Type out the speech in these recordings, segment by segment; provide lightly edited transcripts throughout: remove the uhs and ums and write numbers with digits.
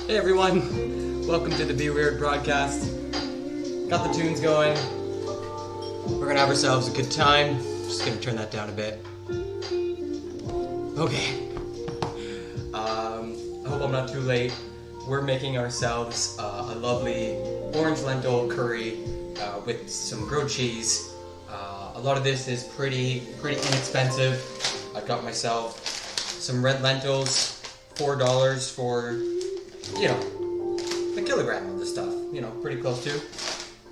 Hey everyone, welcome to the Be Weird broadcast. Got the tunes going. We're gonna have ourselves a good time. Just gonna turn that down a bit. Okay. I hope I'm not too late. We're making ourselves a lovely orange lentil curry with some grilled cheese. A lot of this is pretty inexpensive. I got myself some red lentils, $4 for, a kilogram of the stuff, pretty close to.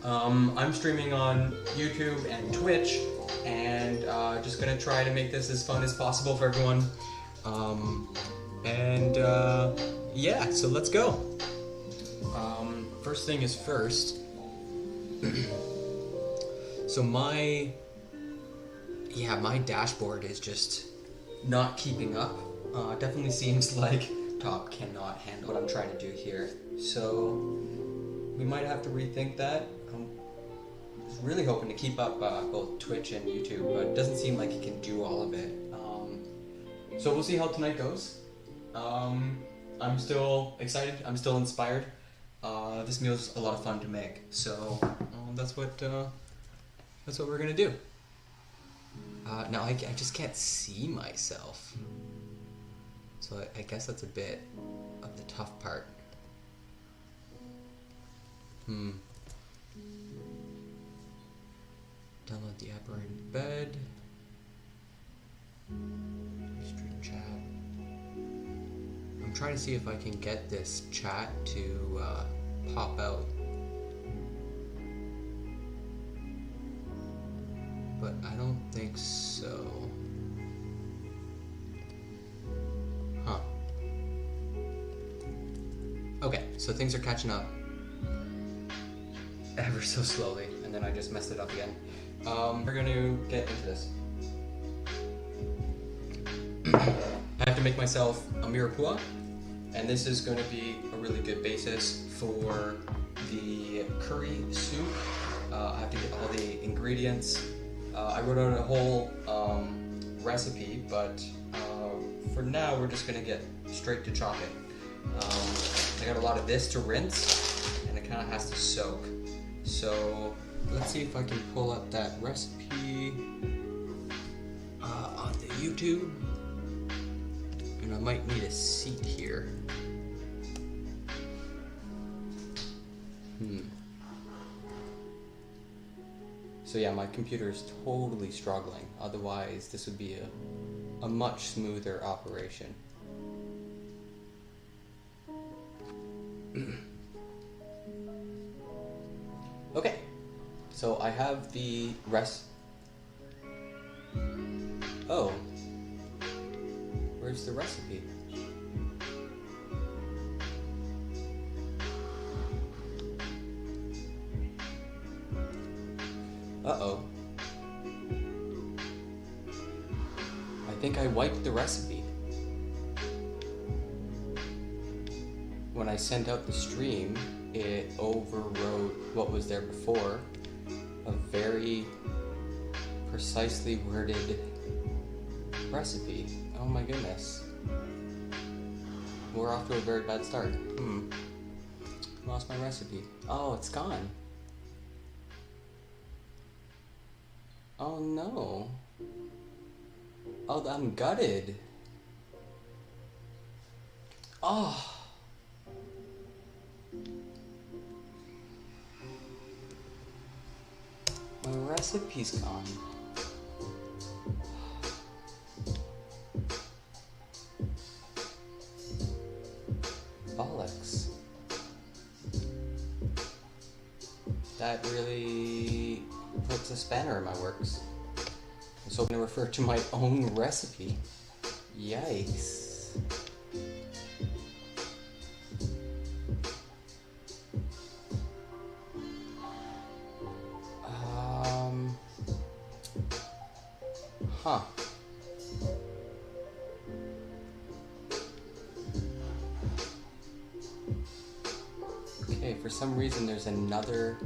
I'm streaming on YouTube and Twitch, and just gonna try to make this as fun as possible for everyone. Yeah, so let's go. First thing is first. So my dashboard is just not keeping up. Definitely seems like top cannot handle what I'm trying to do here. So we might have to rethink that. I'm really hoping to keep up both Twitch and YouTube, but it doesn't seem like it can do all of it. So we'll see how tonight goes. I'm still excited. I'm still inspired. This meal's a lot of fun to make. So that's what we're gonna do. Now I just can't see myself. So I guess that's a bit of the tough part. Download the app or in bed. Stream chat. I'm trying to see if I can get this chat to pop out. But I don't think so. Huh. Okay, so things are catching up ever so slowly, and then I just messed it up again. We're gonna get into this. I have to make myself a mirepoix, and this is going to be a really good basis for the curry soup. I have to get all the ingredients. I wrote out a whole recipe, but for now we're just going to get straight to chopping. I got a lot of this to rinse, and it kind of has to soak. So let's see if I can pull up that recipe on the YouTube. And I might need a seat here. So yeah, my computer is totally struggling. Otherwise, this would be a much smoother operation. Okay, so I have the Oh. Where's the recipe? Uh-oh. I think I wiped the recipe. When I sent out the stream, it overrode what was there before. A very precisely worded recipe. Oh my goodness. We're off to a very bad start. Lost my recipe. Oh, it's gone. Oh no. Oh, I'm gutted. Oh. My recipe's gone. Bollocks. That really puts a spanner in my works. I was hoping to refer to my own recipe. Yikes. Huh. Okay, for some reason there's another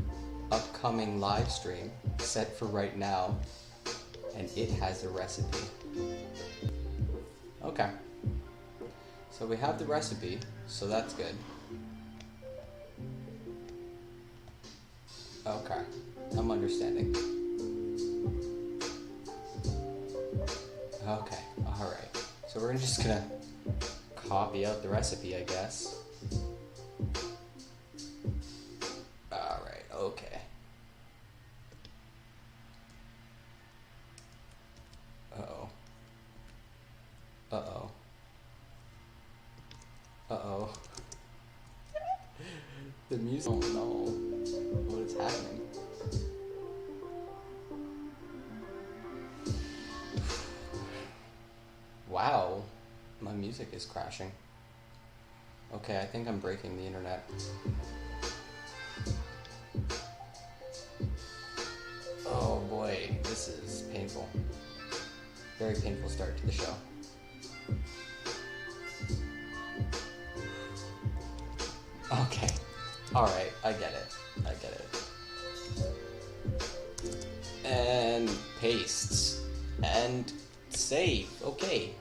upcoming live stream set for right now, and it has a recipe. Okay. So we have the recipe, so that's good. Okay, I'm understanding. Okay, alright. So we're just gonna copy out the recipe, I guess. Alright, okay. Uh-oh. Uh-oh. Uh-oh. The music. Oh no. What is happening? Wow. My music is crashing. Okay, I think I'm breaking the internet. Oh boy, this is painful. Very painful start to the show. Okay. Alright, I get it. I get it. And pastes. And save. Okay.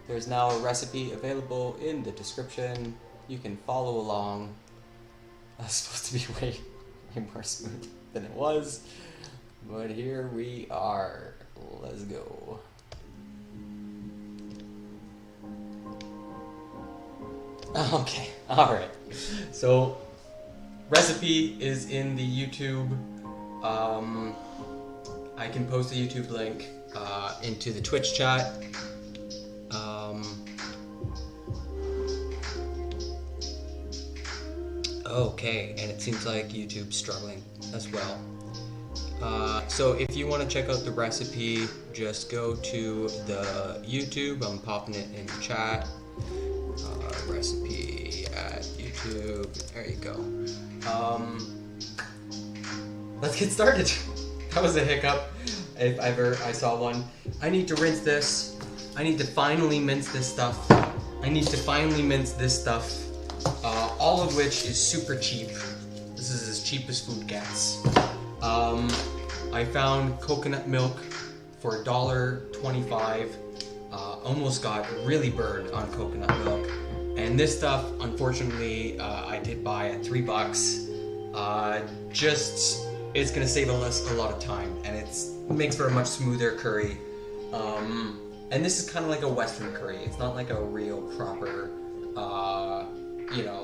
There's now a recipe available in the description. You can follow along. That's supposed to be way more smooth than it was. But here we are. Let's go. Okay, alright. So, recipe is in the YouTube. I can post the YouTube link into the Twitch chat. Okay, and it seems like YouTube's struggling as well. So if you want to check out the recipe, just go to the YouTube. I'm popping it in the chat. Recipe at YouTube. There you go. Let's get started. That was a hiccup, if ever I saw one. I need to rinse this. I need to finally mince this stuff. All of which is super cheap. This is as cheap as food gets. I found coconut milk for $1.25. Almost got really burned on coconut milk. And this stuff, unfortunately, I did buy at $3. It's gonna save us a lot of time, and it makes for a much smoother curry. And this is kind of like a Western curry. It's not like a real proper,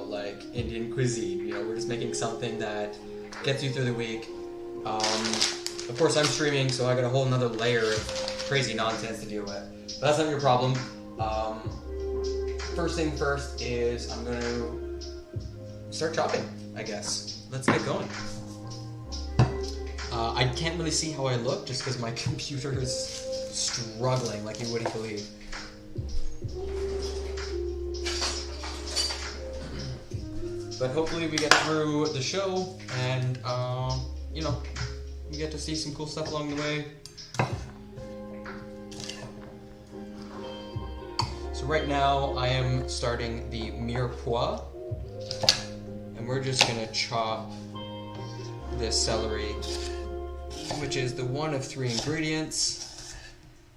like Indian cuisine. We're just making something that gets you through the week. Of course, I'm streaming, so I got a whole nother layer of crazy nonsense to deal with. But that's not your problem. First thing first is I'm going to start chopping, I guess. Let's get going. I can't really see how I look just because my computer is struggling like you wouldn't believe. But hopefully we get through the show and, we get to see some cool stuff along the way. So right now I am starting the mirepoix, and we're just gonna chop this celery, which is the one of 3 ingredients.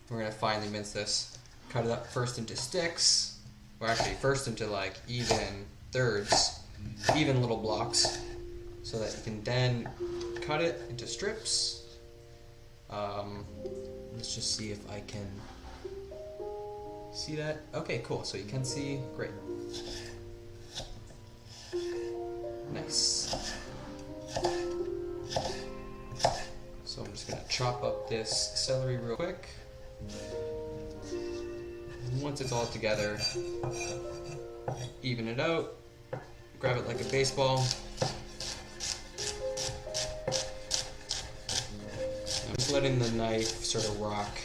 We're gonna finely mince this. Cut it up first into sticks, or actually first into like even thirds, even little blocks, so that you can then cut it into strips. Let's just see if I can see that. Okay, cool. So you can see. Great. Nice. So I'm just going to chop up this celery real quick. And once it's all together, even it out. Grab it like a baseball. I'm just letting the knife sort of rock.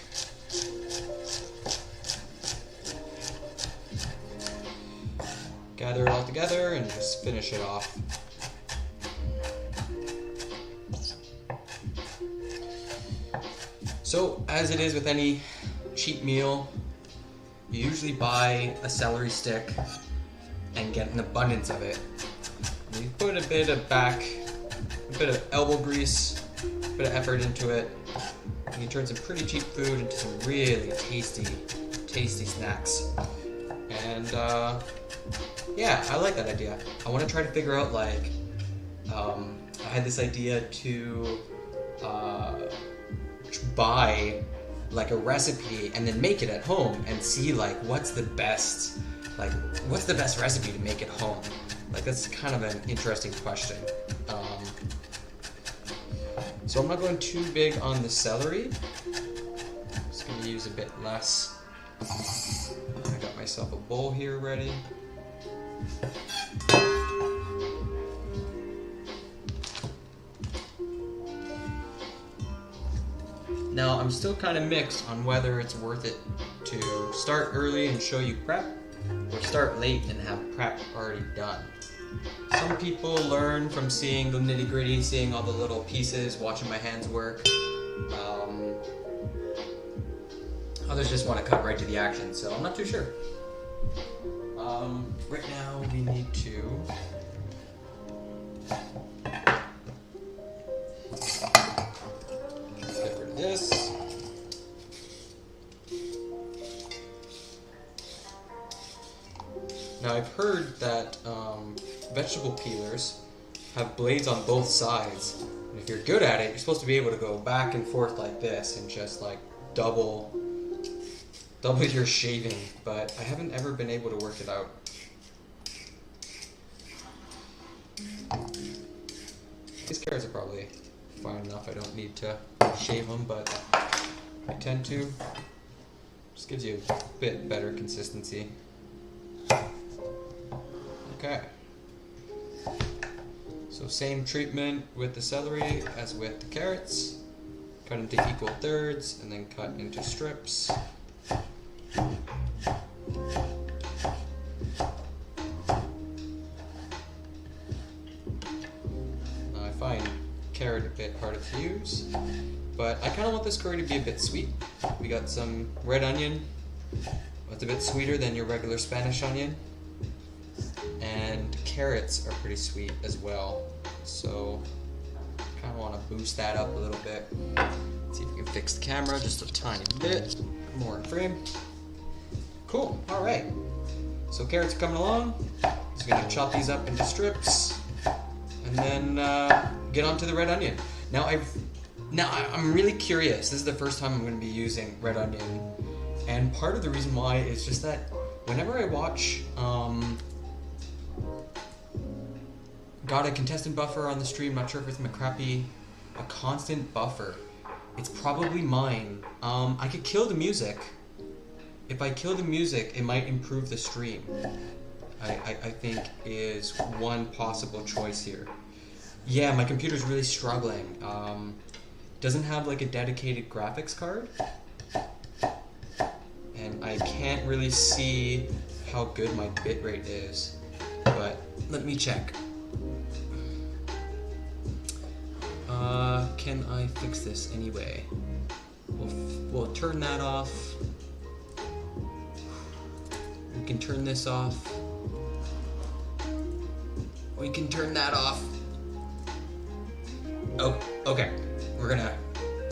Gather it all together and just finish it off. So, as it is with any cheap meal, you usually buy a celery stick and get an abundance of it. And you put a bit of elbow grease, a bit of effort into it, and you turn some pretty cheap food into some really tasty snacks. And yeah, I like that idea. I want to try to figure out like a had this idea to buy like a recipe and then make it at home and see like what's the best recipe to make at home. Like that's kind of an interesting question. So I'm not going too big on the celery. I'm just going to use a bit less. I got myself a bowl here ready. Now I'm still kind of mixed on whether it's worth it to start early and show you prep or start late and have prep already done. Some people learn from seeing the nitty-gritty, seeing all the little pieces, watching my hands work. Others just want to cut right to the action, so I'm not too sure. Right now we need to get rid of this. Now I've heard that vegetable peelers have blades on both sides, and if you're good at it, you're supposed to be able to go back and forth like this and just like double your shaving, but I haven't ever been able to work it out. These carrots are probably fine enough, I don't need to shave them, but I tend to. Just gives you a bit better consistency. Okay. So same treatment with the celery as with the carrots. Cut into equal thirds and then cut into strips. I find carrot a bit harder to use, but I kind of want this curry to be a bit sweet. We got some red onion. It's a bit sweeter than your regular Spanish onion. And carrots are pretty sweet as well, so kind of want to boost that up a little bit. Let's see if we can fix the camera just a tiny bit more in frame. Cool. All right. So carrots are coming along. Just gonna chop these up into strips, and then get onto the red onion. Now I'm really curious. This is the first time I'm going to be using red onion, and part of the reason why is just that whenever I watch got a contestant buffer on the stream, not sure if it's McCrappy, a constant buffer. It's probably mine. I could kill the music. If I kill the music, it might improve the stream. I think is one possible choice here. Yeah, my computer's really struggling. Doesn't have like a dedicated graphics card. And I can't really see how good my bitrate is. But let me check. Can I fix this anyway? We'll turn that off. We can turn this off. We can turn that off. Oh, okay. We're gonna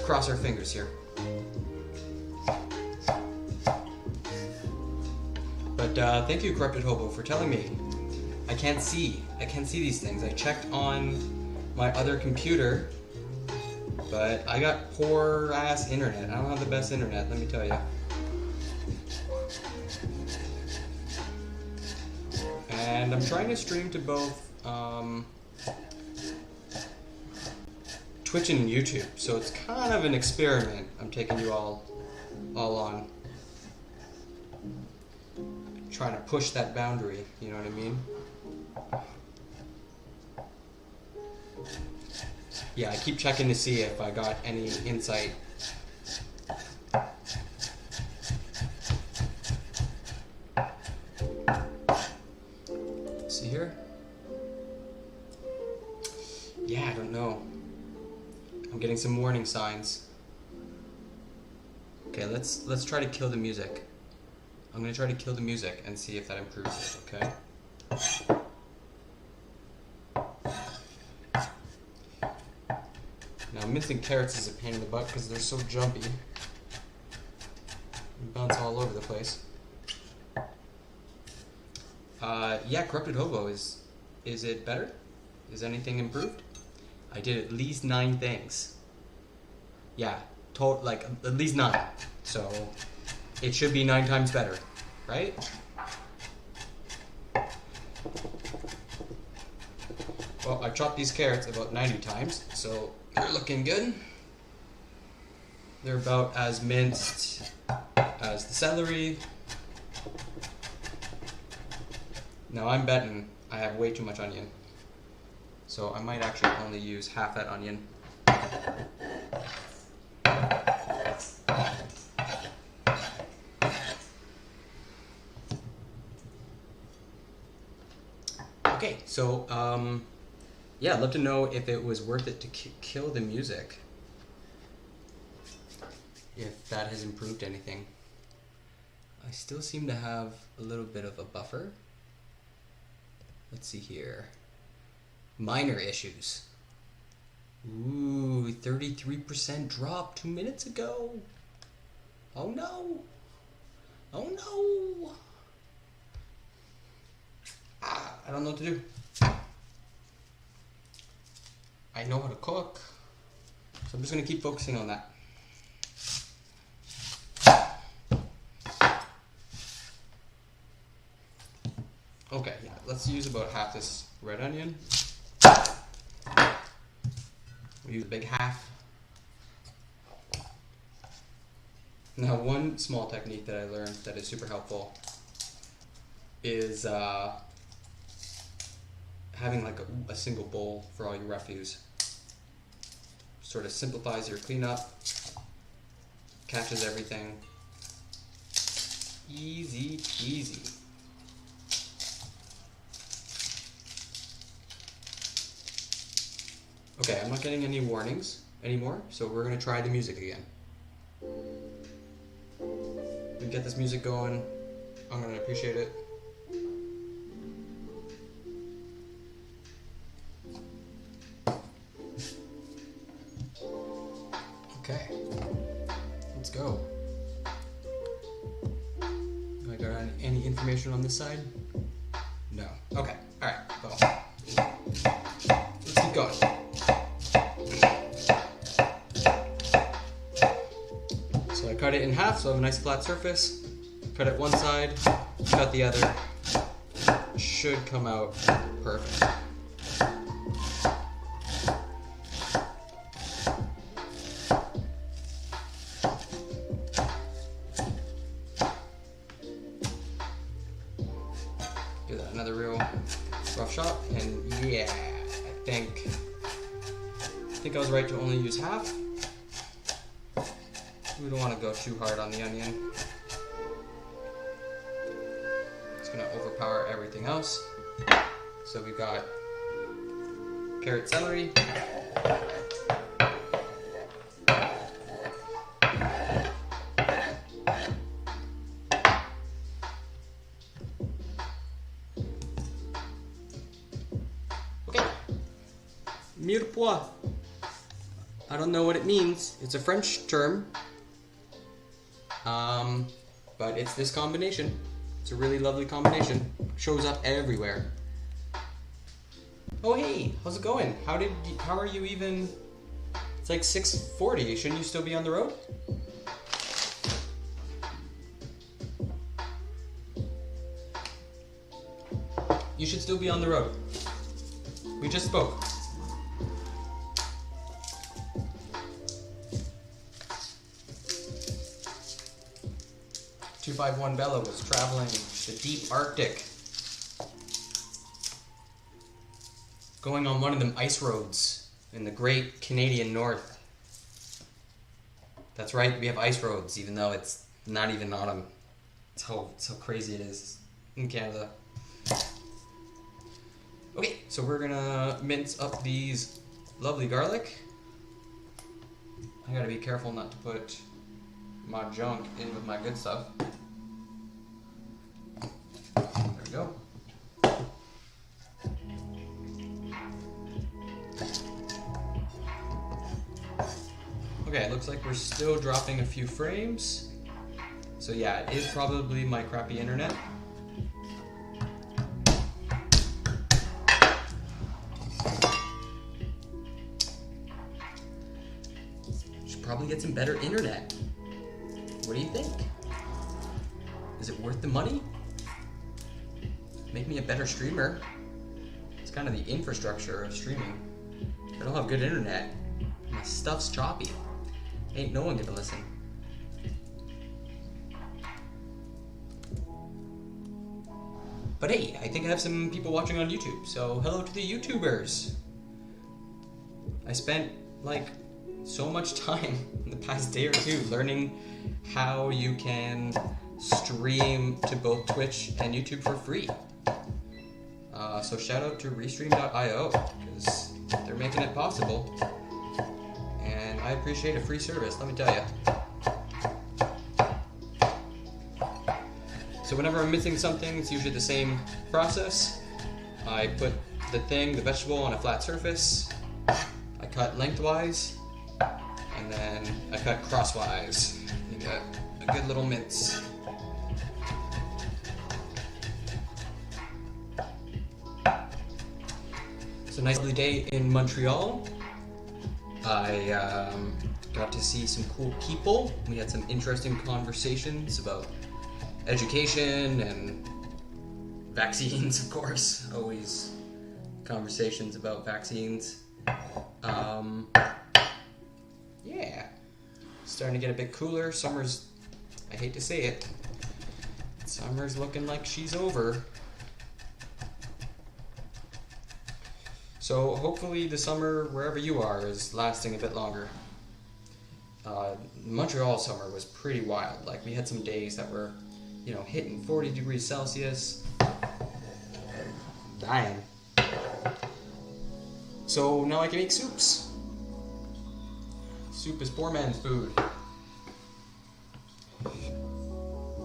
cross our fingers here. But thank you, Corrupted Hobo, for telling me. I can't see these things. I checked on my other computer, but I got poor ass internet. I don't have the best internet, let me tell you. And I'm trying to stream to both Twitch and YouTube, so it's kind of an experiment I'm taking you all on. Trying to push that boundary, you know what I mean? Yeah, I keep checking to see if I got any insight. See here? Yeah, I don't know. I'm getting some warning signs. Okay, let's try to kill the music. I'm gonna try to kill the music and see if that improves it, okay? Now, mincing carrots is a pain in the butt because they're so jumpy. They bounce all over the place. Yeah, Corrupted Hobo, is it better? Is anything improved? I did at least 9 things. Yeah, like at least 9. So it should be 9 times better, right? Well, I chopped these carrots about 90 times, so they're looking good. They're about as minced as the celery. Now I'm betting I have way too much onion, so I might actually only use half that onion. Okay, so yeah, I'd love to know if it was worth it to kill the music. If that has improved anything. I still seem to have a little bit of a buffer. Let's see here. Minor issues. Ooh, 33% drop 2 minutes ago. Oh no. Oh no. I don't know what to do. I know how to cook, so I'm just going to keep focusing on that. Okay, yeah, let's use about half this red onion. We'll use a big half. Now, one small technique that I learned that is super helpful is having like a single bowl for all your refuse. Sort of simplifies your cleanup, catches everything. Easy peasy. Okay, I'm not getting any warnings anymore, so we're gonna try the music again. We get this music going, I'm gonna appreciate it. Okay, let's go. Do I got any information on this side? No. Okay, alright, well, let's keep going. So I cut it in half so I have a nice flat surface. Cut it one side, cut the other. Should come out perfect. Give that another real rough shot, and yeah, I think I was right to only use half. We don't want to go too hard on the onion. It's going to overpower everything else. So we've got carrot, celery. Okay. Mirepoix. I don't know what it means. It's a French term. But it's this combination. It's a really lovely combination. Shows up everywhere. Oh hey, how's it going? How are you even? It's like 6:40. Shouldn't you still be on the road? You should still be on the road. We just spoke. .251 Bella was traveling the deep Arctic, going on one of them ice roads in the great Canadian North. That's right, we have ice roads, even though it's not even autumn. It's how crazy it is in Canada. Okay, so we're gonna mince up these lovely garlic. I gotta be careful not to put my junk in with my good stuff. There we go. Okay, it looks like we're still dropping a few frames. So yeah, it is probably my crappy internet. get some better internet. What do you think? Is it worth the money? Make me a better streamer. It's kind of the infrastructure of streaming. If I don't have good internet, my stuff's choppy. Ain't no one gonna listen. But hey, I think I have some people watching on YouTube, so hello to the YouTubers. I spent like so much time in the past day or two learning how you can stream to both Twitch and YouTube for free. So shout out to restream.io, because they're making it possible. And I appreciate a free service, let me tell you. So whenever I'm missing something, it's usually the same process. I put the vegetable on a flat surface. I cut lengthwise, and then I cut crosswise. You get a good little mince. It's a nice lovely day in Montreal. I got to see some cool people. We had some interesting conversations about education and vaccines, of course. Always conversations about vaccines. Yeah. Starting to get a bit cooler. Summer's, I hate to say it, summer's looking like she's over. So hopefully the summer, wherever you are, is lasting a bit longer. Montreal summer was pretty wild. Like, we had some days that were, you know, hitting 40 degrees Celsius. Dying. So now I can make soups. Soup is poor man's food.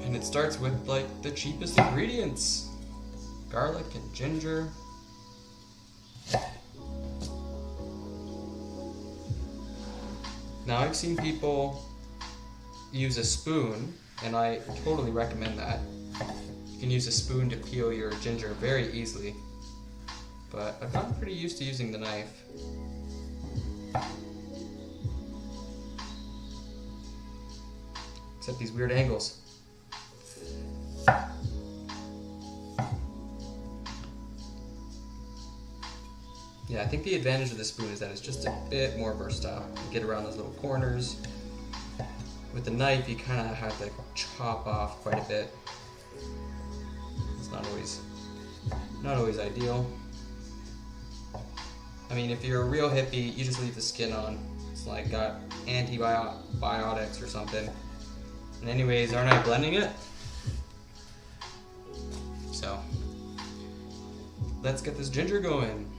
And it starts with, like, the cheapest ingredients. Garlic and ginger. Now, I've seen people use a spoon, and I totally recommend that. You can use a spoon to peel your ginger very easily, but I've gotten pretty used to using the knife. Except these weird angles. Yeah, I think the advantage of the spoon is that it's just a bit more versatile. You get around those little corners. With the knife, you kind of have to chop off quite a bit. It's not always ideal. I mean, if you're a real hippie, you just leave the skin on. It's like got antibiotics or something. And anyways, aren't I blending it? So, let's get this ginger going.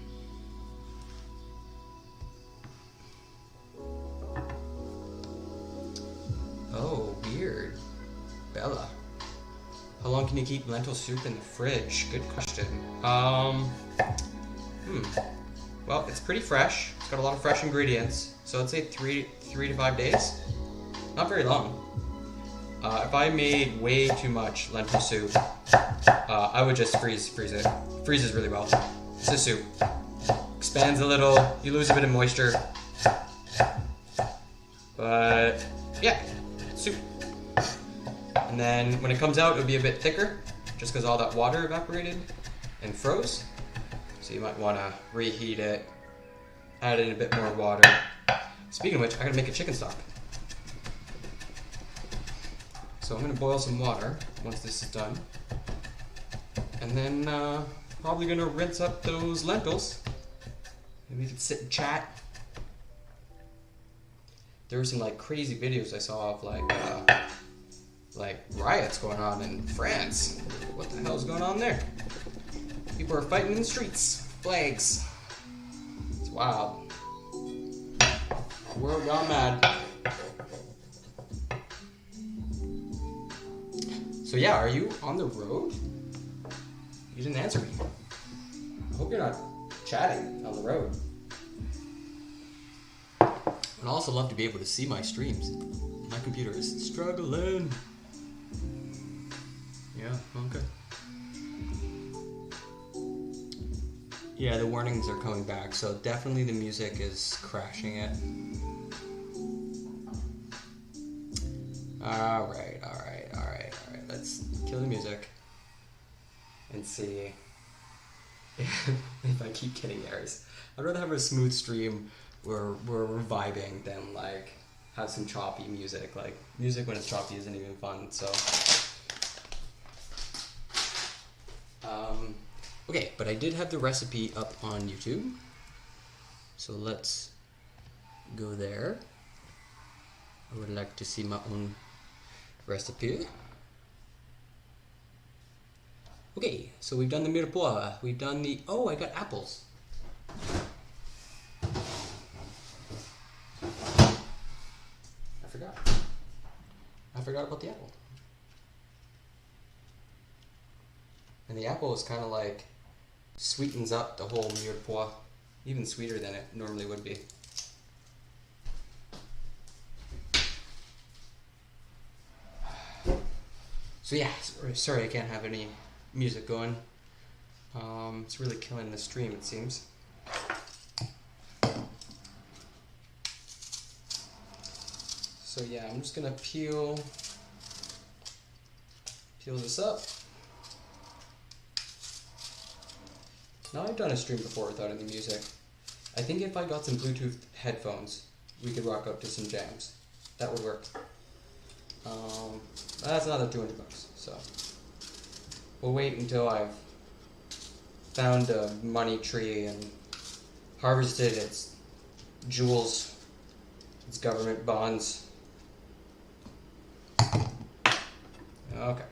Oh, weird. Bella. How long can you keep lentil soup in the fridge? Good question. Well, it's pretty fresh. It's got a lot of fresh ingredients. So I'd say 3 to 5 days. Not very long. If I made way too much lentil soup, I would just freeze it. Freezes really well. It's a soup. Expands a little. You lose a bit of moisture. But, yeah. Soup. And then when it comes out, it'll be a bit thicker, just because all that water evaporated and froze. So you might want to reheat it, add in a bit more water. Speaking of which, I gotta make a chicken stock. So I'm gonna boil some water once this is done, and then probably gonna rinse up those lentils, and we can sit and chat. There were some like crazy videos I saw of like riots going on in France. What the hell's going on there? People are fighting in the streets. Flags. It's wild. The world gone mad. So yeah, are you on the road? You didn't answer me. I hope you're not chatting on the road. I'd also love to be able to see my streams. My computer is struggling. Yeah, okay. Yeah, the warnings are coming back, so definitely the music is crashing it. Alright. Let's kill the music and see if I keep getting errors. I'd rather have a smooth stream where we're vibing than like have some choppy music. Like music when it's choppy isn't even fun, so. Okay, but I did have the recipe up on YouTube. So let's go there. I would like to see my own recipe. Okay, so we've done the mirepoix, we've done the, oh, I got apples. I forgot about the apple. And the apple is kind of like sweetens up the whole mirepoix, even sweeter than it normally would be. So yeah, sorry I can't have any music going. It's really killing the stream, it seems. So yeah, I'm just gonna peel this up. Now I've done a stream before without any music. I think if I got some Bluetooth headphones, we could rock out to some jams. That would work. That's another $200, so we'll wait until I've found a money tree and harvested its jewels, its government bonds. Okay.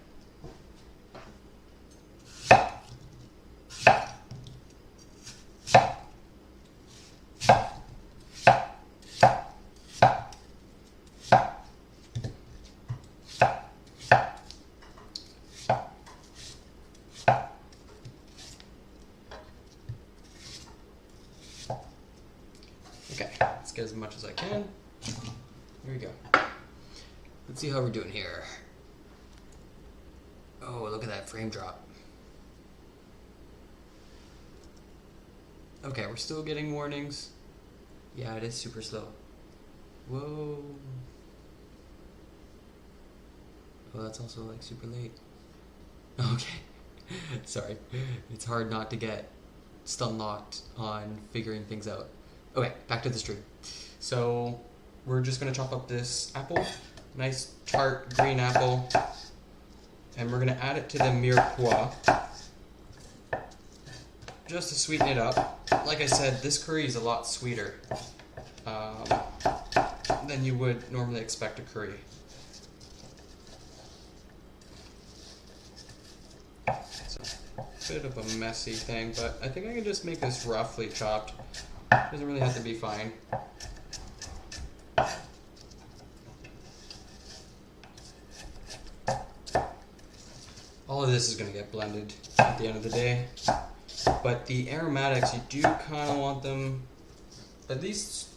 Okay, let's get as much as I can. Here we go. Let's see how we're doing here. Oh, look at that frame drop. Okay, we're still getting warnings. Yeah, it is super slow. Whoa. Oh, that's also like super late. Okay. Sorry. It's hard not to get stun locked on figuring things out. Okay, back to the stream. So we're just gonna chop up this apple, nice tart green apple, and we're gonna add it to the mirepoix just to sweeten it up. Like I said, this curry is a lot sweeter than you would normally expect a curry. So, bit of a messy thing, but I think I can just make this roughly chopped. Doesn't really have to be fine. All of this is going to get blended at the end of the day. But the aromatics, you do kind of want them at least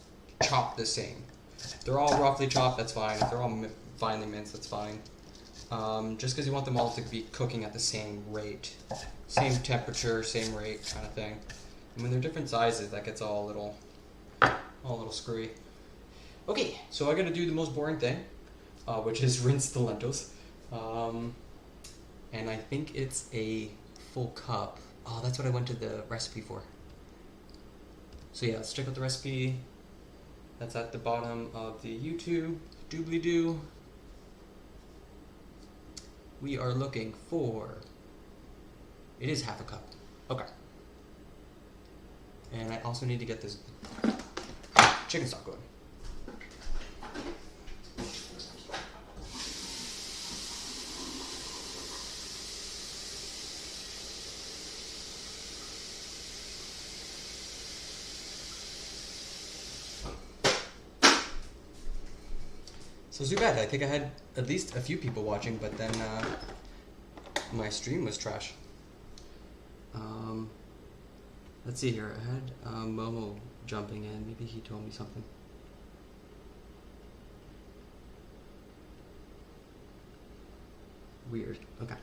chopped the same. If they're all roughly chopped, that's fine. If they're all finely minced, that's fine. Just because you want them all to be cooking at the same rate. Same temperature, same rate kind of thing. And when they're different sizes, that gets all a little screwy. Okay, so I gotta do the most boring thing, which is rinse the lentils. And I think it's a full cup. Oh, that's what I went to the recipe for. So yeah, let's check out the recipe. That's at the bottom of the YouTube doobly-doo. We are looking for, it is half a cup. Okay. And I also need to get this chicken stock going. So too bad. I think I had at least a few people watching, but then my stream was trash. Let's see here. I had Momo jumping in. Maybe he told me something. Weird. Okay.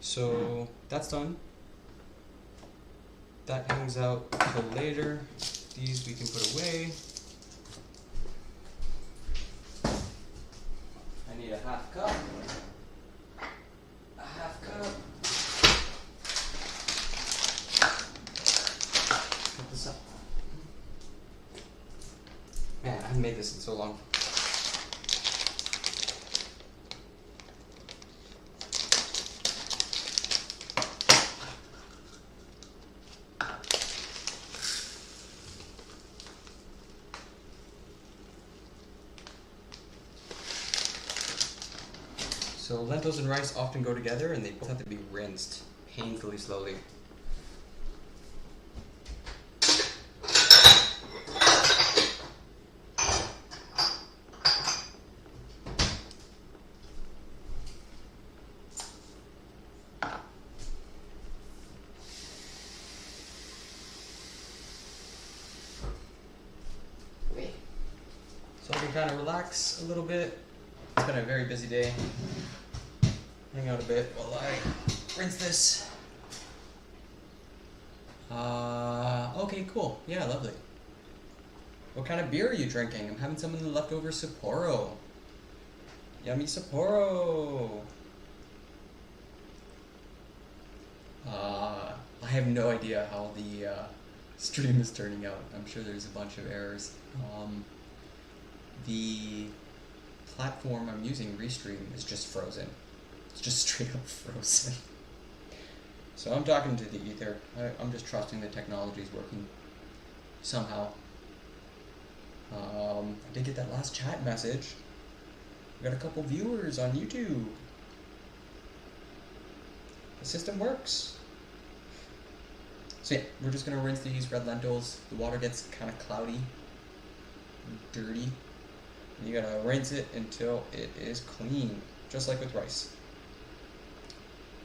So that's done. That hangs out till later. These we can put away. I need half cup. A half cup. Put this up. Man, I haven't made this in so long. So lentils and rice often go together, and they both have to be rinsed painfully slowly. So I can kind of relax a little bit. It's been a very busy day. Hang out a bit while I rinse this. Okay, cool. Yeah, lovely. What kind of beer are you drinking? I'm having some of the leftover Sapporo. Yummy Sapporo. I have no idea how the stream is turning out. I'm sure there's a bunch of errors. The platform I'm using, Restream, is just frozen. It's just straight up frozen. So I'm talking to the ether. I'm just trusting the technology's working somehow. I did get that last chat message. We got a couple viewers on YouTube. The system works. So yeah, we're just gonna rinse these red lentils. The water gets kind of cloudy and dirty. You gotta rinse it until it is clean, just like with rice.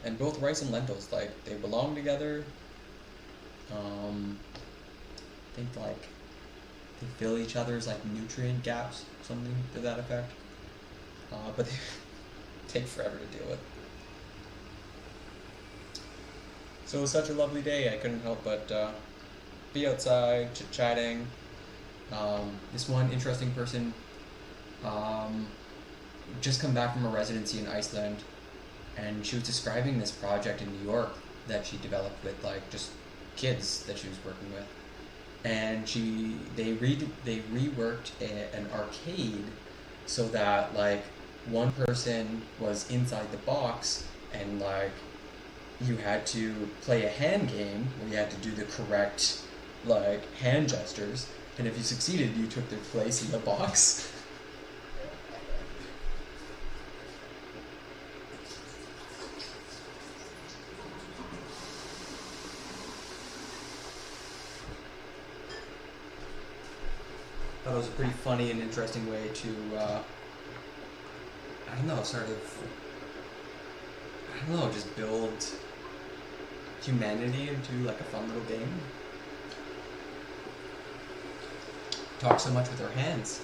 And both rice and lentils, like, they belong together. I think, like, they fill each other's, like, nutrient gaps, something to that effect. But they take forever to deal with. So it was such a lovely day, I couldn't help but be outside, chit-chatting. This one interesting person just come back from a residency in Iceland, and she was describing this project in New York that she developed with, like, just kids that she was working with, and they reworked an arcade so that, like, one person was inside the box, and, like, you had to play a hand game where you had to do the correct, like, hand gestures, and if you succeeded, you took their place in the box. Thought it was a pretty funny and interesting way to, I don't know, just build humanity into, like, a fun little game. Talk so much with our hands.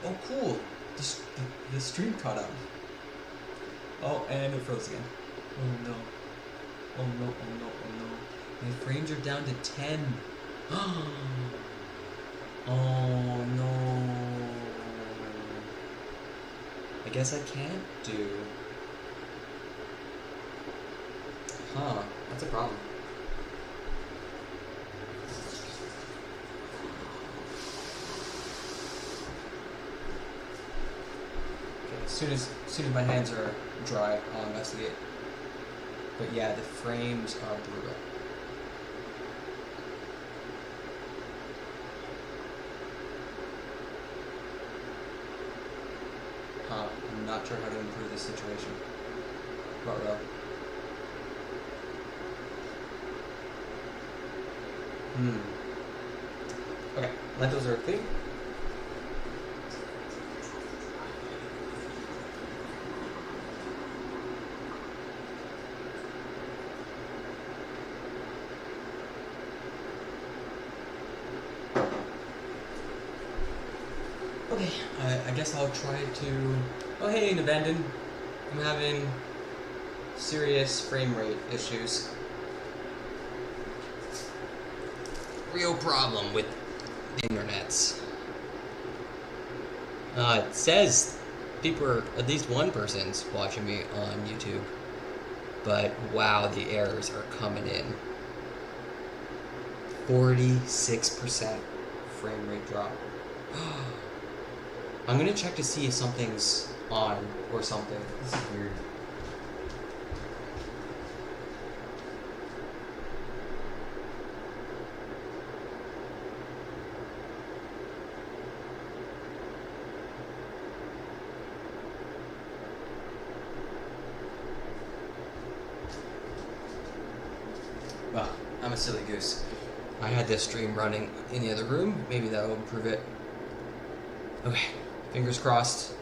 Oh, cool! The stream caught up. Oh, and it froze again. Oh no. Oh no, oh no, oh no. My frames are down to 10. Oh no. I guess I can't do. Huh, that's a problem. Okay, as soon as my hands are dry, I'll investigate. But yeah, the frames are brutal. I'm not sure how to improve this situation. Ruh-roh. Okay, lentils are clean. Okay, I guess I'll try to... Oh hey, Navandin. I'm having serious frame rate issues. Real problem with the internets. It says people are, at least one person's watching me on YouTube. But wow, the errors are coming in. 46% frame rate drop. I'm gonna check to see if something's on or something. This is weird. Well, I'm a silly goose. I had this stream running in the other room. Maybe that'll improve it. Okay, fingers crossed.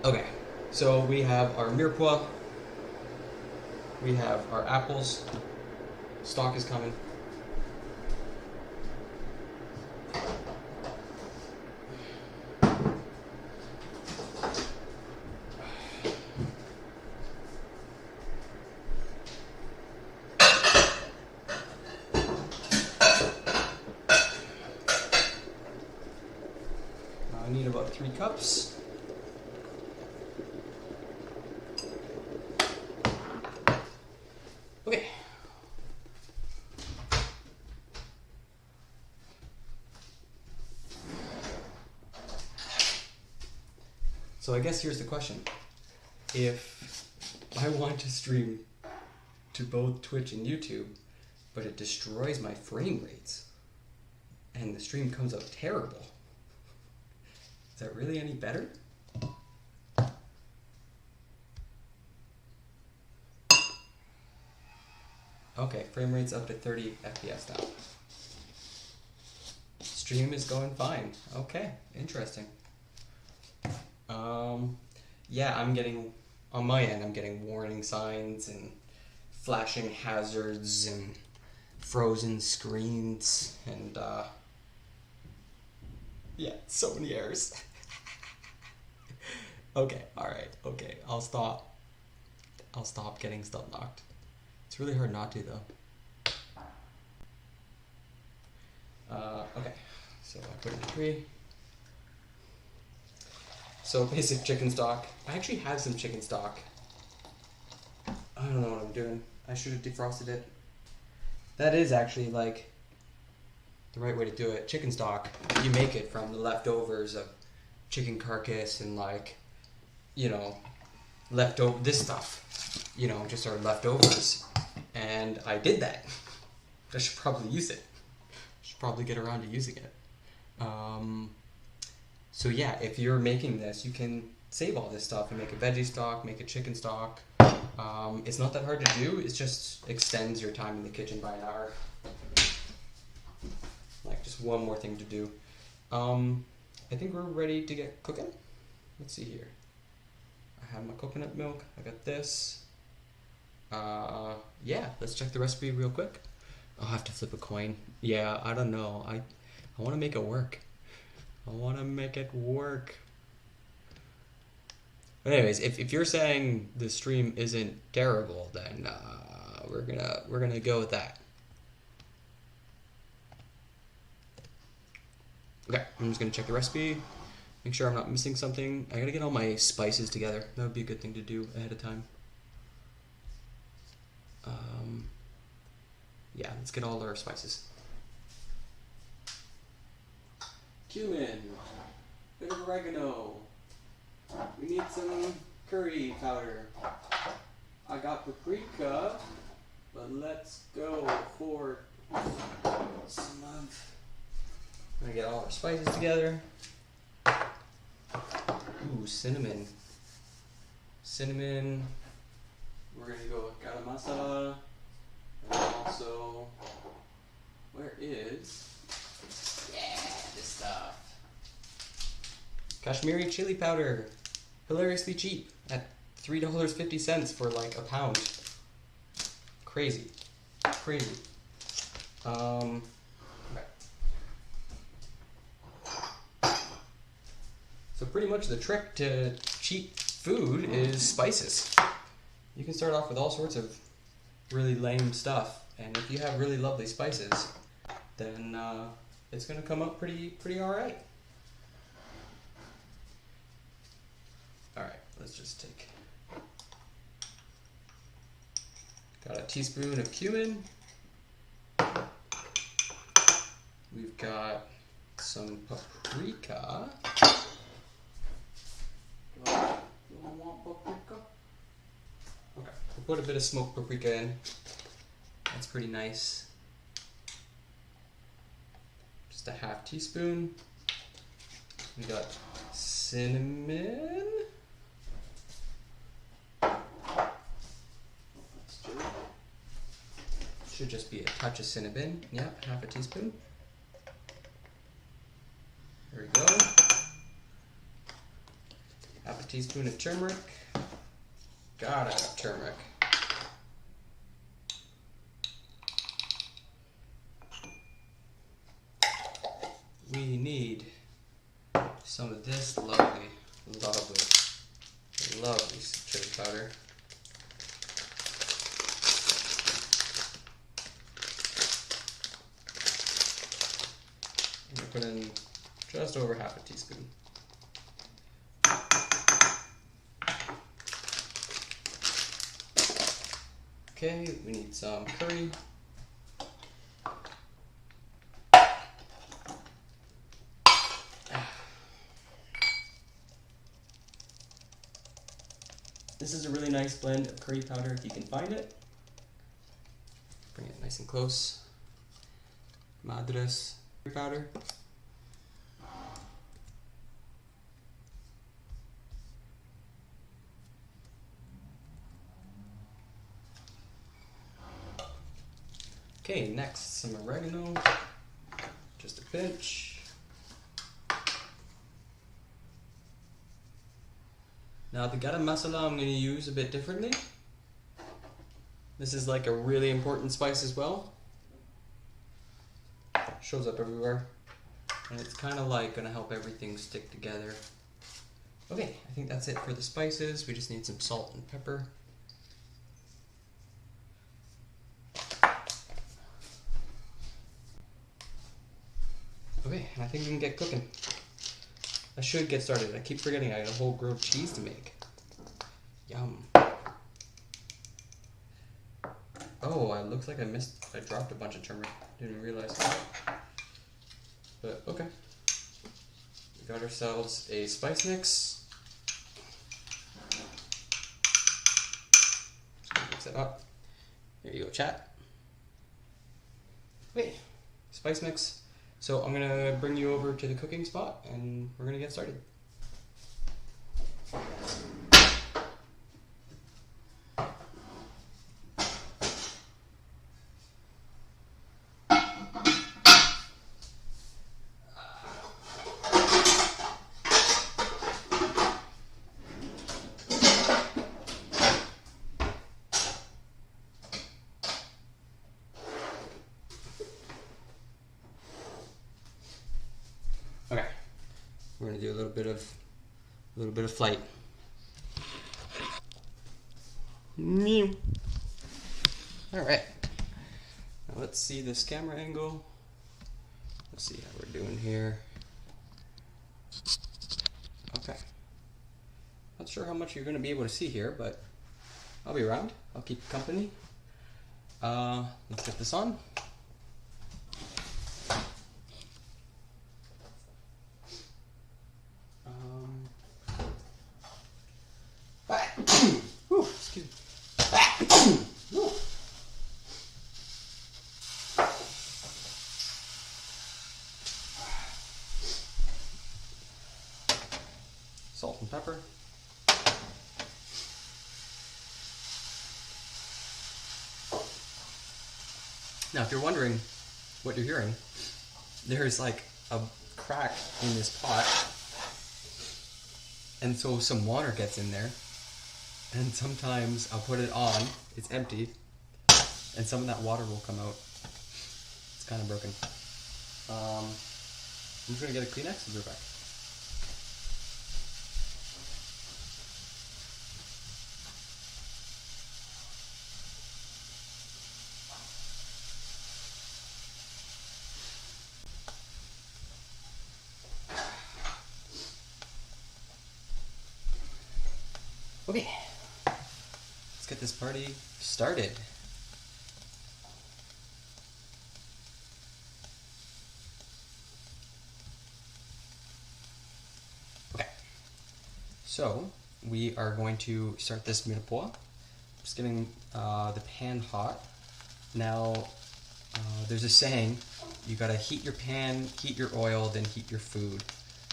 Okay, so we have our mirepoix. We have our apples. Stock is coming. I need about 3 cups. Okay. So I guess here's the question. If I want to stream to both Twitch and YouTube, but it destroys my frame rates, and the stream comes out terrible, is that really any better? Okay, frame rate's up to 30 FPS now. Stream is going fine. Okay, interesting. Yeah, I'm getting, on my end, I'm getting warning signs and flashing hazards and frozen screens and yeah, so many errors. Okay, alright, okay, I'll stop getting stuff knocked. It's really hard not to though. Okay, so I put it in 3. So basic chicken stock. I actually have some chicken stock. I don't know what I'm doing. I should have defrosted it. That is actually like the right way to do it. Chicken stock, you make it from the leftovers of chicken carcass and like, you know, leftover this stuff, you know, just our leftovers. And I did that. I should probably use it. Should probably get around to using it. So yeah, if you're making this, you can save all this stuff and make a veggie stock, make a chicken stock. It's not that hard to do. It just extends your time in the kitchen by an hour. Like just one more thing to do. I think we're ready to get cooking. Let's see here. I have my coconut milk. I got this. Yeah, let's check the recipe real quick. I'll have to flip a coin. Yeah, I don't know. I want to make it work. I want to make it work. But anyways, if you're saying the stream isn't terrible, then we're gonna go with that. Okay, I'm just gonna check the recipe, make sure I'm not missing something. I gotta get all my spices together. That would be a good thing to do ahead of time. Yeah, let's get all our spices. Cumin, bit of oregano. We need some curry powder. I got paprika, but let's go for some of. I'm gonna get all our spices together. Ooh, cinnamon. Cinnamon. We're gonna go with garam masala. And also, where is, yeah, this stuff. Kashmiri chili powder. Hilariously cheap at $3.50 for like a pound. Crazy. Crazy. Okay. So pretty much the trick to cheap food is spices. You can start off with all sorts of really lame stuff, and if you have really lovely spices, then it's gonna come up pretty all right. All right, let's just take. Got a teaspoon of cumin. We've got some paprika. You don't want paprika? Okay, we'll put a bit of smoked paprika in. That's pretty nice. Just a half teaspoon. We got cinnamon. Should just be a touch of cinnamon. Yep, half a teaspoon. There we go. Half a teaspoon of turmeric. Gotta have turmeric. We need some of this lovely chili powder. I'm gonna put in just over half a teaspoon. Okay, we need some curry. This is a really nice blend of curry powder if you can find it. Bring it nice and close. Madras curry powder. Okay, next some oregano, just a pinch. Now the garam masala I'm going to use a bit differently. This is like a really important spice as well. Shows up everywhere. And it's kind of like going to help everything stick together. Okay, I think that's it for the spices. We just need some salt and pepper. Okay, and I think we can get cooking. I should get started. I keep forgetting I got a whole grilled cheese to make. Yum. Oh, it looks like I dropped a bunch of turmeric. Didn't realize that. But okay. We got ourselves a spice mix. Just gonna mix it up. There you go, chat. Wait, spice mix. So I'm gonna bring you over to the cooking spot and we're gonna get started. Okay, we're gonna do a little bit of flight. Meow. All right. Now let's see this camera angle. Let's see how we're doing here. Okay. Not sure how much you're gonna be able to see here, but I'll be around. I'll keep you company. Let's get this on. Excuse me. Salt and pepper. Now, if you're wondering what you're hearing, there's like a crack in this pot, and so some water gets in there. And sometimes I'll put it on, it's empty, and some of that water will come out. It's kind of broken. I'm just going to get a Kleenex and be right back. Okay, let's get this party started. Okay, so we are going to start this mirepoix. Just getting the pan hot. Now, there's a saying, you gotta heat your pan, heat your oil, then heat your food.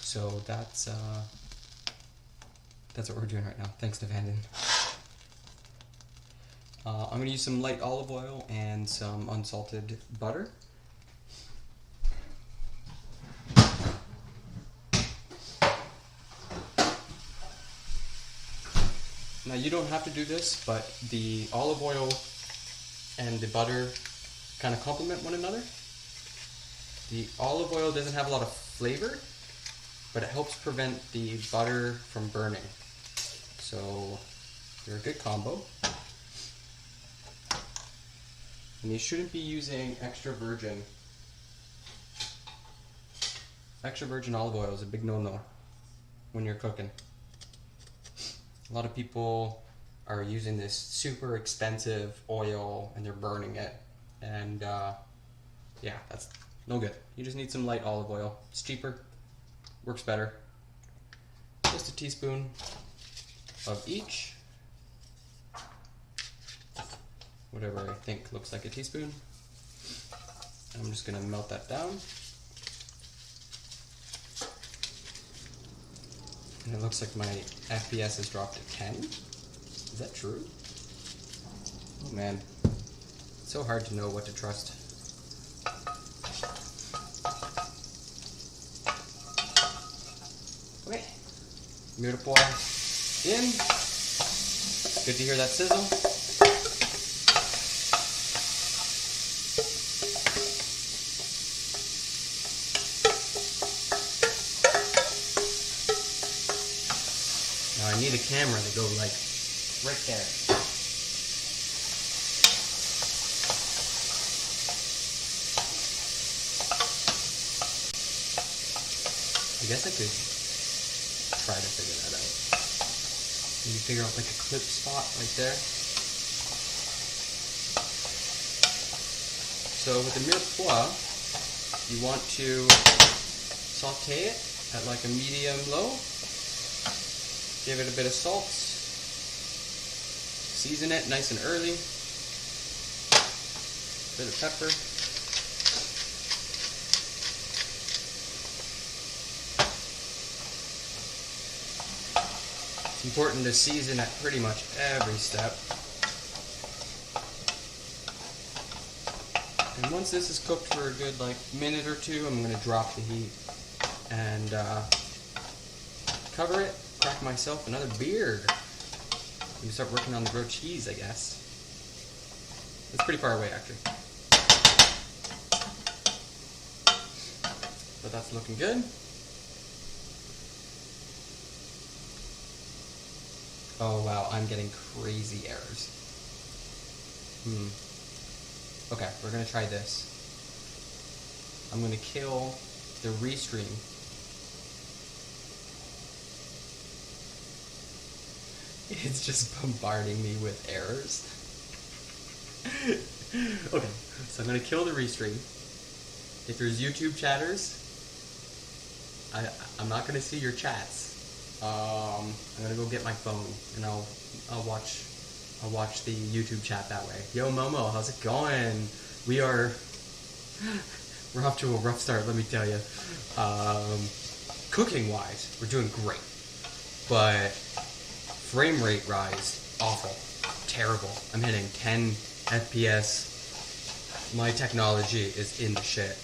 So that's what we're doing right now. Thanks to Vanden. I'm going to use some light olive oil and some unsalted butter. Now you don't have to do this, but the olive oil and the butter kind of complement one another. The olive oil doesn't have a lot of flavor, but it helps prevent the butter from burning. So they're a good combo. And you shouldn't be using extra virgin. Extra virgin olive oil is a big no-no when you're cooking. A lot of people are using this super expensive oil and they're burning it. And yeah, that's no good. You just need some light olive oil. It's cheaper, works better. Just a teaspoon of each. Whatever I think looks like a teaspoon. I'm just going to melt that down. And it looks like my FPS has dropped to 10. Is that true? Oh man, it's so hard to know what to trust. Okay, mirepoix in. Good to hear that sizzle. Now I need a camera to go like right there. I guess I could try to figure that out. Maybe figure out like a clip spot right there. So with the mirepoix, you want to saute it at like a medium-low. Give it a bit of salt. Season it nice and early. Bit of pepper. It's important to season at pretty much every step. And once this is cooked for a good like minute or two, I'm going to drop the heat and cover it. Crack myself another beer. I'm gonna start working on the grilled cheese, I guess. It's pretty far away, actually. But that's looking good. Oh wow, I'm getting crazy errors. Okay, we're gonna try this. I'm gonna kill the restream. It's just bombarding me with errors. Okay, so I'm gonna kill the restream. If there's YouTube chatters, I'm not gonna see your chats. I'm gonna go get my phone and I'll watch the YouTube chat that way. Yo Momo, how's it going? We're off to a rough start, let me tell you. Cooking wise, we're doing great, but frame rate rise, awful, terrible. I'm hitting 10 FPS. My technology is in the shit.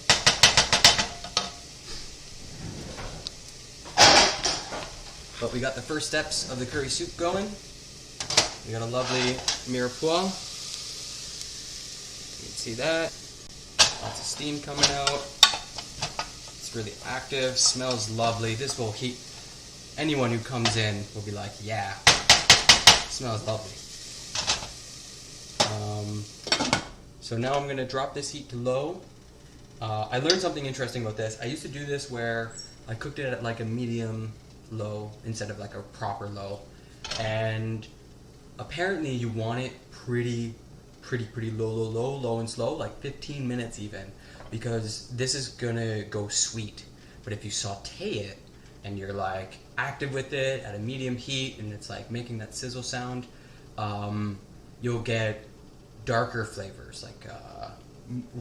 But we got the first steps of the curry soup going. We got a lovely mirepoix. You can see that. Lots of steam coming out. It's really active, smells lovely. This will heat. Anyone who comes in will be like, yeah, smells lovely. So now I'm gonna drop this heat to low. I learned something interesting about this. I used to do this where I cooked it at like a medium low instead of like a proper low. and apparently you want it pretty low and slow, like 15 minutes even, because this is gonna go sweet. But if you saute it and you're like active with it at a medium heat and it's like making that sizzle sound, you'll get darker flavors, like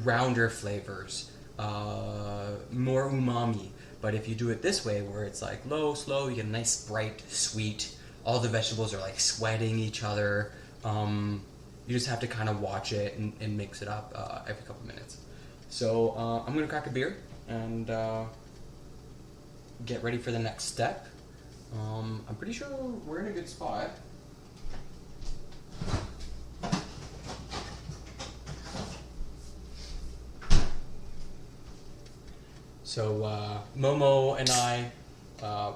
rounder flavors, more umami. But if you do it this way, where it's like low, slow, you get a nice bright, sweet, all the vegetables are like sweating each other. You just have to kind of watch it and mix it up every couple minutes. So I'm gonna crack a beer and get ready for the next step. I'm pretty sure we're in a good spot. So Momo and I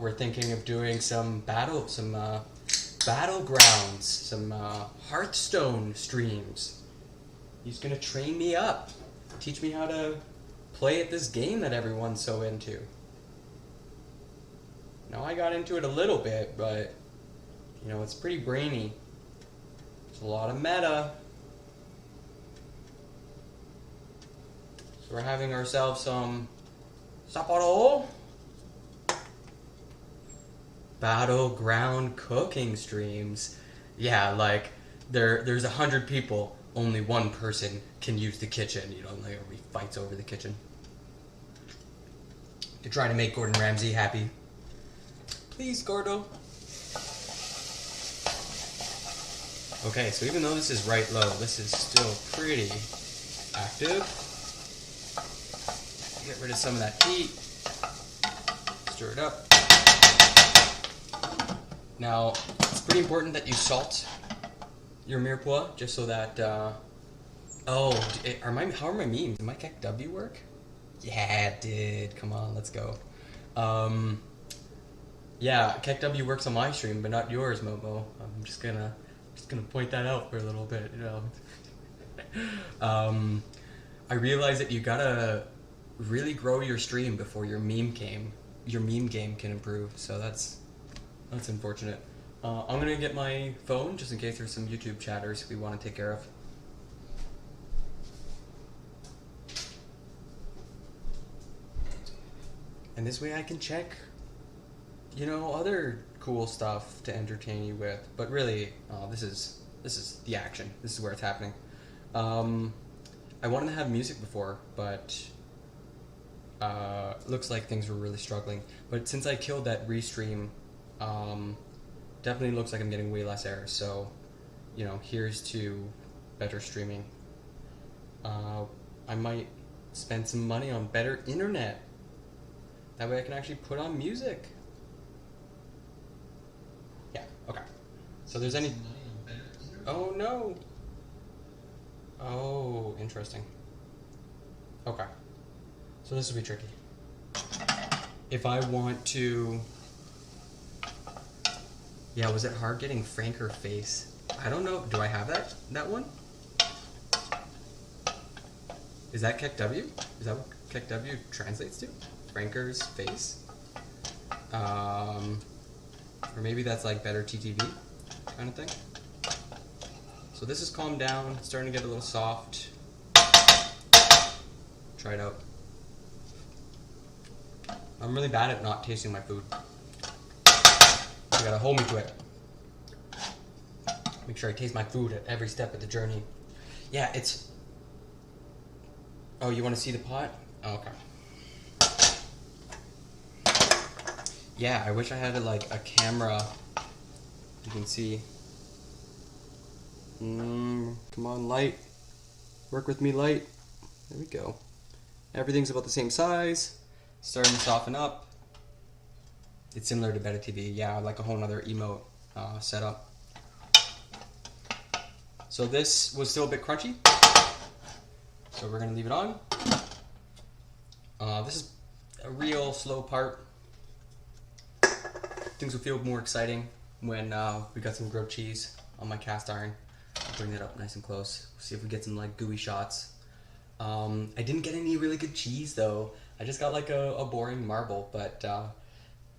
were thinking of doing some battlegrounds, some Hearthstone streams. He's gonna train me up, teach me how to play at this game that everyone's so into. Now I got into it a little bit, but you know, it's pretty brainy. There's a lot of meta. So we're having ourselves some Sapporo battleground cooking streams. Yeah, like there's 100 people, only one person can use the kitchen. You know, like everybody fights over the kitchen. You're trying to make Gordon Ramsay happy. Please, Gordo. Okay, so even though this is right low, this is still pretty active. Get rid of some of that heat. Stir it up. Now, it's pretty important that you salt your mirepoix, just so that, how are my memes? Did my KEKW work? Yeah, it did. Come on, let's go. Yeah, KEKW works on my stream, but not yours, Momo. I'm just gonna point that out for a little bit, you know. I realized that you gotta really grow your stream before your meme game can improve. So that's unfortunate. I'm gonna get my phone just in case there's some YouTube chatters we want to take care of. And this way I can check, you know, other cool stuff to entertain you with. But really, this is the action. This is where it's happening. I wanted to have music before, but looks like things were really struggling. But since I killed that restream, definitely looks like I'm getting way less errors. So, you know, here's to better streaming. I might spend some money on better internet. That way I can actually put on music. Yeah, okay. So there's any... Oh, no. Oh, interesting. Okay. So this will be tricky. If I want to... Yeah, was it hard getting Frank or Face? I don't know. Do I have that one? Is that KEKW? Is that what KEKW translates to? Franker's Face? Or maybe that's like better TTV kind of thing. So this has calmed down. It's starting to get a little soft. Try it out. I'm really bad at not tasting my food. You gotta hold me to it. Make sure I taste my food at every step of the journey. Yeah, it's... Oh, you want to see the pot? Oh, okay. Yeah, I wish I had a camera. You can see. Come on, light. Work with me, light. There we go. Everything's about the same size. Starting to soften up. It's similar to Better TV. Yeah, like a whole nother emote setup. So this was still a bit crunchy. So we're gonna leave it on. This is a real slow part. Things will feel more exciting when we got some grilled cheese on my cast iron. I'll bring that up nice and close. See if we get some gooey shots. I didn't get any really good cheese though. I just got a boring marble, but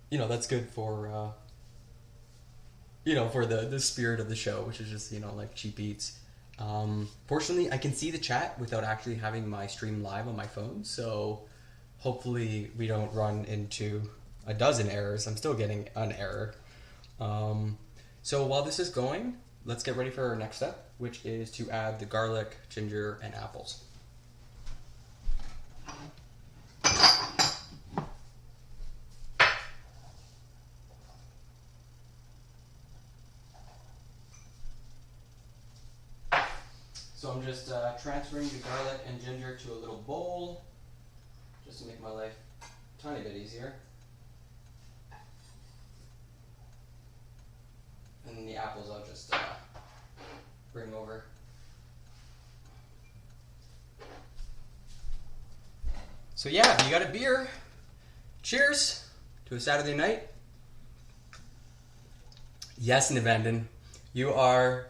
you know, that's good for you know, for the spirit of the show, which is just, you know, like cheap eats. Fortunately, I can see the chat without actually having my stream live on my phone, so hopefully we don't run into a dozen errors. I'm still getting an error. So while this is going, let's get ready for our next step, which is to add the garlic, ginger, and apples. So I'm just transferring the garlic and ginger to a little bowl, just to make my life a tiny bit easier. And then the apples I'll just bring over. So yeah, if you got a beer, cheers to a Saturday night. Yes, Nivenden, you are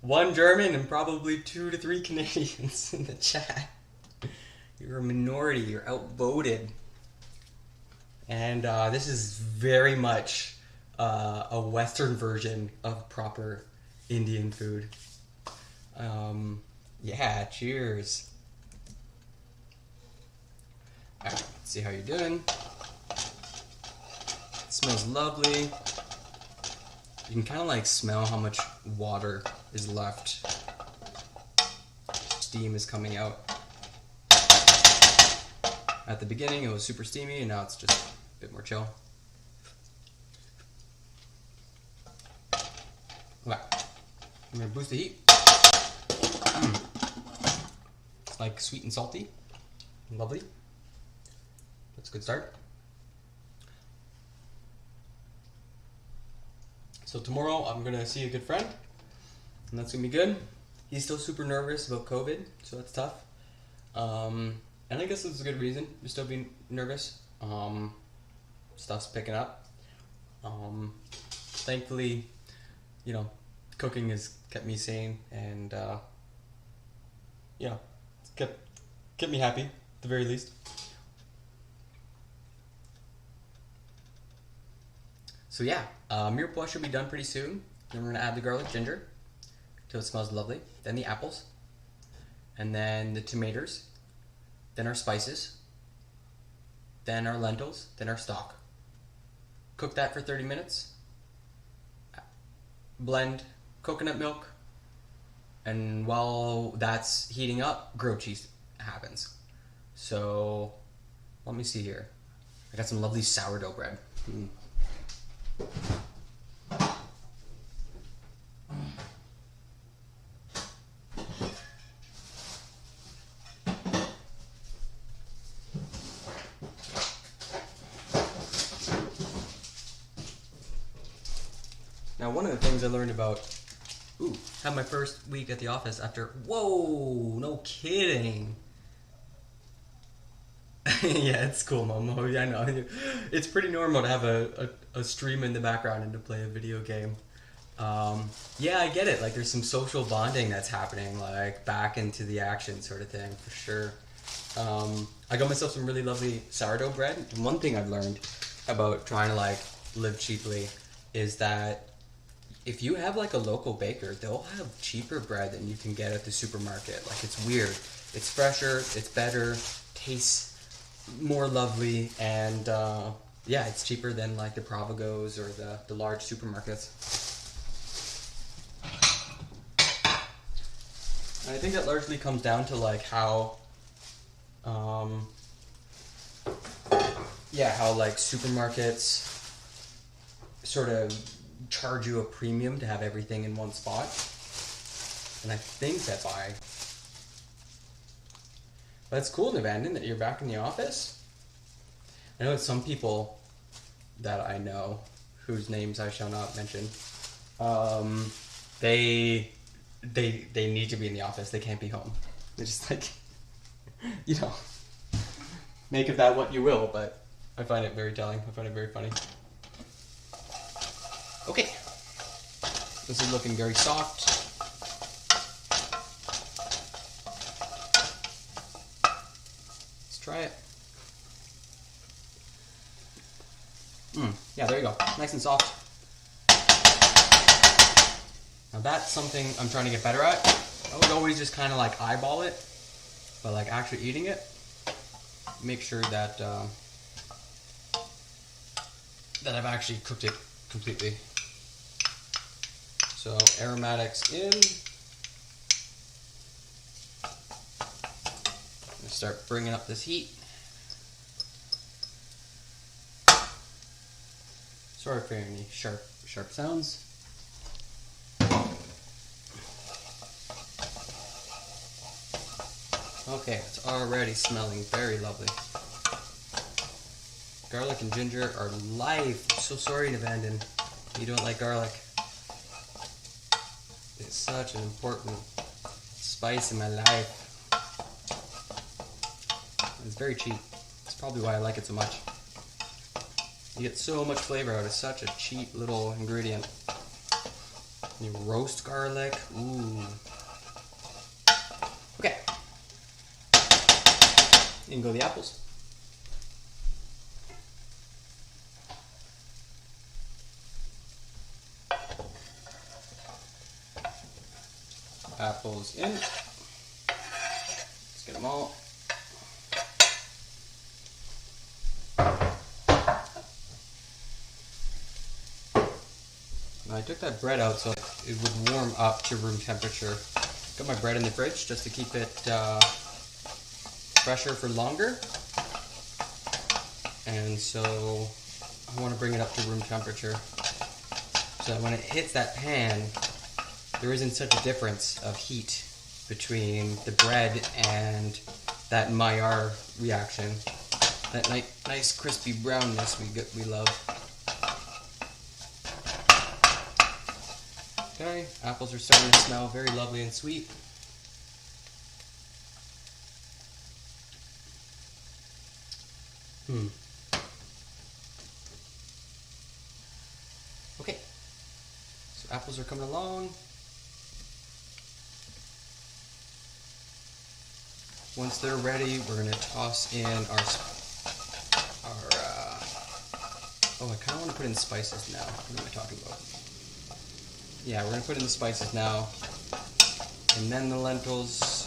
one German and probably 2 to 3 Canadians in the chat. You're a minority, you're outvoted. And this is very much a Western version of proper Indian food. Yeah, cheers. Alright, let's see how you're doing. It smells lovely. You can kind of like smell how much water is left. Steam is coming out. At the beginning it was super steamy and now it's just a bit more chill. Okay. I'm going to boost the heat. It's like sweet and salty. Lovely. That's a good start. So tomorrow I'm going to see a good friend, and that's going to be good. He's still super nervous about COVID, so that's tough. And I guess it's a good reason to still be nervous. Stuff's picking up. Thankfully, you know, cooking has kept me sane and, yeah, it's kept me happy, at the very least. So yeah, mirepoix should be done pretty soon. Then we're going to add the garlic ginger till it smells lovely. Then the apples. And then the tomatoes. Then our spices. Then our lentils. Then our stock. Cook that for 30 minutes. Blend coconut milk. And while that's heating up, grilled cheese happens. So, let me see here. I got some lovely sourdough bread. Now, one of the things I learned about, had my first week at the office after, whoa, no kidding. Yeah, it's cool, Momo. Yeah, I know. It's pretty normal to have a stream in the background and to play a video game. Yeah, I get it. Like, there's some social bonding that's happening, like, back into the action sort of thing, for sure. I got myself some really lovely sourdough bread. And one thing I've learned about trying to, like, live cheaply is that if you have, like, a local baker, they'll have cheaper bread than you can get at the supermarket. Like, it's weird. It's fresher, it's better, tastes more lovely, and yeah, it's cheaper than like the Provagos or the large supermarkets. And I think that largely comes down to like how how like supermarkets sort of charge you a premium to have everything in one spot. And I think that That's cool, Nivanden, that you're back in the office. I know that some people that I know, whose names I shall not mention, they need to be in the office. They can't be home. They're just like, you know, make of that what you will, but I find it very telling. I find it very funny. Okay. This is looking very soft. Try it. Yeah, there you go. Nice and soft. Now that's something I'm trying to get better at. I would always just kind of like eyeball it, but like actually eating it, make sure that that I've actually cooked it completely. So aromatics in. Start bringing up this heat. Sorry for any sharp sounds. Okay, it's already smelling very lovely. Garlic and ginger are life. I'm so sorry to abandon. You don't like garlic. It's such an important spice in my life. It's very cheap. That's probably why I like it so much. You get so much flavor out of such a cheap little ingredient. You roast garlic. Ooh. Okay. In go the apples. Apples in. Let's get them all. I took that bread out so it would warm up to room temperature. Got my bread in the fridge just to keep it fresher for longer. And so I want to bring it up to room temperature so that when it hits that pan, there isn't such a difference of heat between the bread and that Maillard reaction. That nice crispy brownness we love. Okay, apples are starting to smell very lovely and sweet. Okay, so apples are coming along. Once they're ready, we're going to toss in our oh, I kind of want to put in spices now. What am I talking about? Yeah, we're going to put in the spices now, and then the lentils,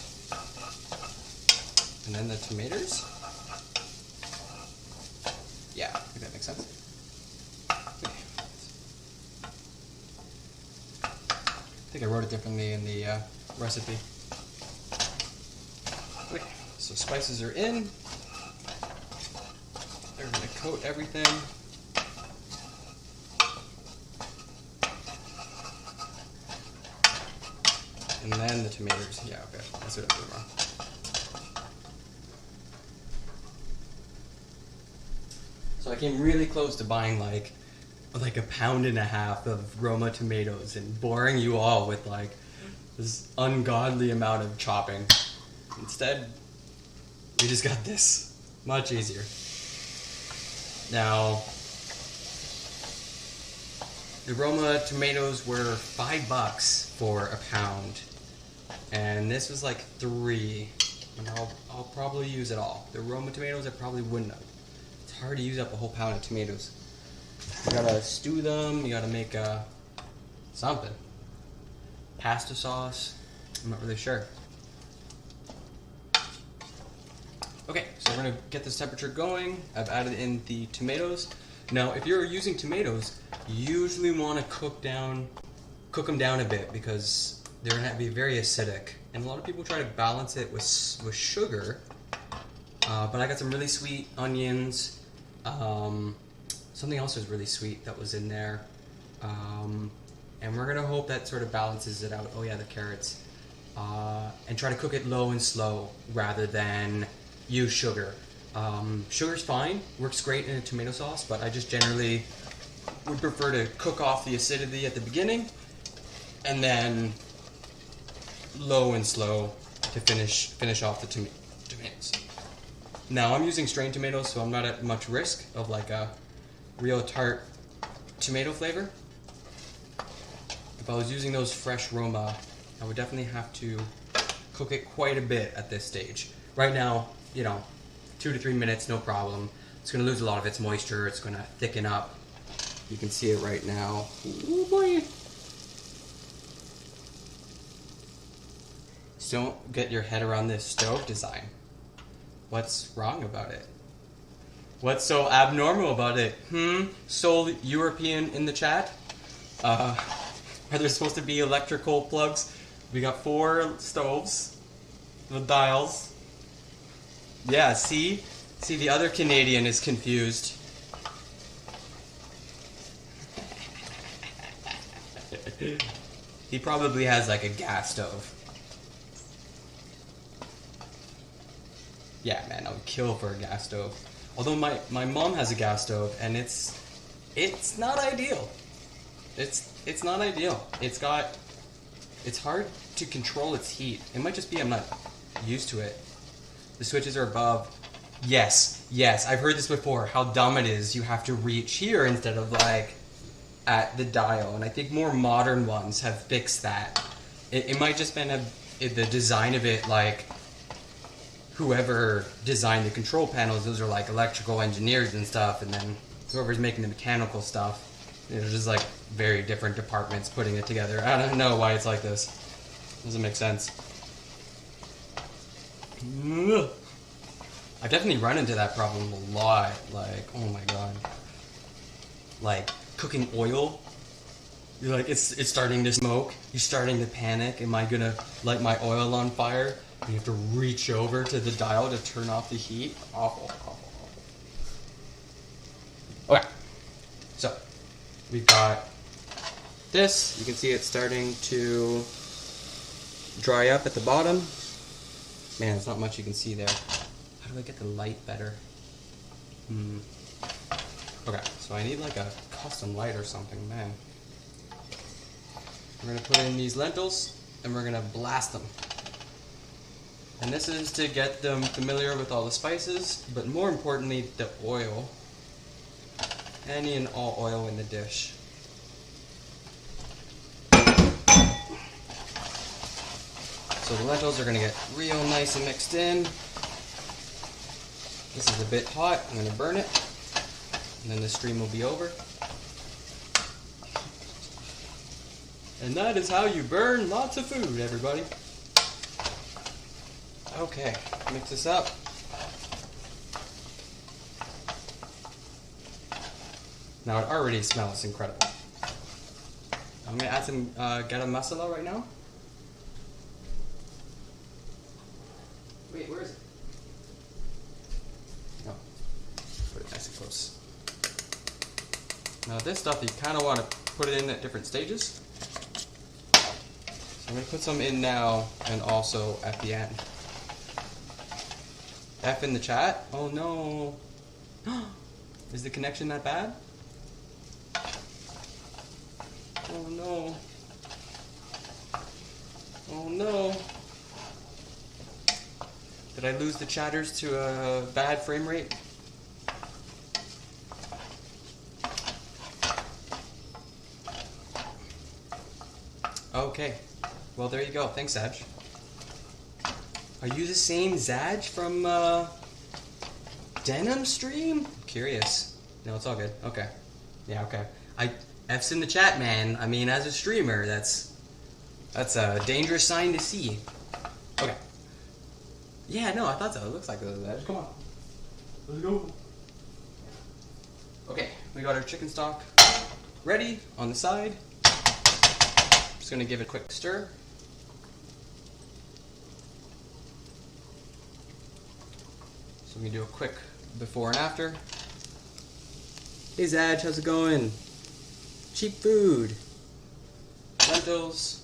and then the tomatoes. Yeah, I think that makes sense. Okay. I think I wrote it differently in the recipe. Okay, so spices are in. They're going to coat everything. And then the tomatoes. Yeah, okay. That's what I'm doing wrong. So I came really close to buying like a 1.5 pounds of Roma tomatoes and boring you all with like this ungodly amount of chopping. Instead, we just got this. Much easier. Now, the Roma tomatoes were $5 for a pound. And this was like 3, and I'll probably use it all. The Roma tomatoes I probably wouldn't have. It's hard to use up a whole pound of tomatoes. You gotta stew them, you gotta make something. Pasta sauce, I'm not really sure. Okay, so we're gonna get this temperature going. I've added in the tomatoes. Now, if you're using tomatoes, you usually wanna cook them down a bit because they're going to be very acidic, and a lot of people try to balance it with sugar, but I got some really sweet onions, something else was really sweet that was in there, and we're going to hope that sort of balances it out. Oh yeah, the carrots, and try to cook it low and slow rather than use sugar. Sugar's fine, works great in a tomato sauce, but I just generally would prefer to cook off the acidity at the beginning, and then low and slow to finish off the tomatoes. Now I'm using strained tomatoes, so I'm not at much risk of like a real tart tomato flavor. If I was using those fresh Roma, I would definitely have to cook it quite a bit at this stage. Right now, 2 to 3 minutes, no problem. It's going to lose a lot of its moisture. It's going to thicken up. You can see it right now. Oh boy. Still don't get your head around this stove design. What's wrong about it? What's so abnormal about it? Sole European in the chat? Are there supposed to be electrical plugs? We got 4 stoves with dials. Yeah, see? See, the other Canadian is confused. He probably has like a gas stove. Yeah, man, I would kill for a gas stove. Although my mom has a gas stove, and it's not ideal. It's not ideal. It's hard to control its heat. It might just be I'm not used to it. The switches are above. Yes, I've heard this before. How dumb it is. You have to reach here instead of like at the dial, and I think more modern ones have fixed that. It might just been the design of it, like whoever designed the control panels, those are like electrical engineers and stuff, and then whoever's making the mechanical stuff, there's just like very different departments putting it together. I don't know why it's like this. Doesn't make sense. I've definitely run into that problem a lot. Like, oh my god. Like, cooking oil. You're like, it's starting to smoke. You're starting to panic. Am I gonna light my oil on fire? And you have to reach over to the dial to turn off the heat. Awful. Okay. So, we've got this. You can see it's starting to dry up at the bottom. Man, there's not much you can see there. How do I get the light better? Okay, so I need like a custom light or something, man. We're gonna put in these lentils and we're gonna blast them. And this is to get them familiar with all the spices, but more importantly, the oil. Any and all oil in the dish. So the lentils are gonna get real nice and mixed in. This is a bit hot, I'm gonna burn it. And then the stream will be over. And that is how you burn lots of food, everybody. Okay, mix this up. Now it already smells incredible. I'm gonna add some garam masala right now. Wait, where is it? No, put it nice and close. Now this stuff, you kind of want to put it in at different stages. So I'm going to put some in now and also at the end. F in the chat? Oh no. Is the connection that bad? Oh no. Oh no. Did I lose the chatters to a bad frame rate? Okay, well there you go. Thanks, Zaj. Are you the same Zaj from Denim Stream? I'm curious. No, it's all good. Okay. Yeah, okay. F's in the chat, man. I mean, as a streamer, that's a dangerous sign to see. Okay. Yeah, no, I thought so. It looks like a Zaj. Come on. Let's go. Okay, we got our chicken stock ready on the side. Just gonna give it a quick stir. So we can do a quick before and after. Hey Zaj, how's it going? Cheap food. Lentils.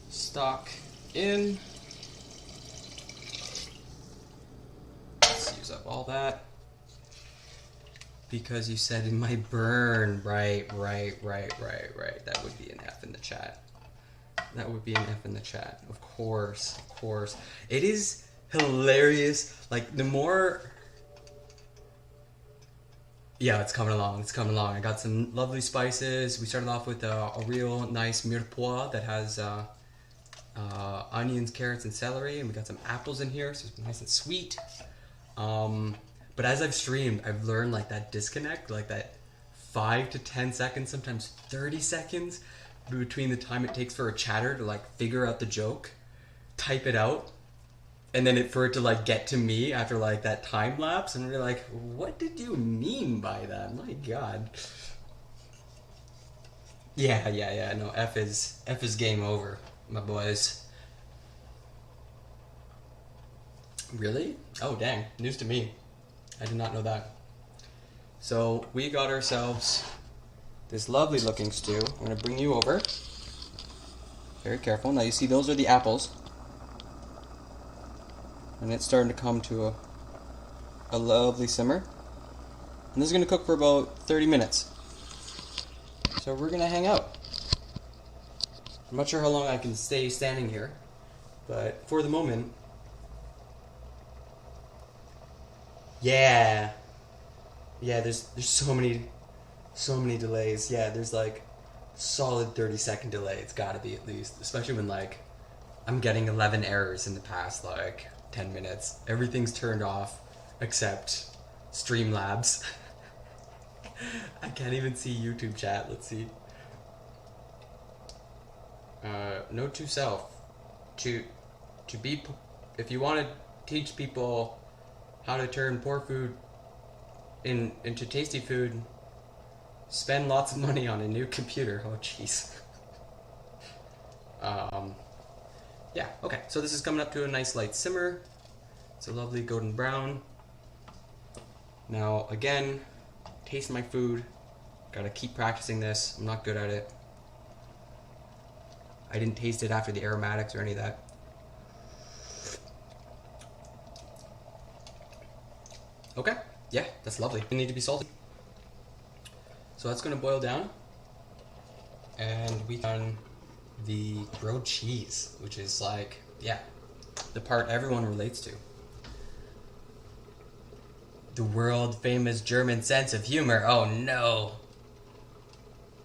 Stock in. Let's use up all that. Because you said it might burn. Right. That would be an F in the chat. That would be an F in the chat. Of course. It is hilarious. Like, the more... Yeah, it's coming along. I got some lovely spices. We started off with a real nice mirepoix that has onions, carrots, and celery. And we got some apples in here, so it's nice and sweet. But as I've streamed, I've learned like that disconnect, like that 5 to 10 seconds, sometimes 30 seconds between the time it takes for a chatter to like figure out the joke, type it out, and then for it to like get to me after like that time lapse, and we're like, what did you mean by that? My God. Yeah. No, F is game over, my boys. Really? Oh dang, news to me. I did not know that. So we got ourselves this lovely looking stew. I'm gonna bring you over. Very careful. Now you see those are the apples. And it's starting to come to a lovely simmer. And this is gonna cook for about 30 minutes. So we're gonna hang out. I'm not sure how long I can stay standing here, but for the moment, yeah, there's so many delays. Yeah, there's like solid 30-second delay. It's gotta be at least, especially when like I'm getting 11 errors in the past like 10 minutes. Everything's turned off except Streamlabs. I can't even see YouTube chat. Let's see. Note to self: to be, if you want to teach people how to turn poor food into tasty food, spend lots of money on a new computer. Oh jeez. Yeah. Okay. So this is coming up to a nice light simmer. It's a lovely golden brown. Now again, taste my food. Gotta keep practicing this. I'm not good at it. I didn't taste it after the aromatics or any of that. Okay, yeah, that's lovely. It need to be salty. So that's gonna boil down. And we done the grilled cheese, which is like, yeah, the part everyone relates to. The world famous German sense of humor. Oh no.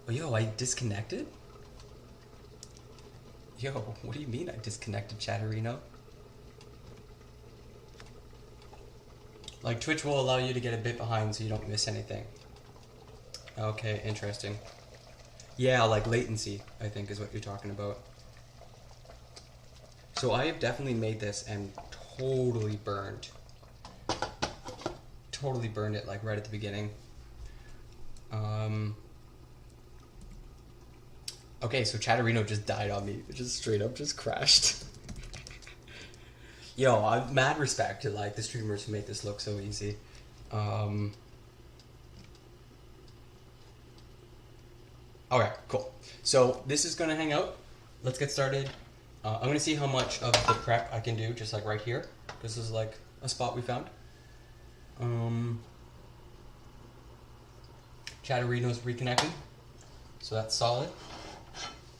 Oh, yo, I disconnected? Yo, what do you mean I disconnected, Chatterino? Like, Twitch will allow you to get a bit behind so you don't miss anything. Okay, interesting. Yeah, like latency, I think is what you're talking about. So I have definitely made this and totally burned it like right at the beginning. Okay, so Chatterino just died on me. It just straight up just crashed. Yo, I'm mad respect to like the streamers who make this look so easy. Okay, cool. So this is gonna hang out. Let's get started. I'm gonna see how much of the prep I can do, just like right here. This is like a spot we found. Chatterino's reconnecting, so that's solid.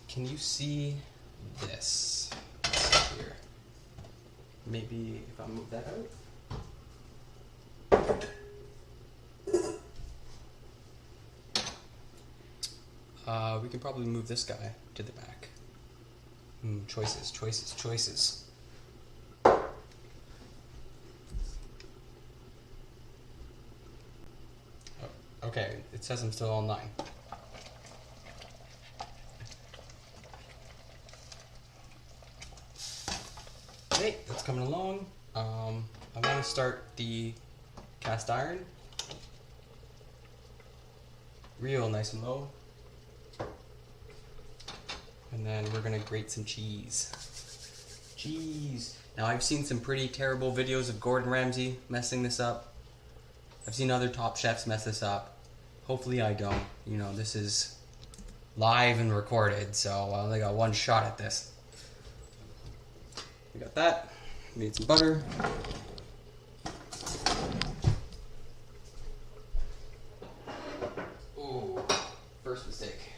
Can you see this? Let's see here. Maybe if I move that out. We can probably move this guy to the back. Choices. Okay, it says I'm still online. Okay, that's coming along. I want to start the cast iron. Real nice and low. And then we're gonna grate some cheese. Now I've seen some pretty terrible videos of Gordon Ramsay messing this up. I've seen other top chefs mess this up. Hopefully I don't. You know, this is live and recorded, so I only got one shot at this. We got that. We need some butter. Ooh, first mistake.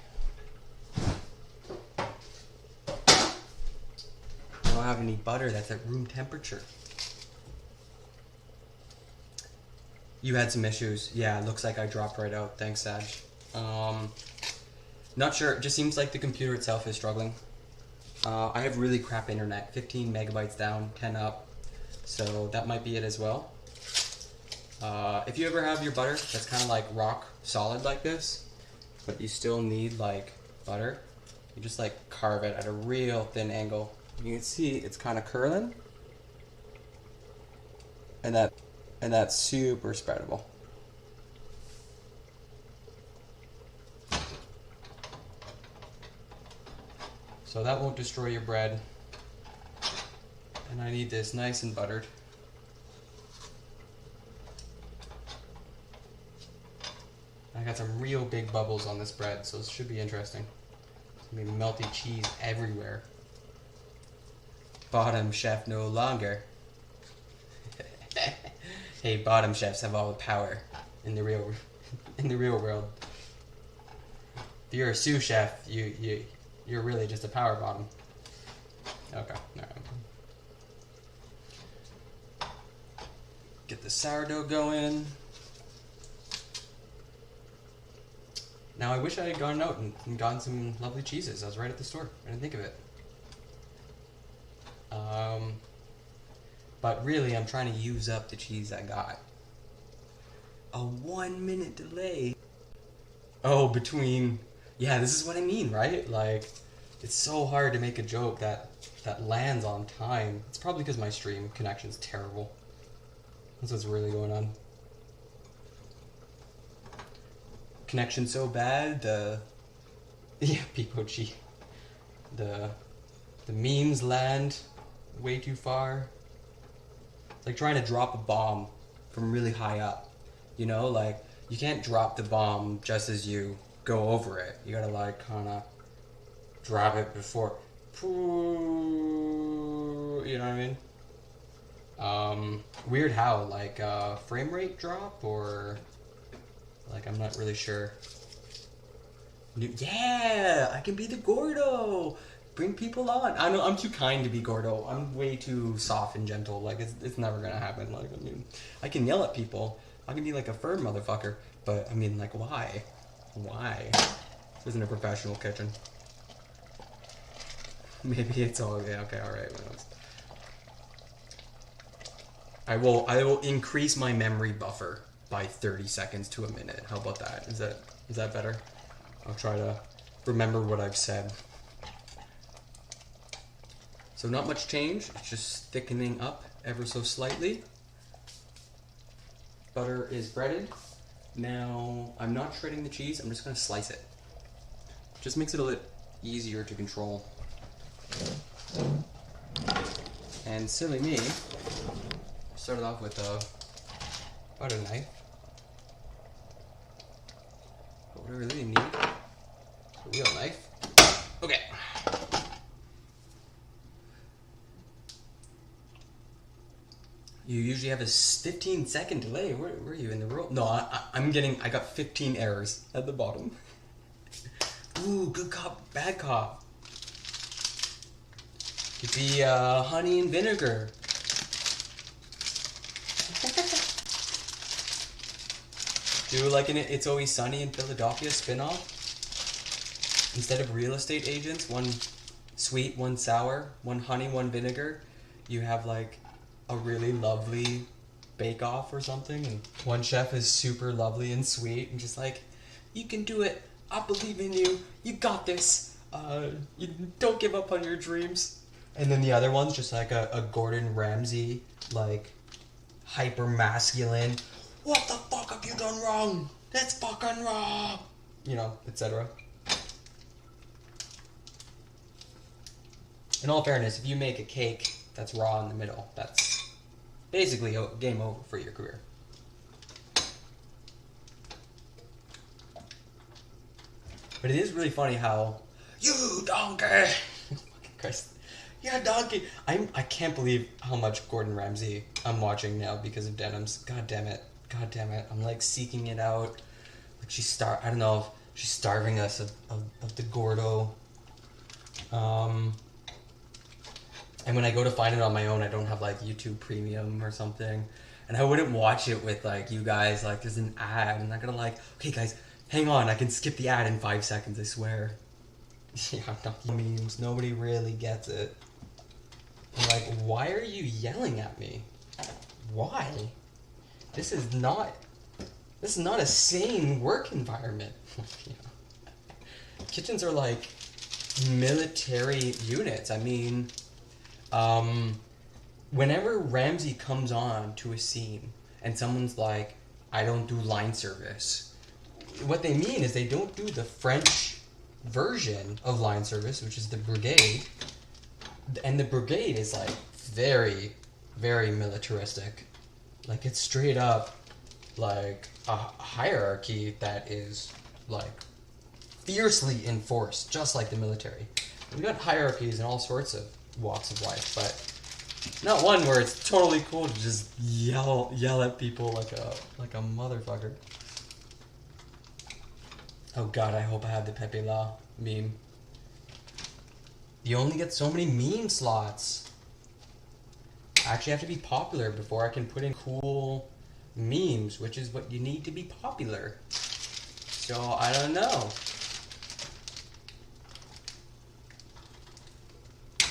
I don't have any butter that's at room temperature. You had some issues. Yeah, it looks like I dropped right out. Thanks, Sag. Not sure. It just seems like the computer itself is struggling. I have really crap internet. 15 megabytes down, 10 up. So that might be it as well. If you ever have your butter that's kind of like rock solid like this, but you still need like butter, You just like carve it at a real thin angle. You can see it's kind of curling. And that's super spreadable. So that won't destroy your bread. And I need this nice and buttered. I got some real big bubbles on this bread, so this should be interesting. It's gonna be melty cheese everywhere. Bottom chef no longer. Hey, bottom chefs have all the power in the real world. If you're a sous chef, you're really just a power bottom. Okay, all right. Get the sourdough going. Now I wish I had gone out and gotten some lovely cheeses. I was right at the store. I didn't think of it. But really, I'm trying to use up the cheese I got. A 1 minute delay. Oh, yeah, this is what I mean, right? Like, it's so hard to make a joke that lands on time. It's probably because my stream connection's terrible. That's what's really going on. Connection so bad, Pipochi. The memes land way too far. It's like trying to drop a bomb from really high up. You know, like, you can't drop the bomb just as you go over it. You gotta, like, kind of drop it before. You know what I mean? Weird how, like, frame rate drop, or, like, I'm not really sure. Yeah, I can be the Gordo. Bring people on. I know I'm too kind to be Gordo. I'm way too soft and gentle. Like, it's never gonna happen. Like, I mean, I can yell at people. I can be like a firm motherfucker. But I mean, like, why? Why? This isn't a professional kitchen. Maybe it's all okay. All right. I will increase my memory buffer by 30 seconds to a minute. How about that? Is that better? I'll try to remember what I've said. So not much change, it's just thickening up ever so slightly. Butter is breaded. Now, I'm not shredding the cheese, I'm just gonna slice it. Just makes it a little easier to control. And silly me, started off with a butter knife. But what I really need, a real knife. Okay. You usually have a 15-second delay. Where were you in the roll? No, I got 15 errors at the bottom. Ooh, good cop, bad cop. Could be honey and vinegar. Do like an It's Always Sunny in Philadelphia spin-off. Instead of real estate agents, one sweet, one sour, one honey, one vinegar, you have like a really lovely bake-off or something, and one chef is super lovely and sweet and just like, you can do it, I believe in you, you got this, you don't give up on your dreams. And then the other one's just like a Gordon Ramsay, like, hyper masculine, what the fuck have you done wrong? That's fucking wrong, you know, etc. In all fairness, if you make a cake that's raw in the middle, that's basically game over for your career. But it is really funny how, you donkey! Christ. Yeah, donkey! I can't believe how much Gordon Ramsay I'm watching now because of denims. God damn it. God damn it. I'm like seeking it out. Like I don't know if she's starving us of the Gordo. And when I go to find it on my own, I don't have like YouTube Premium or something. And I wouldn't watch it with like you guys, like there's an ad. I'm not gonna like, okay guys, hang on, I can skip the ad in 5 seconds, I swear. Yeah, not memes, nobody really gets it. I'm like, why are you yelling at me? Why? This is not a sane work environment. Yeah. Kitchens are like military units. I mean, whenever Ramsey comes on to a scene and someone's like, I don't do line service, what they mean is they don't do the French version of line service, which is the brigade. And the brigade is like very, very militaristic. Like it's straight up like a hierarchy that is like fiercely enforced, just like the military. We've got hierarchies in all sorts of walks of life, but not one where it's totally cool to just yell at people like a motherfucker. Oh god, I hope I have the Pepe La meme. You only get so many meme slots. I actually have to be popular before I can put in cool memes, which is what you need to be popular. So, I don't know.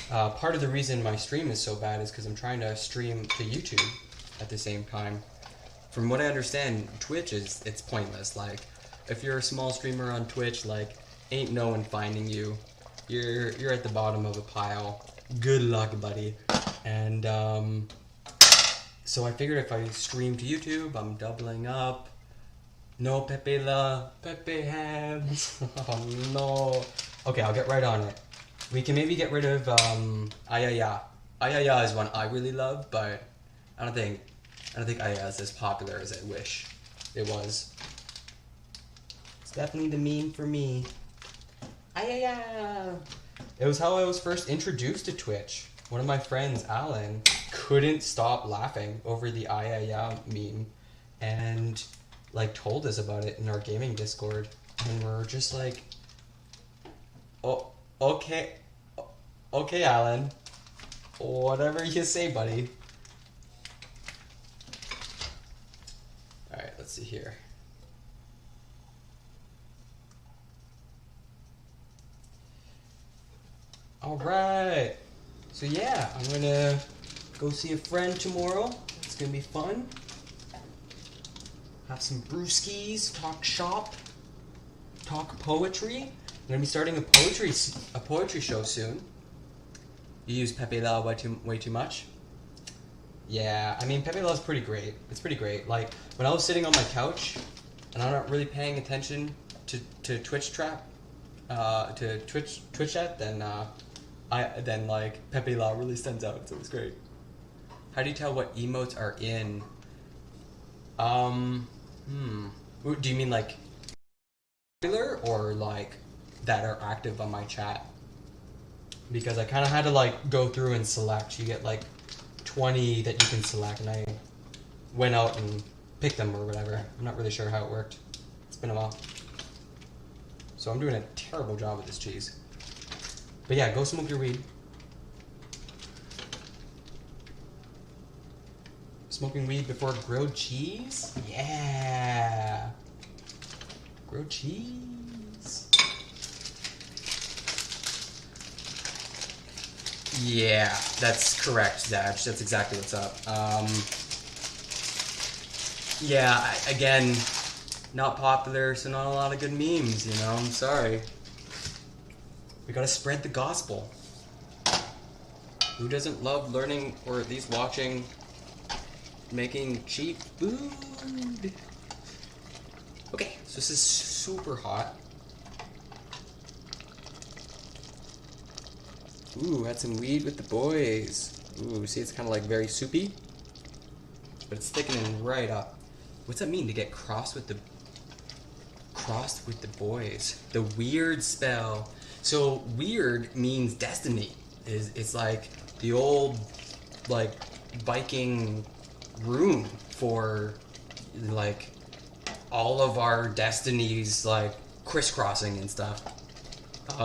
Part of the reason my stream is so bad is because I'm trying to stream to YouTube at the same time. From what I understand, Twitch it's pointless. Like, if you're a small streamer on Twitch, like, ain't no one finding you. You're at the bottom of a pile. Good luck, buddy. And so I figured if I stream to YouTube, I'm doubling up. No Pepe La, Pepe hands. Oh no. Okay, I'll get right on it. We can maybe get rid of Ayaya. Ayaya is one I really love, but I don't think Ayaya is as popular as I wish it was. It's definitely the meme for me. Ayaya. It was how I was first introduced to Twitch. One of my friends, Alan, couldn't stop laughing over the Ayaya meme, and like told us about it in our gaming Discord, and we're just like, oh, okay, Alan, whatever you say, buddy. All right, let's see here. All right, so yeah, I'm gonna go see a friend tomorrow. It's gonna be fun. Have some brewskis, talk shop, talk poetry. I'm gonna be starting a poetry show soon. You use Pepe La way too much? Yeah, I mean Pepe La is pretty great. It's pretty great. Like when I was sitting on my couch and I'm not really paying attention to Twitch chat, then like Pepe La really stands out. So it's great. How do you tell what emotes are in? Do you mean like popular or like that are active on my chat? Because I kind of had to like go through and select. You get like 20 that you can select, and I went out and picked them or whatever. I'm not really sure how it worked. It's been a while. So I'm doing a terrible job with this cheese. But yeah, go smoke your weed. Smoking weed before grilled cheese? Yeah. Grilled cheese. Yeah, that's correct, Zach. That's exactly what's up. Yeah, again, not popular, so not a lot of good memes, you know? I'm sorry. We gotta spread the gospel. Who doesn't love learning, or at least watching, making cheap food? Okay, so this is super hot. Ooh, had some weed with the boys. Ooh, see, it's kind of like very soupy, but it's thickening right up. What's that mean, to get crossed with the boys? The weird spell. So weird means destiny. It's like the old like Viking rune for like all of our destinies like crisscrossing and stuff.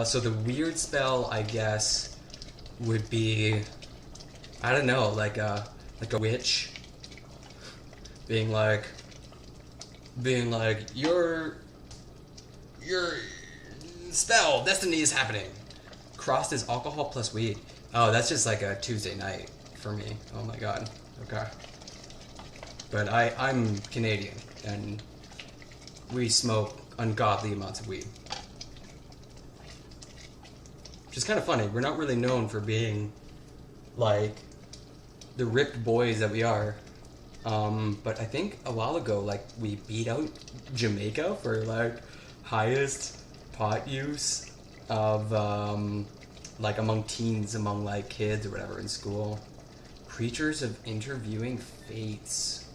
So the weird spell, I guess, would be, I don't know, like a witch being like your spell, destiny is happening. Crossed is alcohol plus weed. Oh, that's just like a Tuesday night for me. Oh my god. Okay. But I'm Canadian, and we smoke ungodly amounts of weed. which is kind of funny. We're not really known for being like the ripped boys that we are. But I think a while ago, like, we beat out Jamaica for like highest pot use of like among teens, among like kids or whatever in school. Creatures of interviewing fates.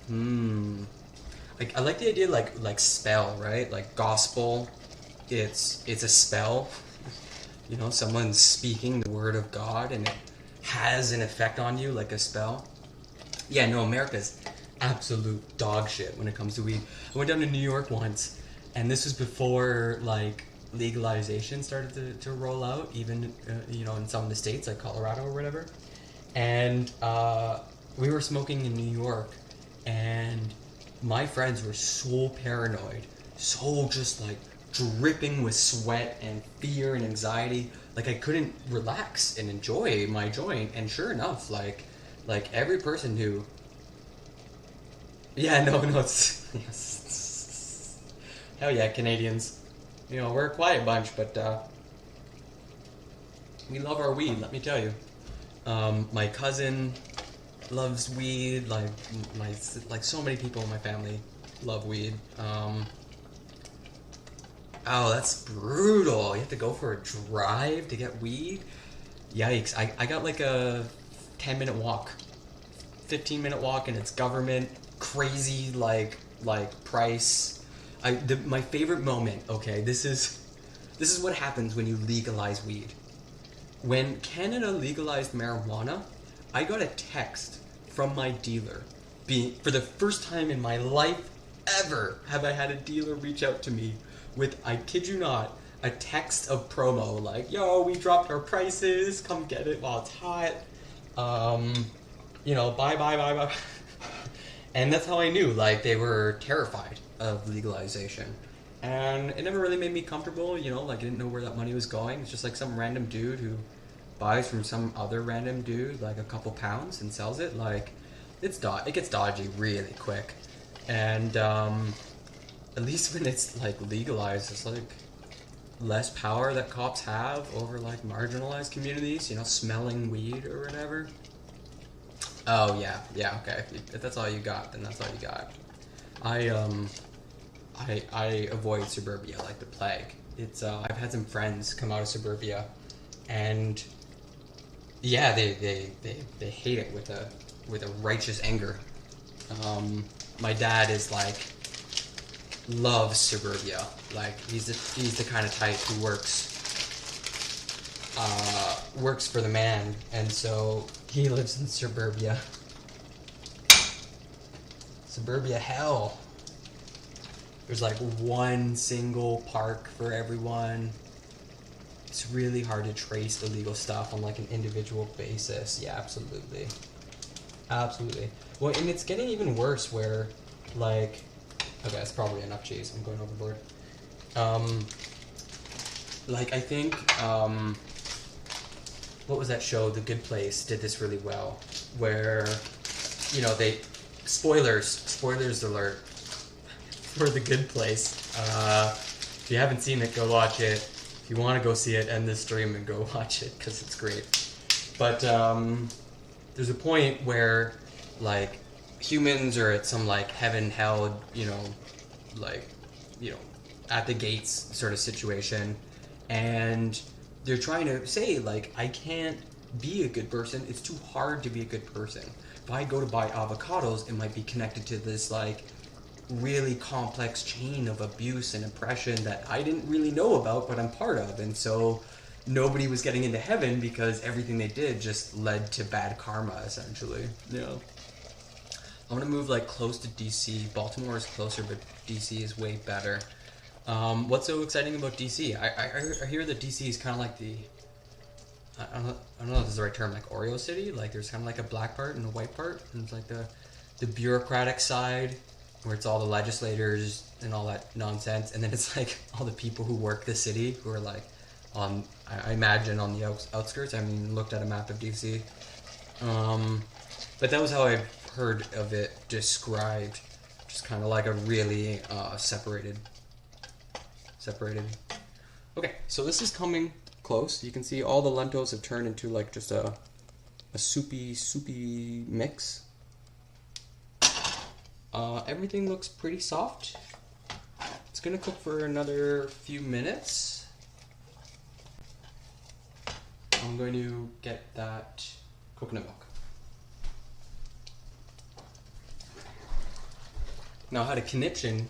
Like, I like the idea, like spell, right? Like gospel. It's a spell. You know, someone's speaking the word of God and it has an effect on you like a spell. Yeah, no, America's absolute dog shit when it comes to weed. I went down to New York once, and this was before like legalization started to roll out, even you know, in some of the states like Colorado or whatever. And we were smoking in New York, and my friends were so paranoid, so just like dripping with sweat and fear and anxiety. Like I couldn't relax and enjoy my joint. And sure enough, like every person who, yeah, no, it's yes. Hell yeah, Canadians. You know, we're a quiet bunch, but we love our weed. Let me tell you. My cousin loves weed. Like so many people in my family love weed. Oh, that's brutal. You have to go for a drive to get weed? Yikes. I got like a 10-minute walk. 15-minute walk, and it's government. Crazy, like price. My favorite moment, okay, this is what happens when you legalize weed. When Canada legalized marijuana, I got a text from my dealer. For the first time in my life ever have I had a dealer reach out to me with, I kid you not, a text of promo, like, yo, we dropped our prices, come get it while it's hot, you know, bye. And that's how I knew, like, they were terrified of legalization. And it never really made me comfortable, you know, like, I didn't know where that money was going. It's just like some random dude who buys from some other random dude, like, a couple pounds and sells it. Like, it gets dodgy really quick. And, at least when it's like legalized, it's like less power that cops have over like marginalized communities, you know, smelling weed or whatever. Oh yeah, okay. If that's all you got, then that's all you got. I avoid suburbia like the plague. It's I've had some friends come out of suburbia, and yeah, they hate it with a righteous anger. My dad is like, loves suburbia. Like he's the kind of type who works for the man, and so he lives in suburbia. Suburbia hell. There's like one single park for everyone. It's really hard to trace illegal stuff on like an individual basis. Yeah, absolutely. Well, and it's getting even worse where like, okay, that's probably enough cheese. I'm going overboard. Like, I think, what was that show? The Good Place did this really well. Where, you know, spoilers alert for The Good Place. If you haven't seen it, go watch it. If you want to go see it, end this stream and go watch it, because it's great. But, there's a point where, like, humans are at some like heaven hell, you know, like, you know, at the gates sort of situation, and they're trying to say like, I can't be a good person, it's too hard to be a good person. If I go to buy avocados, it might be connected to this like really complex chain of abuse and oppression that I didn't really know about, but I'm part of. And so nobody was getting into heaven because everything they did just led to bad karma, essentially. Yeah. I want to move like close to DC. Baltimore is closer, but DC is way better. What's so exciting about DC? I hear that DC is kind of like the, I don't know if this is the right term, like Oreo City. Like there's kind of like a black part and a white part, and it's like the bureaucratic side where it's all the legislators and all that nonsense, and then it's like all the people who work the city who are like on, I imagine, on the outskirts. I mean, looked at a map of DC, but that was how I've heard of it described, just kind of like a really separated. Okay, so this is coming close, you can see all the lentils have turned into like just a soupy mix. Everything looks pretty soft. It's gonna cook for another few minutes. I'm going to get that coconut milk. Now I had a conniption.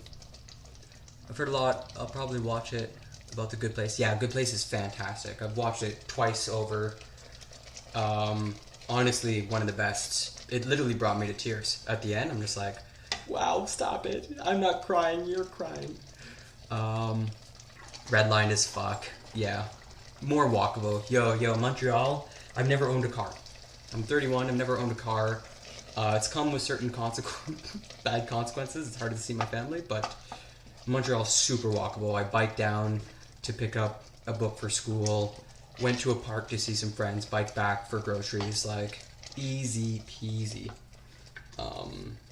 I've heard a lot, I'll probably watch it, about The Good Place. Yeah, Good Place is fantastic. I've watched it twice over. Honestly, one of the best. It literally brought me to tears. At the end, I'm just like, wow, stop it. I'm not crying, you're crying. Redlined as fuck. Yeah. More walkable. Yo, Montreal, I've never owned a car. I'm 31, I've never owned a car. It's come with certain bad consequences. It's hard to see my family, but Montreal's super walkable. I biked down to pick up a book for school, went to a park to see some friends, biked back for groceries, like easy peasy.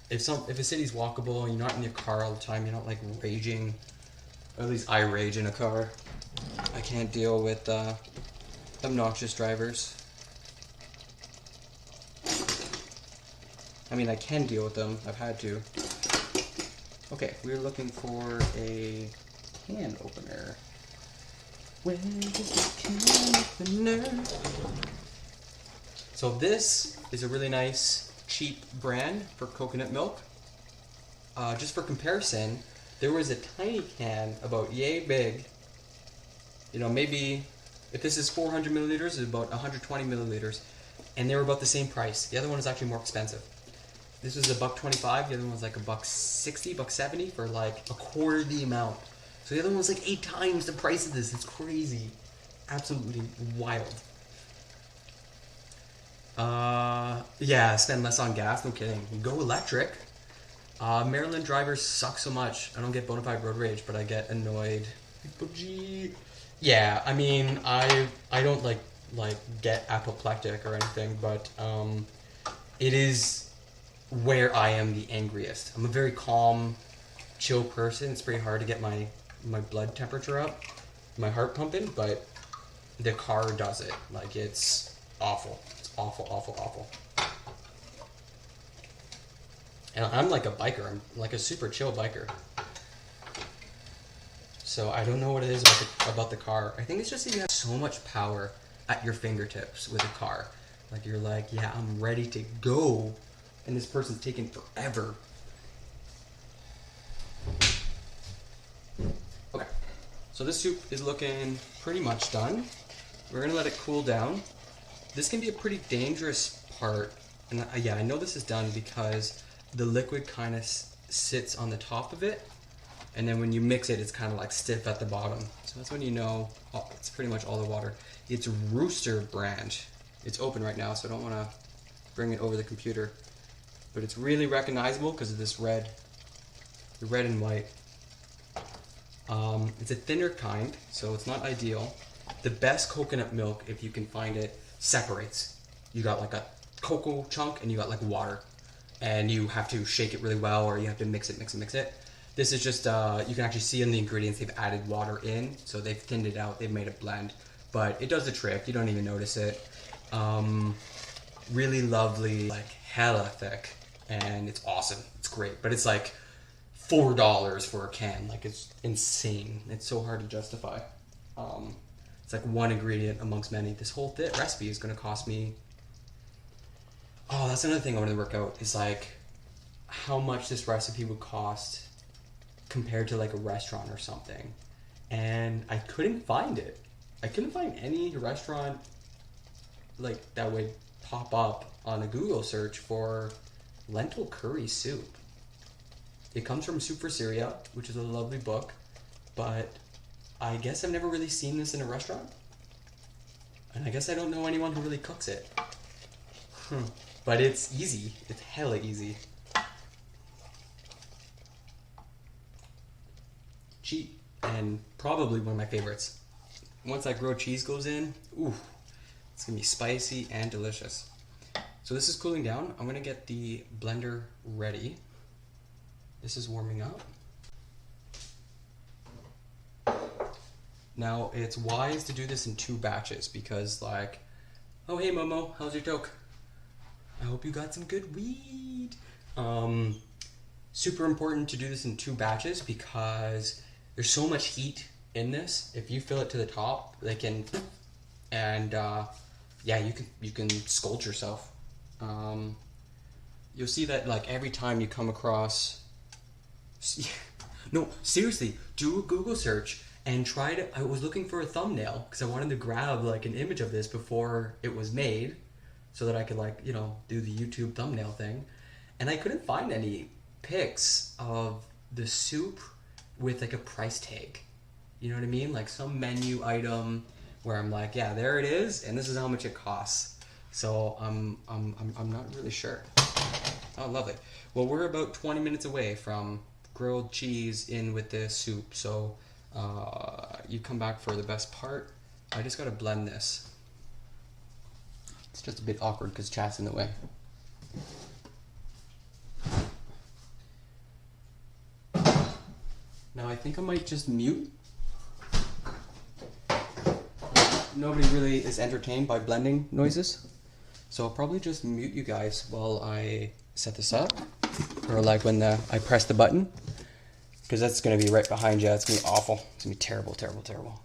If a city's walkable and you're not in your car all the time, you're not like raging, or at least I rage in a car. I can't deal with obnoxious drivers. I mean, I can deal with them. I've had to. Okay, we're looking for a can opener. Where is the can opener? So this is a really nice, cheap brand for coconut milk. Just for comparison, there was a tiny can about yay big. You know, maybe if this is 400 milliliters, it's about 120 milliliters, and they were about the same price. The other one is actually more expensive. This was $1.25. The other one was like $1.60, $1.70 for like a quarter the amount. So the other one was like 8 times the price of this. It's crazy, absolutely wild. Yeah, spend less on gas. No kidding. Go electric. Maryland drivers suck so much. I don't get bona fide road rage, but I get annoyed. Yeah, I mean, I don't like get apoplectic or anything, but it is where I am the angriest. I'm a very calm, chill person. It's pretty hard to get my blood temperature up, my heart pumping, but the car does it. Like, it's awful. It's awful, awful, awful. And I'm like a biker. I'm like a super chill biker. So I don't know what it is about the car. I think it's just that you have so much power at your fingertips with a car. Like, you're like, yeah, I'm ready to go. And this person's taking forever. Okay, so this soup is looking pretty much done. We're gonna let it cool down. This can be a pretty dangerous part. And yeah, I know this is done because the liquid kind of sits on the top of it. And then when you mix it, it's kind of like stiff at the bottom. So that's when you know, oh, it's pretty much all the water. It's Rooster brand. It's open right now, so I don't want to bring it over the computer. But it's really recognizable because of this red, the red and white. It's a thinner kind, so it's not ideal. The best coconut milk, if you can find it, separates. You got like a cocoa chunk and you got like water. And you have to shake it really well, or you have to mix it. This is just, you can actually see in the ingredients they've added water in, so they've thinned it out, they've made a blend. But it does the trick, you don't even notice it. Really lovely, like hella thick, and it's awesome, it's great. But it's like $4 for a can, like it's insane. It's so hard to justify. It's like one ingredient amongst many. This whole recipe is gonna cost me, oh, that's another thing I want to work out, is like how much this recipe would cost compared to like a restaurant or something. And I couldn't find it. I couldn't find any restaurant like that would pop up on a Google search for lentil curry soup. It comes from Soup for Syria, which is a lovely book, but I guess I've never really seen this in a restaurant. And I guess I don't know anyone who really cooks it. But it's easy. It's hella easy. Cheap, and probably one of my favorites. Once that grilled cheese goes in, ooh, it's gonna be spicy and delicious. So this is cooling down. I'm gonna get the blender ready. This is warming up. Now, it's wise to do this in 2 batches because, like, oh, hey, Momo, how's your toke? I hope you got some good weed. Super important to do this in 2 batches because there's so much heat in this. If you fill it to the top, they can, and yeah, you can scold yourself. You'll see that like every time you come across, no, seriously, do a Google search and try to. I was looking for a thumbnail because I wanted to grab like an image of this before it was made, so that I could like do the YouTube thumbnail thing, and I couldn't find any pics of the soup with like a price tag. You know what I mean? Like some menu item where I'm like, yeah, there it is, and this is how much it costs. So I'm not really sure. Oh, lovely. Well, we're about 20 minutes away from grilled cheese in with this soup, so you come back for the best part. I just gotta blend this. It's just a bit awkward because chat's in the way. Now I think I might just mute. Nobody really is entertained by blending noises, so I'll probably just mute you guys while I set this up, or like when I press the button, because that's going to be right behind you. It's going to be awful. It's going to be terrible, terrible, terrible.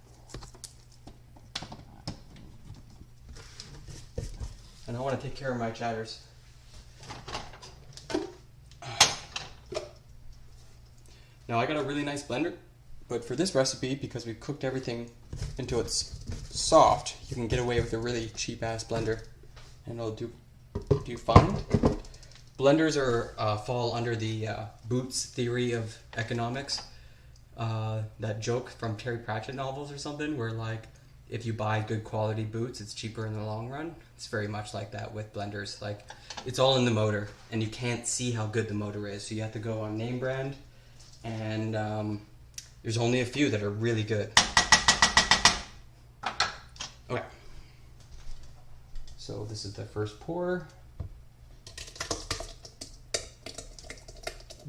And I want to take care of my chatters. Now I got a really nice blender, but for this recipe, because we cooked everything until it's soft, you can get away with a really cheap ass blender, and it'll do fine. Blenders are fall under the Boots theory of economics. That joke from Terry Pratchett novels or something, where like if you buy good quality boots, it's cheaper in the long run. It's very much like that with blenders. Like it's all in the motor, and you can't see how good the motor is, so you have to go on name brand. And there's only a few that are really good. Okay. So this is the first pour.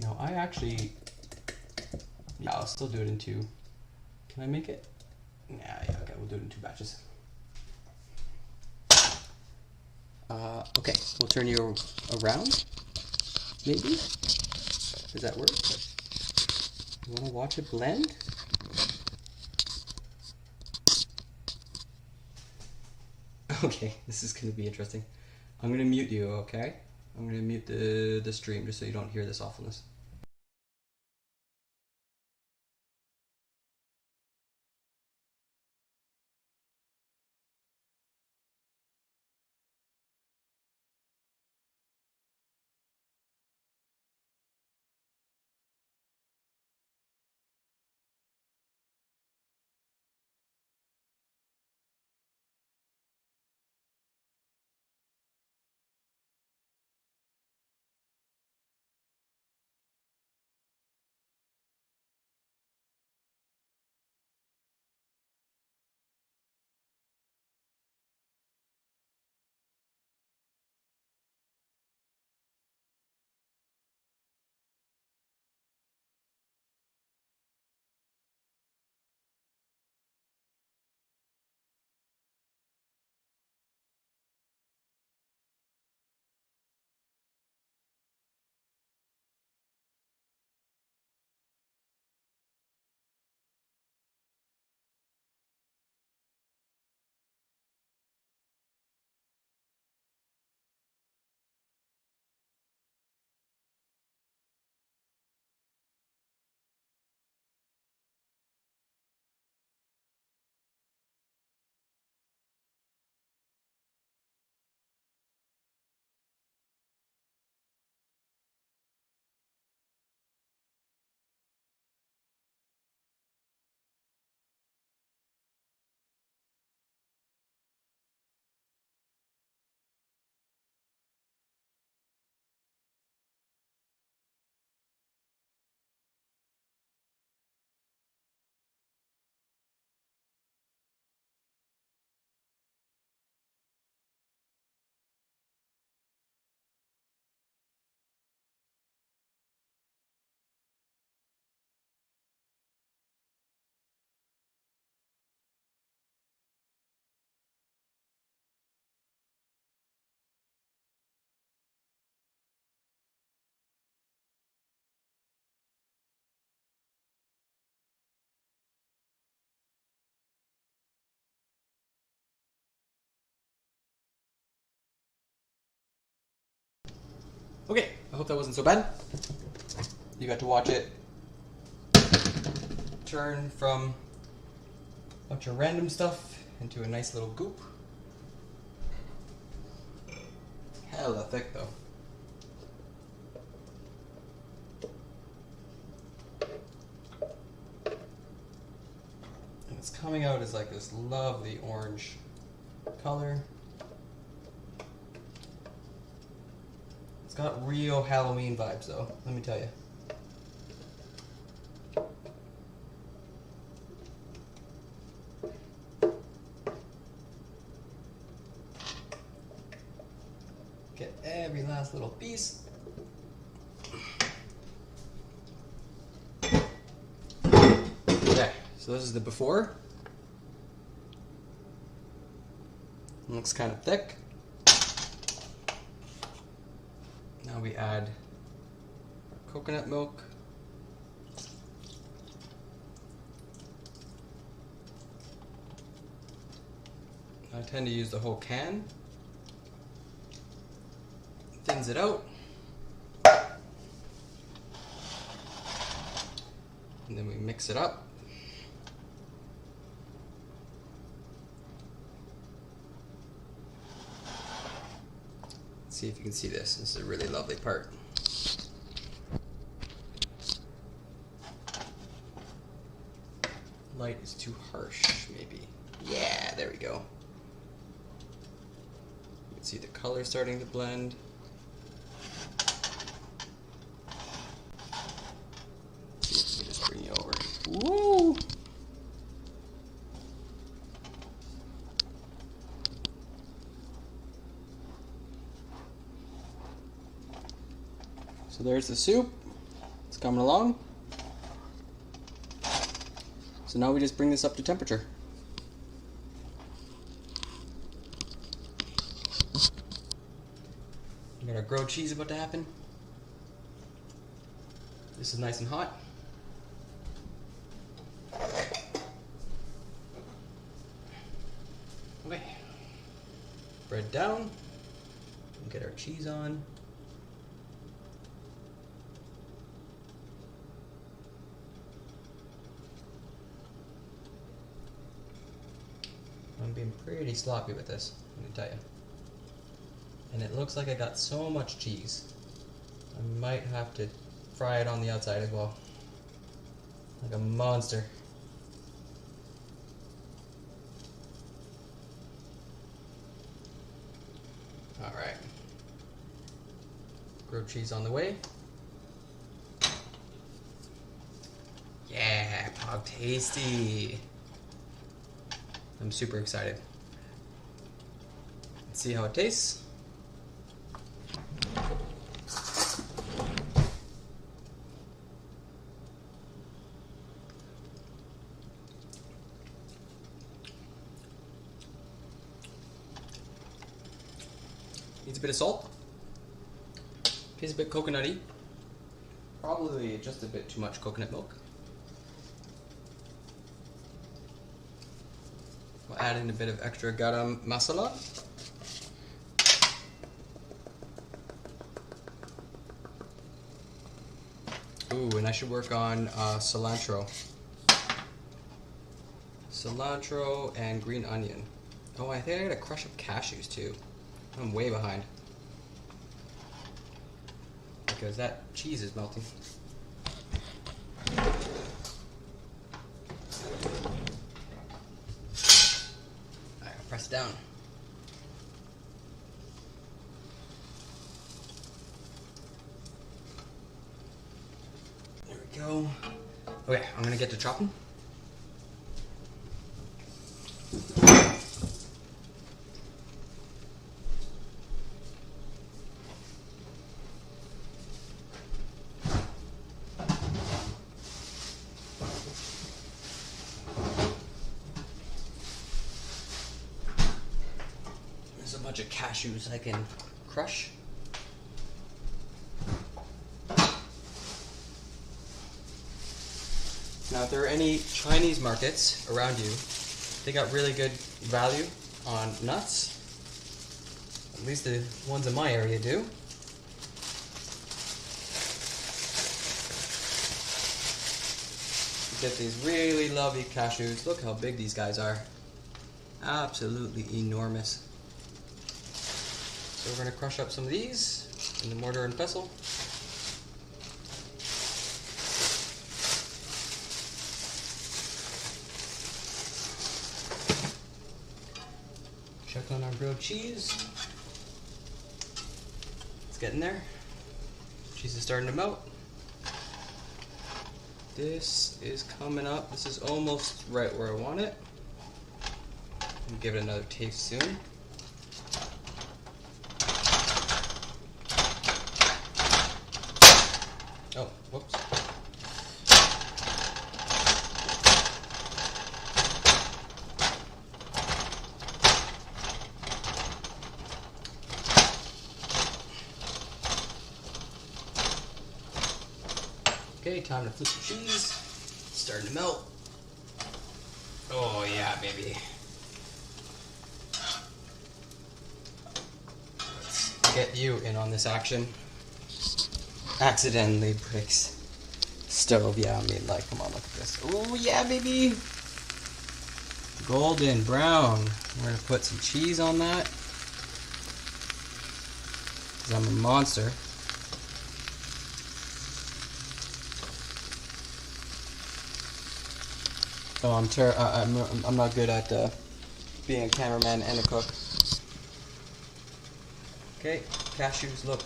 Now I actually, yeah, I'll still do it in 2. Can I make it? Yeah, okay, we'll do it in 2 batches. Okay, we'll turn you around, maybe? Does that work? You want to watch it blend? Okay, this is going to be interesting. I'm going to mute you, okay? I'm going to mute the stream just so you don't hear this awfulness. Okay, I hope that wasn't so bad. You got to watch it turn from a bunch of random stuff into a nice little goop. Hella thick though. And it's coming out as like this lovely orange color. It's got real Halloween vibes though, let me tell you. Get every last little piece. Okay, so this is the before. It looks kind of thick. Now we add our coconut milk. I tend to use the whole can. Thins it out. And then we mix it up. Let's see if you can see this. This is a really lovely part. Light is too harsh, maybe. Yeah, there we go. You can see the color starting to blend. See if we can just bring you over. Woo! So there's the soup. It's coming along. So now we just bring this up to temperature. We got our grilled cheese about to happen. This is nice and hot. Okay. Bread down. We'll get our cheese on. I'm being pretty sloppy with this, let me tell you. And it looks like I got so much cheese. I might have to fry it on the outside as well. Like a monster. Alright. Grilled cheese on the way. Yeah, pog tasty. I'm super excited. Let's see how it tastes. Needs a bit of salt. Tastes a bit coconutty. Probably just a bit too much coconut milk. We'll add in a bit of extra garam masala. Ooh, and I should work on cilantro. Cilantro and green onion. Oh, I think I gotta crush up cashews too. I'm way behind. Because that cheese is melting. Alright, press it down. There we go. Okay, I'm gonna get to chopping. There's a bunch of cashews I can crush. Now, if there are any Chinese markets around you, they got really good value on nuts. At least the ones in my area do. get these really lovely cashews. Look how big these guys are. Absolutely enormous. So we're going to crush up some of these in the mortar and pestle. Check on our grilled cheese. It's getting there. Cheese is starting to melt. This is coming up. This is almost right where I want it. I'll give it another taste soon. Oh, whoops. Okay, time to flip the cheese. It's starting to melt. Oh yeah, baby. Let's get you in on this action. Accidentally breaks stove. Yeah, I mean, like, come on, look at this. Oh yeah, baby. Golden brown. We're gonna put some cheese on that, because I'm a monster. Oh, I'm not good at being a cameraman and a cook. Okay, cashews look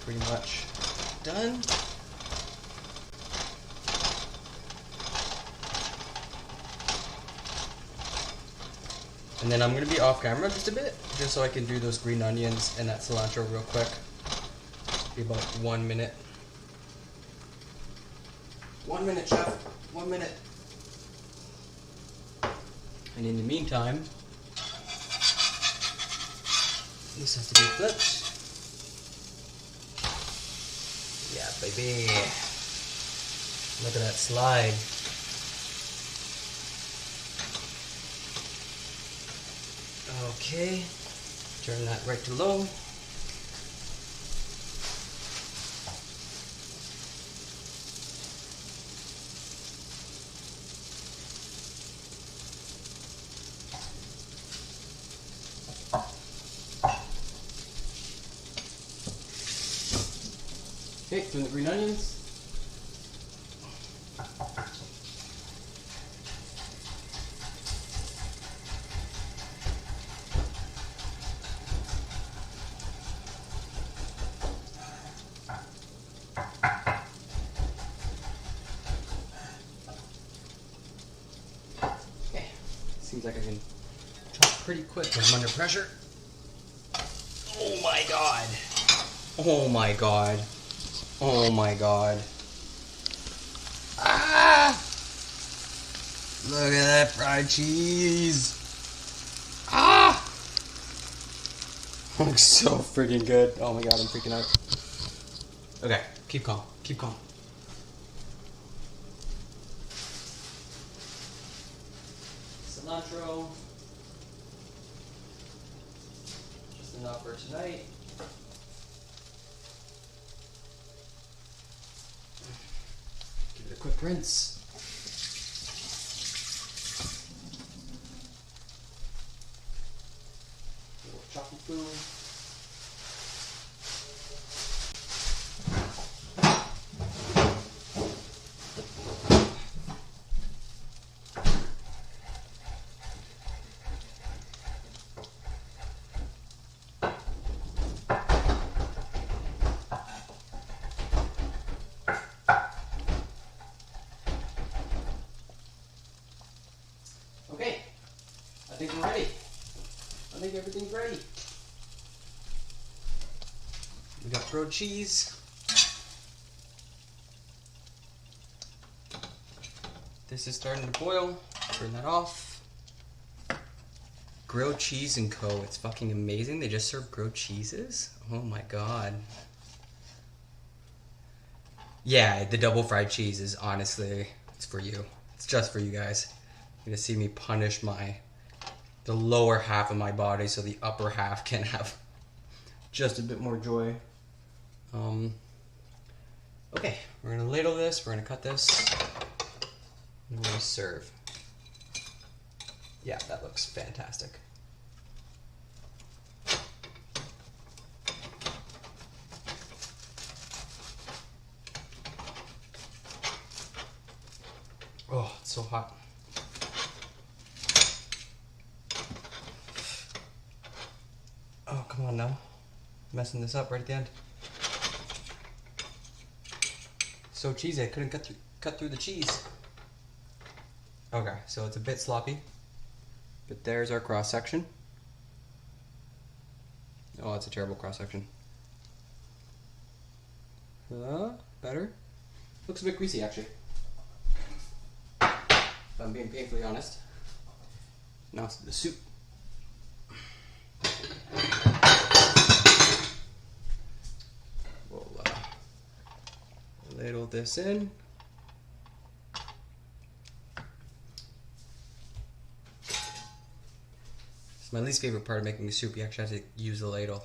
pretty much done. And then I'm going to be off camera just a bit, just so I can do those green onions and that cilantro real quick. Be about 1 minute. 1 minute, chef. 1 minute. And in the meantime, this has to be flipped. Yeah, baby. Look at that slide. Okay, turn that right to low. Okay, turn the green onions. Okay, seems like I can chop pretty quick when I'm under pressure. Oh my god. Oh my god. Oh my god. Ah! Look at that fried cheese. Ah! Looks so freaking good. Oh my god, I'm freaking out. Okay, keep calm. Keep calm. Cilantro. Just enough for tonight. Give it a quick rinse. A little choppy food. Okay, I think we're ready. I think everything's ready. We got grilled cheese. This is starting to boil. Turn that off. Grilled cheese and co. It's fucking amazing. They just serve grilled cheeses. Oh my god. Yeah, the double fried cheese is honestly, it's for you. It's just for you guys. You're gonna see me punish the lower half of my body so the upper half can have just a bit more joy. Okay, we're gonna ladle this, we're gonna cut this. I'm going to serve. Yeah, that looks fantastic. Oh, it's so hot. Oh, come on now. Messing this up right at the end. So cheesy, I couldn't cut through the cheese. Okay, so it's a bit sloppy. But there's our cross section. Oh, it's a terrible cross section. Better. Looks a bit greasy actually. If I'm being painfully honest. Now it's the soup. We'll ladle this in. It's my least favorite part of making a soup. You actually have to use the ladle.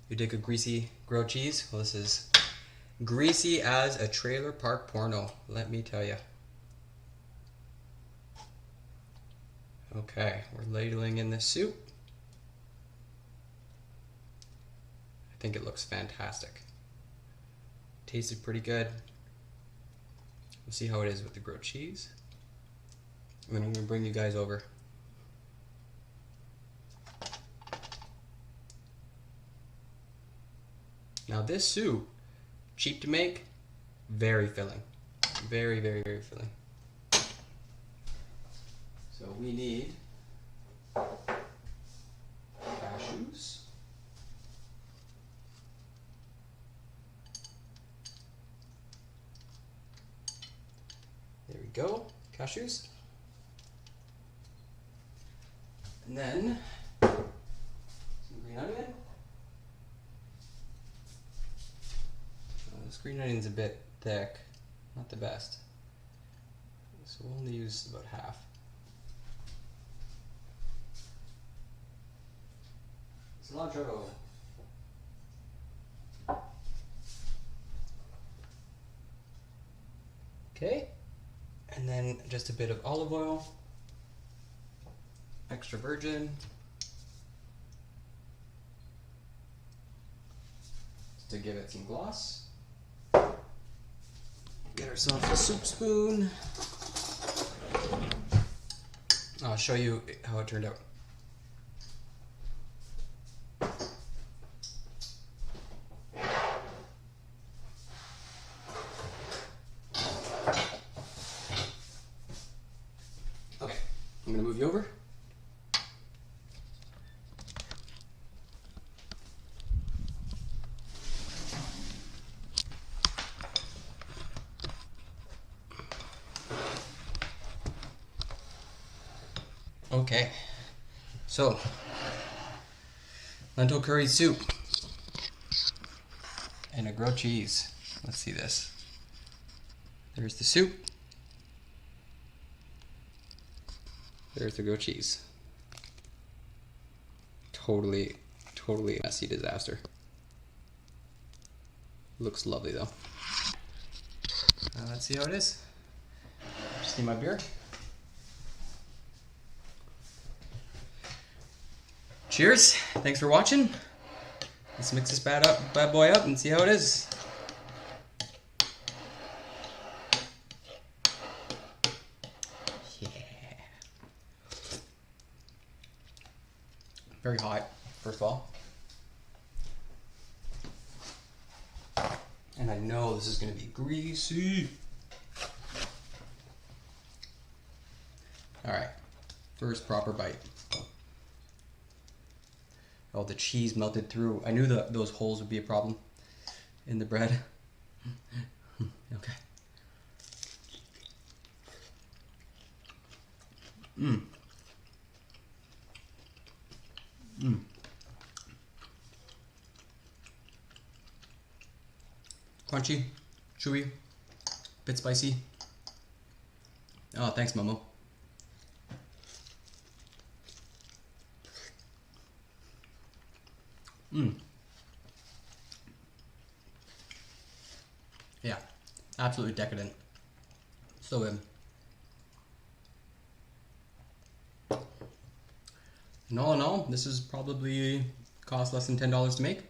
You dig a greasy grilled cheese. Well, this is greasy as a trailer park porno, let me tell you. Okay, we're ladling in the soup. I think it looks fantastic. Tasted pretty good. We'll see how it is with the grilled cheese. And then I'm gonna bring you guys over. Now this soup, cheap to make, very filling. Very, very, very filling. So we need cashews. There we go, cashews. And then some green onion. This green onion's a bit thick, not the best. So we'll only use about half. Cilantro. Okay, and then just a bit of olive oil, extra virgin, to give it some gloss. Get ourselves a soup spoon. I'll show you how it turned out. Okay, I'm gonna move you over. Okay, so lentil curry soup and a grilled cheese. Let's see this. There's the soup. There's the grilled cheese. Totally messy disaster. Looks lovely though. Let's see how it is. Just need my beer. Cheers! Thanks for watching. Let's mix this bad boy up and see how it is. Yeah. Very hot, first of all. And I know this is going to be greasy. Alright, first proper bite. Oh, the cheese melted through. I knew that those holes would be a problem in the bread. Okay. Crunchy, chewy, bit spicy. Oh, thanks, Momo. Yeah, absolutely decadent. So good. And all in all, this is probably cost less than $10 to make.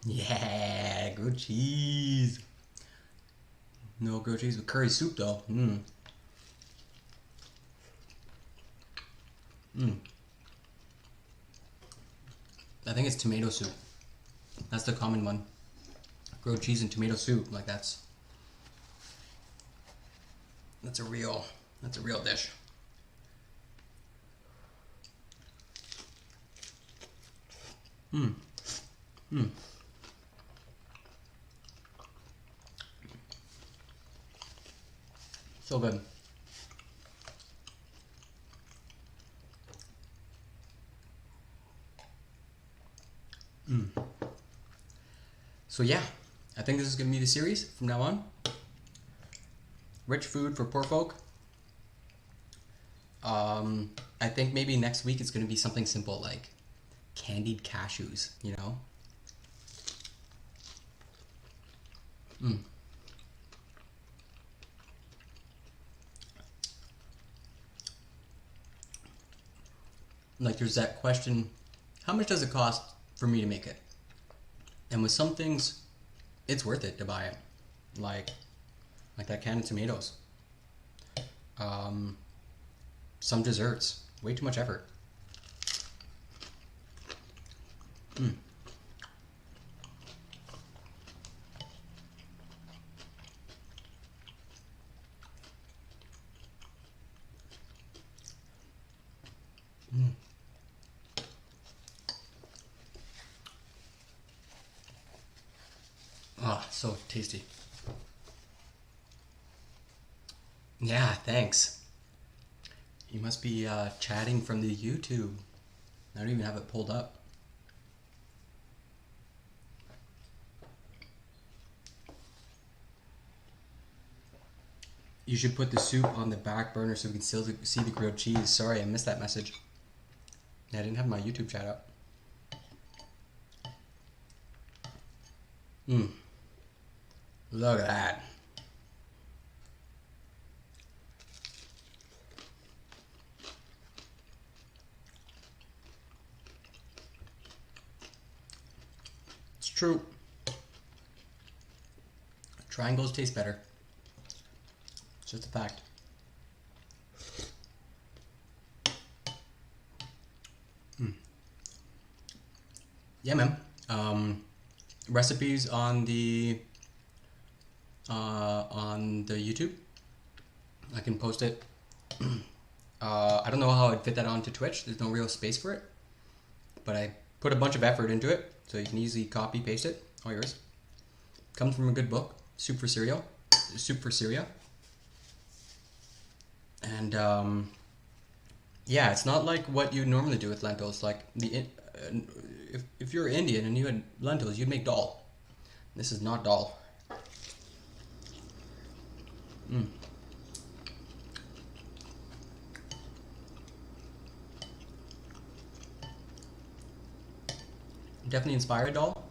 Yeah, grilled cheese. No grilled cheese with curry soup though. I think it's tomato soup. That's the common one. Grilled cheese and tomato soup, like that's a real dish. So good. So yeah, I think this is gonna be the series from now on. Rich food for poor folk. I think maybe next week it's gonna be something simple like candied cashews, you know? Like there's that question, how much does it cost for me to make it? And with some things, it's worth it to buy it. Like that can of tomatoes. Some desserts, way too much effort. Ah, so tasty. Yeah, thanks. You must be chatting from the YouTube. I don't even have it pulled up. You should put the soup on the back burner so we can still see the grilled cheese. Sorry, I missed that message. I didn't have my YouTube chat up. Look at that. It's true. Triangles taste better. It's just a fact. Yeah, man. Recipes on the YouTube. I can post it. I don't know how I'd fit that onto Twitch. There's no real space for it, but I put a bunch of effort into it, so you can easily copy paste it. All yours. Comes from a good book, Soup for Syria. And yeah, it's not like what you normally do with lentils. Like if you're Indian and you had lentils, you'd make dal. This is not dal. Definitely inspired dal.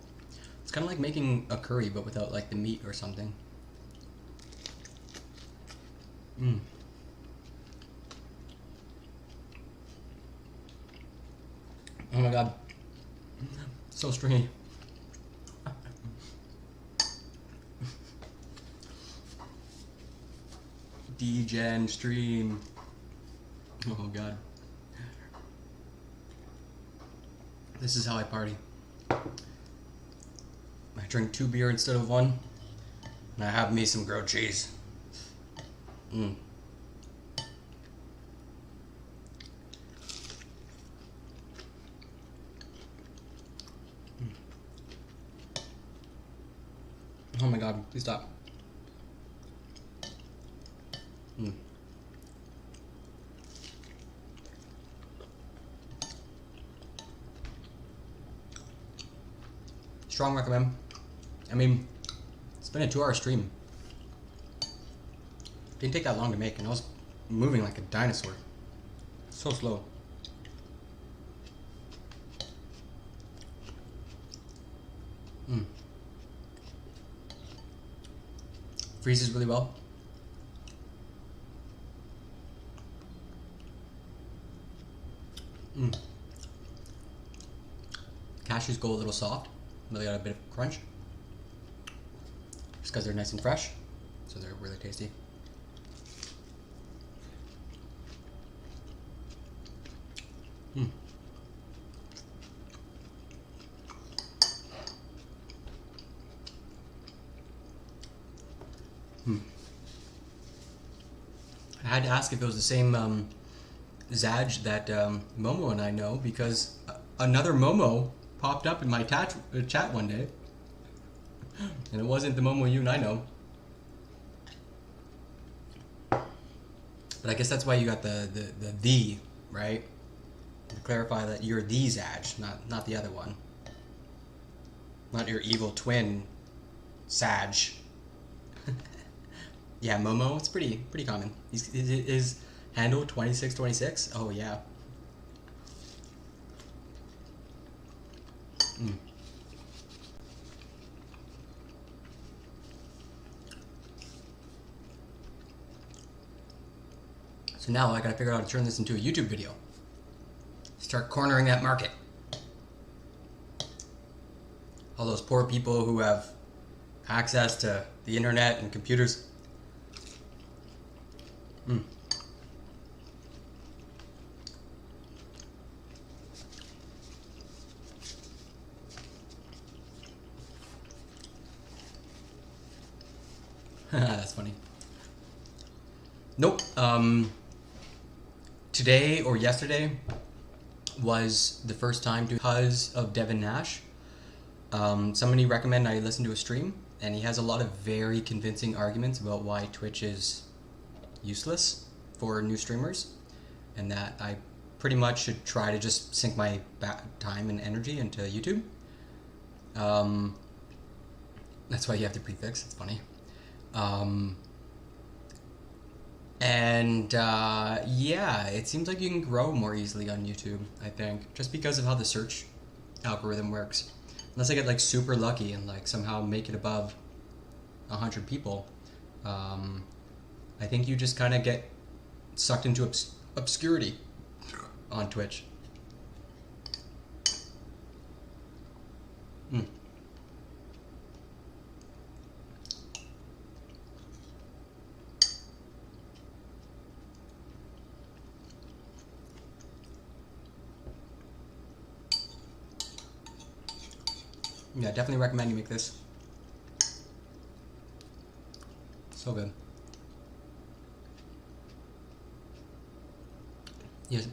It's kind of like making a curry, but without like the meat or something. Oh my god, so stringy. Degen stream. Oh god. This is how I party. I drink 2 beer instead of 1, and I have me some grilled cheese. Oh my god, please stop. Strong recommend. I mean, it's been a 2-hour stream. Didn't take that long to make, and I was moving like a dinosaur. So slow. Freezes really well. Mm. Cashews go a little soft, but they got a bit of crunch. Just because they're nice and fresh, so they're really tasty. Mm. Mm. I had to ask if it was the same Zaj that Momo and I know, because another Momo popped up in my chat one day, and it wasn't the Momo you and I know. But I guess that's why you got the right? To clarify that you're the Zaj, not the other one. Not your evil twin, Saj. Yeah, Momo, it's pretty common. Is handle 2626? Oh yeah. Mm. So now I gotta figure out how to turn this into a YouTube video. Start cornering that market. All those poor people who have access to the internet and computers. Mm. That's funny. Nope. Today or yesterday was the first time because of Devin Nash. Somebody recommended I listen to a stream, and he has a lot of very convincing arguments about why Twitch is useless for new streamers, and that I pretty much should try to just sink my time and energy into YouTube. That's why you have the prefix. It's funny. Yeah, it seems like you can grow more easily on YouTube, I think, just because of how the search algorithm works. Unless I get like super lucky and like somehow make it above 100 people, I think you just kind of get sucked into obscurity on Twitch. Mm. Yeah, definitely recommend you make this. So good. Yes,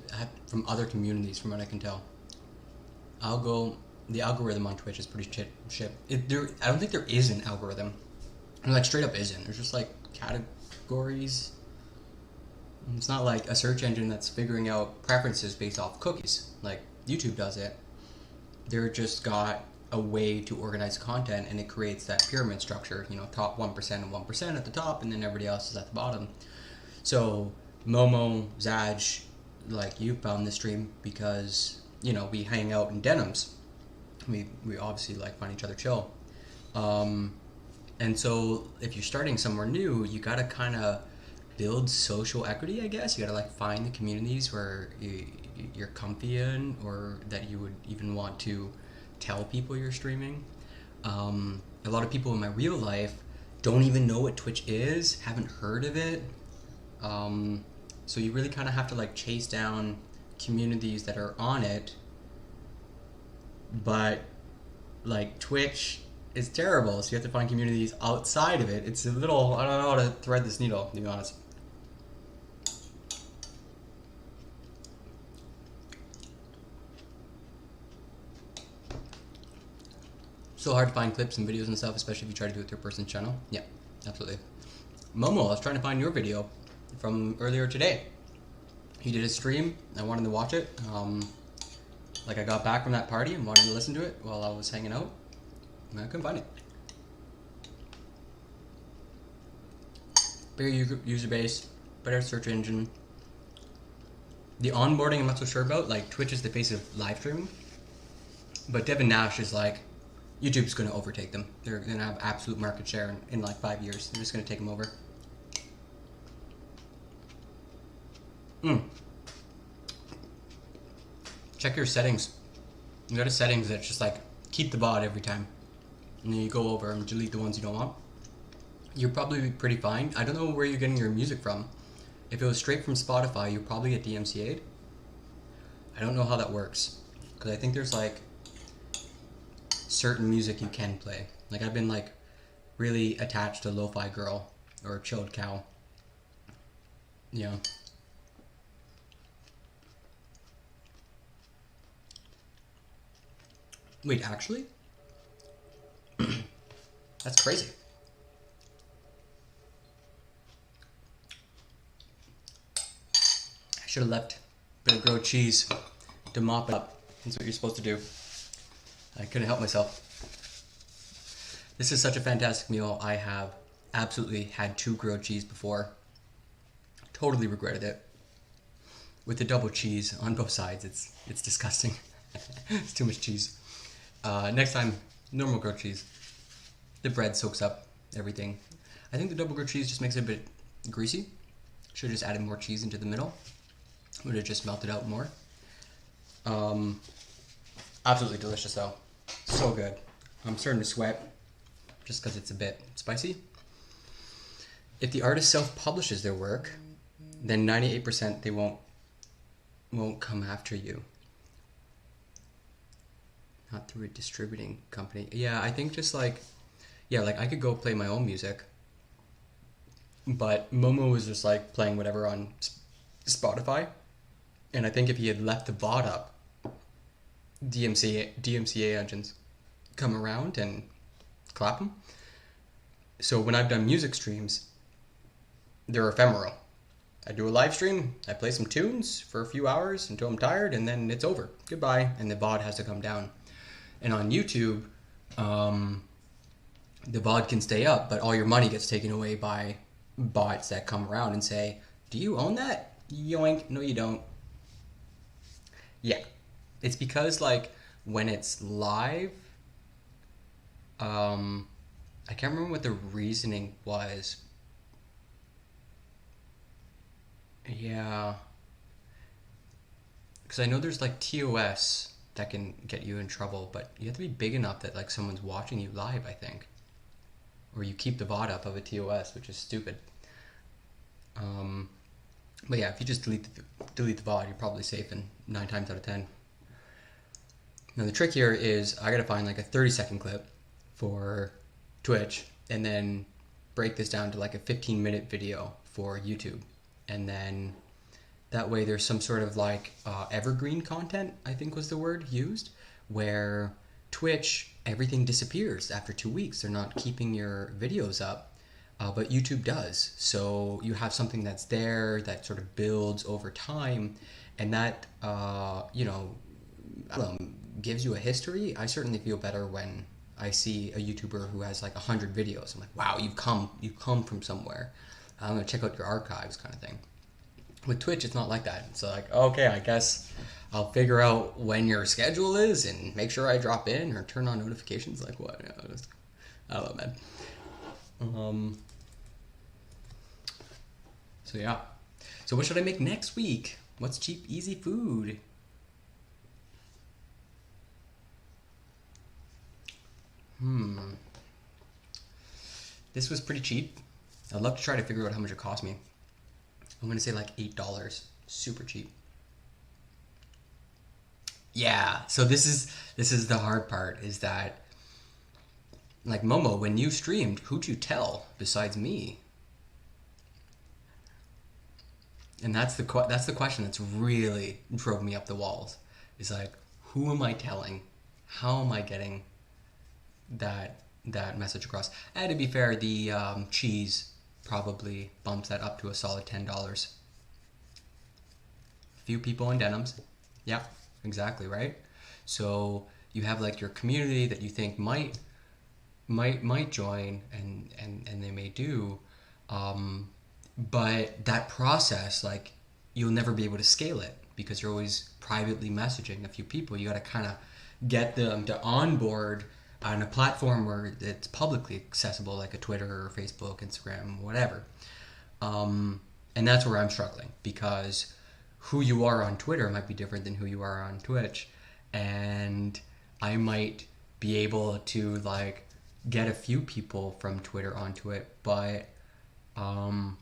from other communities, from what I can tell. The algorithm on Twitch is pretty shit. I don't think there is an algorithm. Like, straight up isn't. There's just like categories. It's not like a search engine that's figuring out preferences based off cookies, like YouTube does it. They're just got a way to organize content, and it creates that pyramid structure, top 1% and 1% at the top, and then everybody else is at the bottom. So Momo, Zaj, like, you found this stream because, we hang out in denims. We obviously like find each other chill. And so if you're starting somewhere new, you gotta kind of build social equity, I guess. You gotta like find the communities where you're comfy in, or that you would even want to tell people you're streaming. A lot of people in my real life don't even know what Twitch is, haven't heard of it. So you really kind of have to like chase down communities that are on it. But like, Twitch is terrible, so you have to find communities outside of it. It's a little, I don't know how to thread this needle, to be honest. So hard to find clips and videos and stuff, especially if you try to do it through a person's channel. Yeah, absolutely. Momo, I was trying to find your video from earlier today. He did a stream. I wanted to watch it. I got back from that party and wanted to listen to it while I was hanging out, and I couldn't find it. Bigger user base, better search engine. The onboarding I'm not so sure about. Like, Twitch is the face of live streaming, but Devin Nash is like, YouTube's going to overtake them. They're going to have absolute market share in like 5 years. They're just going to take them over. check your settings. You go to settings that's just like keep the VOD every time, and then you go over and delete the ones you don't want. You'll probably be pretty fine. I don't know where you're getting your music from. If it was straight from Spotify, you'd probably get DMCA'd. I don't know how that works, because I think there's like certain music you can play. Like I've been like really attached to Lo-Fi Girl or Chilled Cow. Yeah. Wait, actually? That's crazy. I should have left a bit of grilled cheese to mop it up. That's what you're supposed to do. I couldn't help myself. This is such a fantastic meal. I have absolutely had 2 grilled cheese before. Totally regretted it. With the double cheese on both sides, it's disgusting. It's too much cheese. Next time, normal grilled cheese. The bread soaks up everything. I think the double grilled cheese just makes it a bit greasy. Should have just added more cheese into the middle. Would have just melted out more. Absolutely delicious though. So good. I'm starting to sweat just because it's a bit spicy. If the artist self-publishes their work, then 98% they won't come after you. Not through a distributing company. Yeah, I think just like, yeah, like I could go play my own music, but Momo was just like playing whatever on Spotify, and I think if he had left the VOD up, DMCA engines come around and clap them. So when I've done music streams, they're ephemeral. I do a live stream, I play some tunes for a few hours until I'm tired, and then it's over. Goodbye, and the VOD has to come down. And on YouTube, the VOD can stay up, but all your money gets taken away by bots that come around and say, do you own that? Yoink, no you don't. Yeah, it's because like when it's live, I can't remember what the reasoning was. Yeah, because I know there's like TOS that can get you in trouble, but you have to be big enough that like someone's watching you live, I think, or you keep the VOD up of a TOS, which is stupid. But yeah, if you just delete the VOD, you're probably safe in 9 times out of 10. Now the trick here is I gotta find like a 30-second clip for Twitch and then break this down to like a 15-minute video for YouTube, and then that way there's some sort of like evergreen content, I think was the word used, where Twitch, everything disappears after 2 weeks. They're not keeping your videos up, but YouTube does. So you have something that's there that sort of builds over time, and that, you know, gives you a history. I certainly feel better when I see a YouTuber who has like 100 videos. I'm like, wow, you've come from somewhere. I'm gonna check out your archives, kind of thing. With Twitch, it's not like that. It's like, okay, I guess I'll figure out when your schedule is and make sure I drop in or turn on notifications. Like what? I don't know, man. So yeah. So what should I make next week? What's cheap, easy food? This was pretty cheap. I'd love to try to figure out how much it cost me. I'm gonna say like $8. Super cheap. Yeah, so this is the hard part, is that like Momo, when you streamed, who'd you tell besides me? And that's the question that's really drove me up the walls. Is like, who am I telling? How am I getting that message across? And to be fair, the cheese probably bumps that up to a solid $10. Few people in denims. Yeah, exactly, right? So you have like your community that you think might join, and they may do, but that process, like, you'll never be able to scale it because you're always privately messaging a few people. You got to kind of get them to onboard on a platform where it's publicly accessible, like a Twitter or Facebook, Instagram, whatever. And that's where I'm struggling, because who you are on Twitter might be different than who you are on Twitch, and I might be able to like get a few people from Twitter onto it, but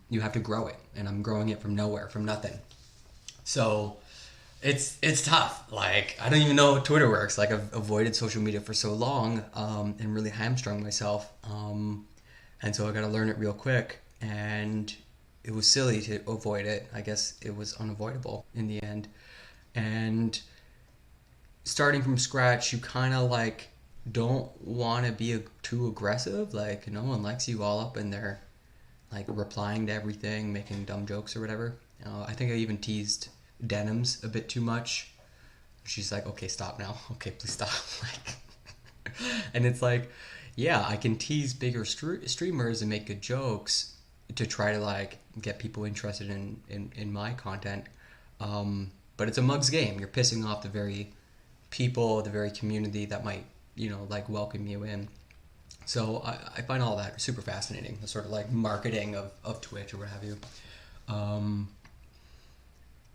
you have to grow it, and I'm growing it from nowhere, from nothing. So it's tough. Like, I don't even know how Twitter works. Like, I've avoided social media for so long, and really hamstrung myself. And so I got to learn it real quick, and it was silly to avoid it. I guess it was unavoidable in the end. And starting from scratch, you kind of like don't want to be too aggressive. Like, no one likes you all up in there, like replying to everything, making dumb jokes or whatever. I think I even teased Denims a bit too much. She's like, okay, stop now. Okay, please stop. Like, and it's like, yeah, I can tease bigger streamers and make good jokes to try to like get people interested in my content. But it's a mug's game. You're pissing off the very people, the very community that might, like welcome you in. So I find all that super fascinating, the sort of like marketing of Twitch or what have you.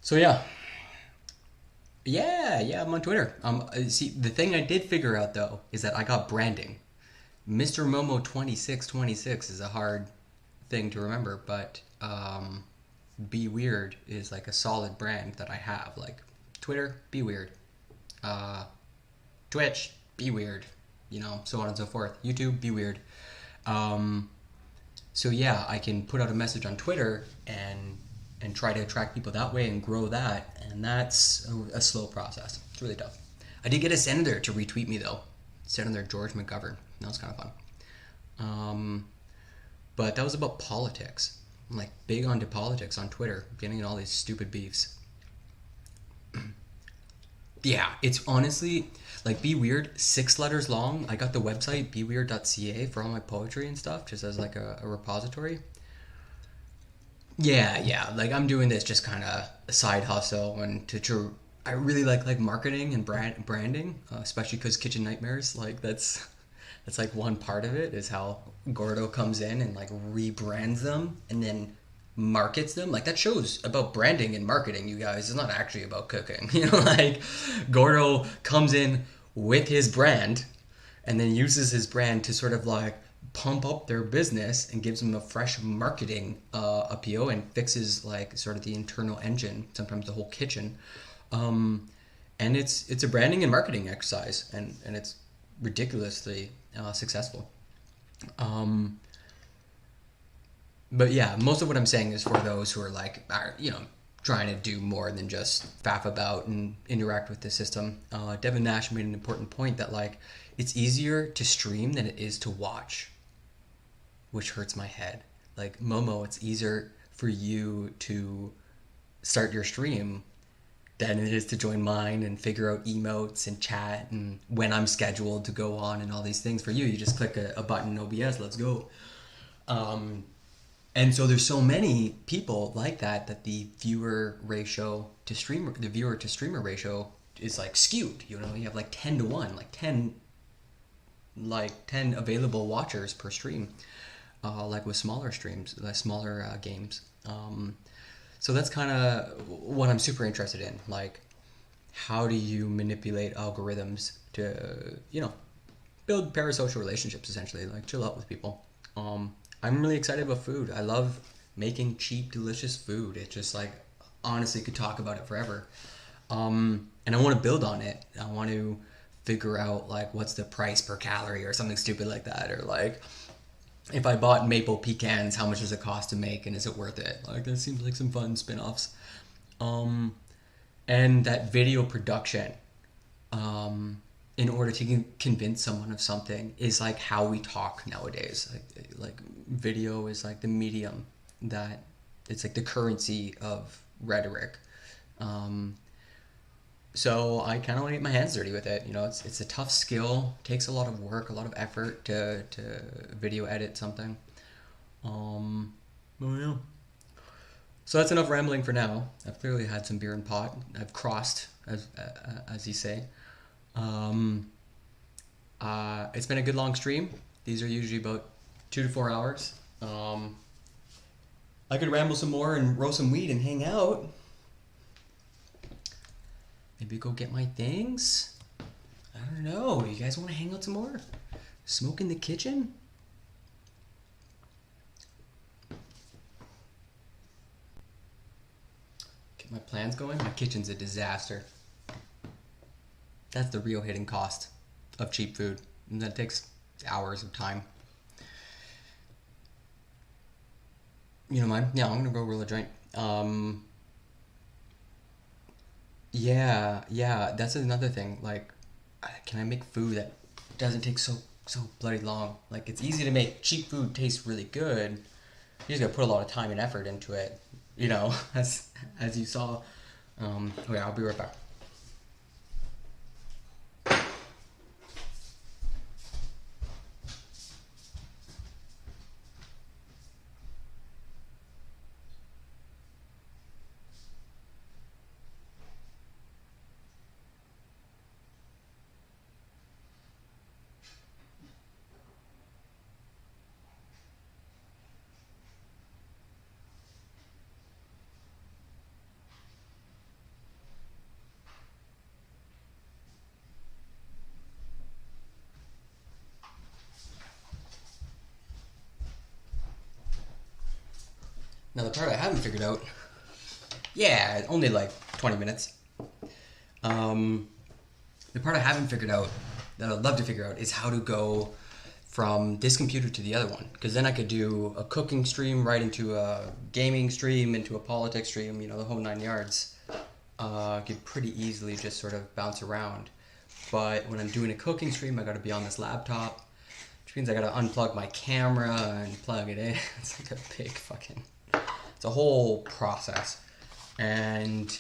So yeah, I'm on Twitter. See, the thing I did figure out though is that I got branding. Mr. Momo 2626 is a hard thing to remember, but Be Weird is like a solid brand that I have. Like Twitter, Be Weird. Twitch, Be Weird. So on and so forth. YouTube, Be Weird. So yeah, I can put out a message on Twitter and try to attract people that way and grow that, and that's a slow process. It's really tough. I did get a senator to retweet me though. Senator George McGovern. That was kind of fun. But that was about politics. I'm like big onto politics on Twitter, getting in all these stupid beefs. Yeah, it's honestly like Be Weird, 6 letters long. I got the website beweird.ca for all my poetry and stuff, just as like a repository. Yeah, like I'm doing this just kind of a side hustle, and I really like marketing and branding, especially because Kitchen Nightmares, like that's like one part of it is how Gordo comes in and like rebrands them and then markets them. Like, that show's about branding and marketing, you guys. It's not actually about cooking. Like Gordo comes in with his brand and then uses his brand to sort of like pump up their business and gives them a fresh marketing appeal and fixes like sort of the internal engine, sometimes the whole kitchen. And it's a branding and marketing exercise, and it's ridiculously successful. But yeah, most of what I'm saying is for those who are trying to do more than just faff about and interact with the system. Devin Nash made an important point that like it's easier to stream than it is to watch, which hurts my head. Like, Momo, it's easier for you to start your stream than it is to join mine and figure out emotes and chat and when I'm scheduled to go on and all these things. For you just click a button, OBS, let's go. And so there's so many people like that the viewer to streamer ratio is like skewed. You have like 10 to 1, like 10 available watchers per stream. Like with smaller streams, smaller games. So that's kind of what I'm super interested in. Like, how do you manipulate algorithms to, build parasocial relationships, essentially, like chill out with people. I'm really excited about food. I love making cheap, delicious food. It just like, honestly, could talk about it forever. And I want to build on it. I want to figure out like what's the price per calorie or something stupid like that, or like, if I bought maple pecans, how much does it cost to make, and is it worth it? Like, that seems like some fun spin-offs. And that video production, in order to convince someone of something, is like how we talk nowadays. Like video is like the medium that it's like the currency of rhetoric. So I kind of want to get my hands dirty with it. It's a tough skill. It takes a lot of work, a lot of effort to video edit something. Oh yeah. So that's enough rambling for now. I've clearly had some beer and pot. I've crossed, as you say. It's been a good long stream. These are usually about 2 to 4 hours. I could ramble some more and roast some weed and hang out. Maybe go get my things? I don't know. You guys want to hang out some more? Smoke in the kitchen? Get my plans going? My kitchen's a disaster. That's the real hidden cost of cheap food. And that takes hours of time. You don't mind? Yeah, I'm gonna go roll a joint. Yeah, that's another thing. Like, can I make food that doesn't take so bloody long? Like, it's easy to make cheap food taste really good. You just gotta put a lot of time and effort into it. You know, as you saw. Okay, I'll be right back. Now the part I haven't figured out, yeah, only like 20 minutes. The part I haven't figured out that I'd love to figure out is how to go from this computer to the other one. Because then I could do a cooking stream right into a gaming stream, into a politics stream, you know, the whole 9 yards. Could pretty easily just sort of bounce around. But when I'm doing a cooking stream, I gotta be on this laptop, which means I gotta unplug my camera and plug it in. It's like a big fucking... It's a whole process. And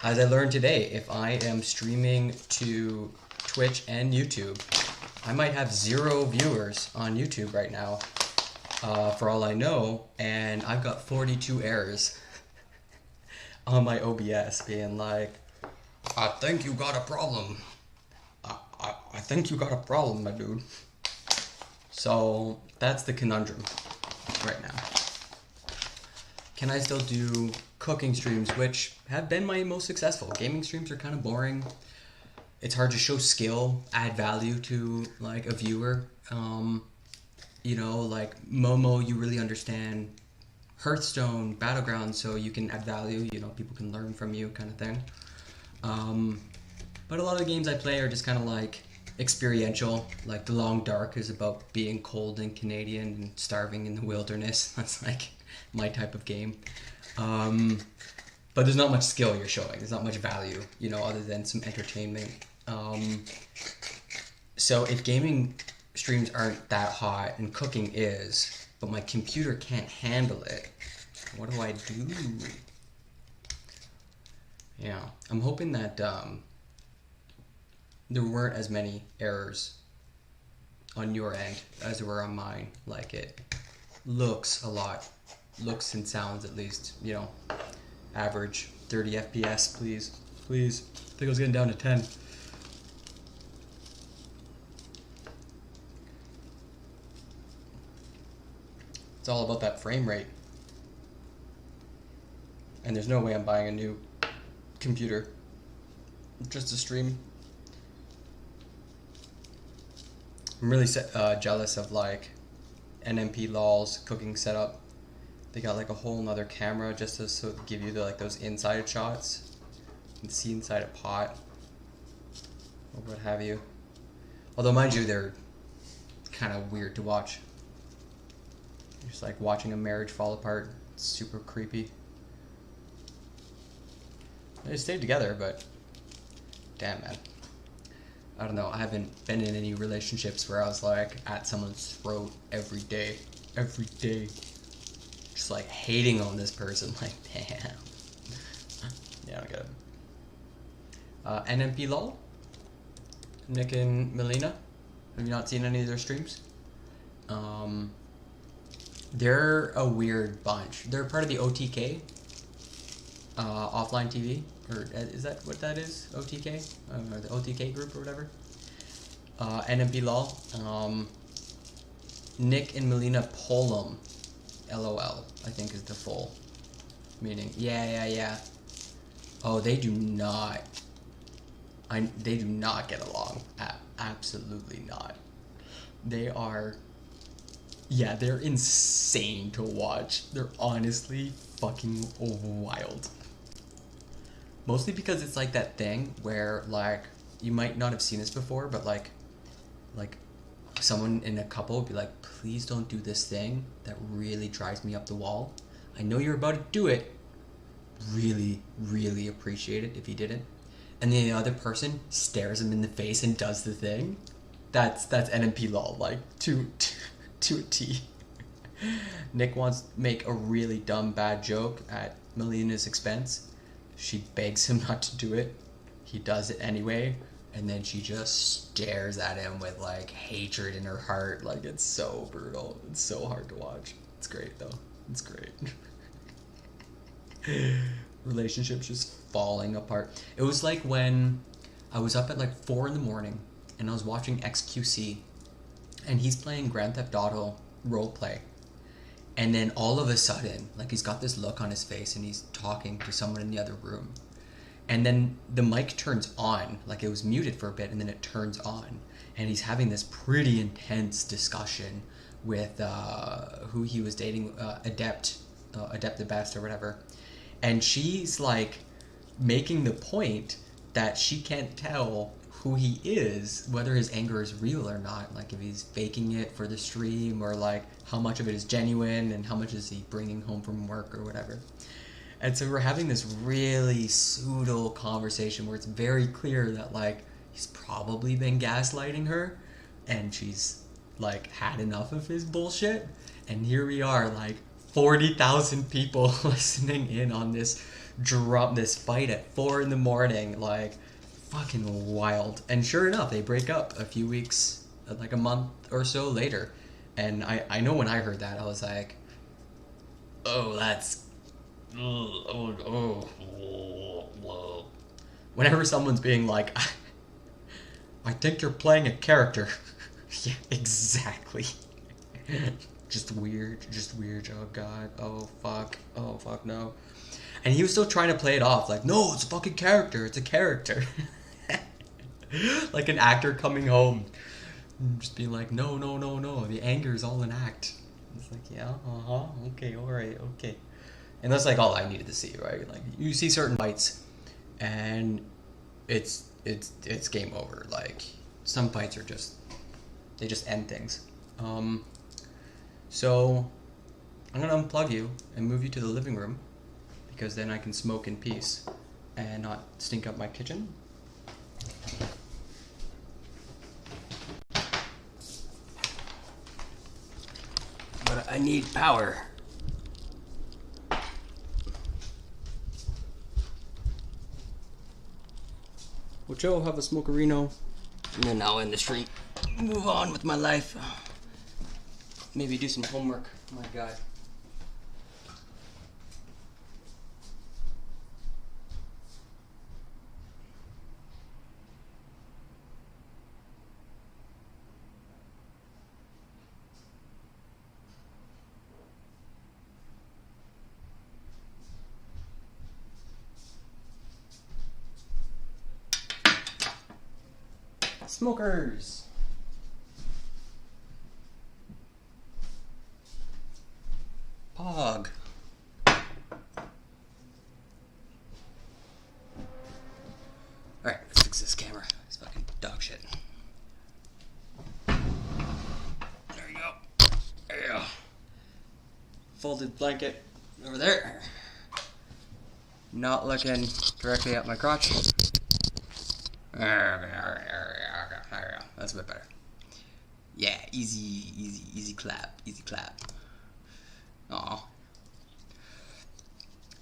as I learned today, if I am streaming to Twitch and YouTube, I might have 0 viewers on YouTube right now, for all I know, and I've got 42 errors on my OBS being like, I think you got a problem. I think you got a problem, my dude. So that's the conundrum right now. Can I still do cooking streams, which have been my most successful? Gaming streams are kind of boring. It's hard to show skill, add value to like a viewer. You know, like Momo, you really understand Hearthstone, Battlegrounds, so you can add value, you know, people can learn from you kind of thing. But a lot of the games I play are just kind of like experiential. Like The Long Dark is about being cold and Canadian and starving in the wilderness. That's like my type of game. But there's not much skill you're showing. There's not much value, you know, other than some entertainment. So if gaming streams aren't that hot and cooking is, but my computer can't handle it, what do I do? Yeah, I'm hoping that there weren't as many errors on your end as there were on mine. Like it looks a lot, looks and sounds at least, you know, average 30 FPS, please. Please. I think I was getting down to 10. It's all about that frame rate. And there's no way I'm buying a new computer just to stream. I'm really jealous of like NMP LOL's cooking setup. They got like a whole nother camera just to give you the, like those inside shots. You can see inside a pot or what have you. Although mind you, they're kind of weird to watch. Just like watching a marriage fall apart. It's super creepy. They stayed together, but damn, man. I don't know. I haven't been in any relationships where I was like at someone's throat every day. Every day. Just like hating on this person. Like, damn. Yeah, I don't get it. NMP LOL? Nick and Melina? Have you not seen any of their streams? They're a weird bunch. They're part of the OTK, offline TV, or is that what that is? OTK, or the OTK group or whatever. NMP LOL. Nick and Melina Polum, LOL, I think is the full meaning. Yeah. Oh, they do not They do not get along. Absolutely not. They are, yeah, they're insane to watch. They're honestly fucking wild. Mostly because it's like that thing where, like, you might not have seen this before, but like someone in a couple would be like, please don't do this thing that really drives me up the wall. I know you're about to do it. Really, really appreciate it if you didn't. And the other person stares him in the face and does the thing. That's NMP lol, like, to a T. Nick wants to make a really dumb bad joke at Melina's expense. She begs him not to do it. He does it anyway, and then she just stares at him with like hatred in her heart. Like, it's so brutal. It's so hard to watch. It's great though. It's great. Relationships just falling apart. It was like when I was up at like 4 a.m. and I was watching XQC, and he's playing Grand Theft Auto roleplay. And then all of a sudden, like, he's got this look on his face and he's talking to someone in the other room. And then the mic turns on, like it was muted for a bit, and then it turns on. And he's having this pretty intense discussion with who he was dating, Adept the Best or whatever. And she's like making the point that she can't tell who he is, whether his anger is real or not, like if he's faking it for the stream, or like how much of it is genuine and how much is he bringing home from work or whatever. And so we're having this really pseudo conversation where it's very clear that like he's probably been gaslighting her and she's like had enough of his bullshit. And here we are, like 40,000 people listening in on this fight at 4 a.m, like fucking wild. And sure enough, they break up a few weeks, like a month or so later. And I know when I heard that, I was like, oh, that's, whenever someone's being like, I think you're playing a character. Yeah, exactly. Just weird. Oh god. Oh fuck no. And he was still trying to play it off like, no, it's a fucking character. It's a character. Like an actor coming home. Just being like, no. The anger is all an act. It's like, yeah, okay, alright, okay. And that's like all I needed to see, right? Like, you see certain fights and it's game over. Like, some fights are they just end things. So I'm gonna unplug you and move you to the living room, because then I can smoke in peace and not stink up my kitchen. But I need power. Well, Joe, have a smokerino, and then I'll end the street. Move on with my life. Maybe do some homework. Oh my god. Smokers! Pog. Alright, let's fix this camera. It's fucking dog shit. There you go. There you go. Folded blanket over there. Not looking directly at my crotch. That's a bit better. Yeah, easy clap. Aw.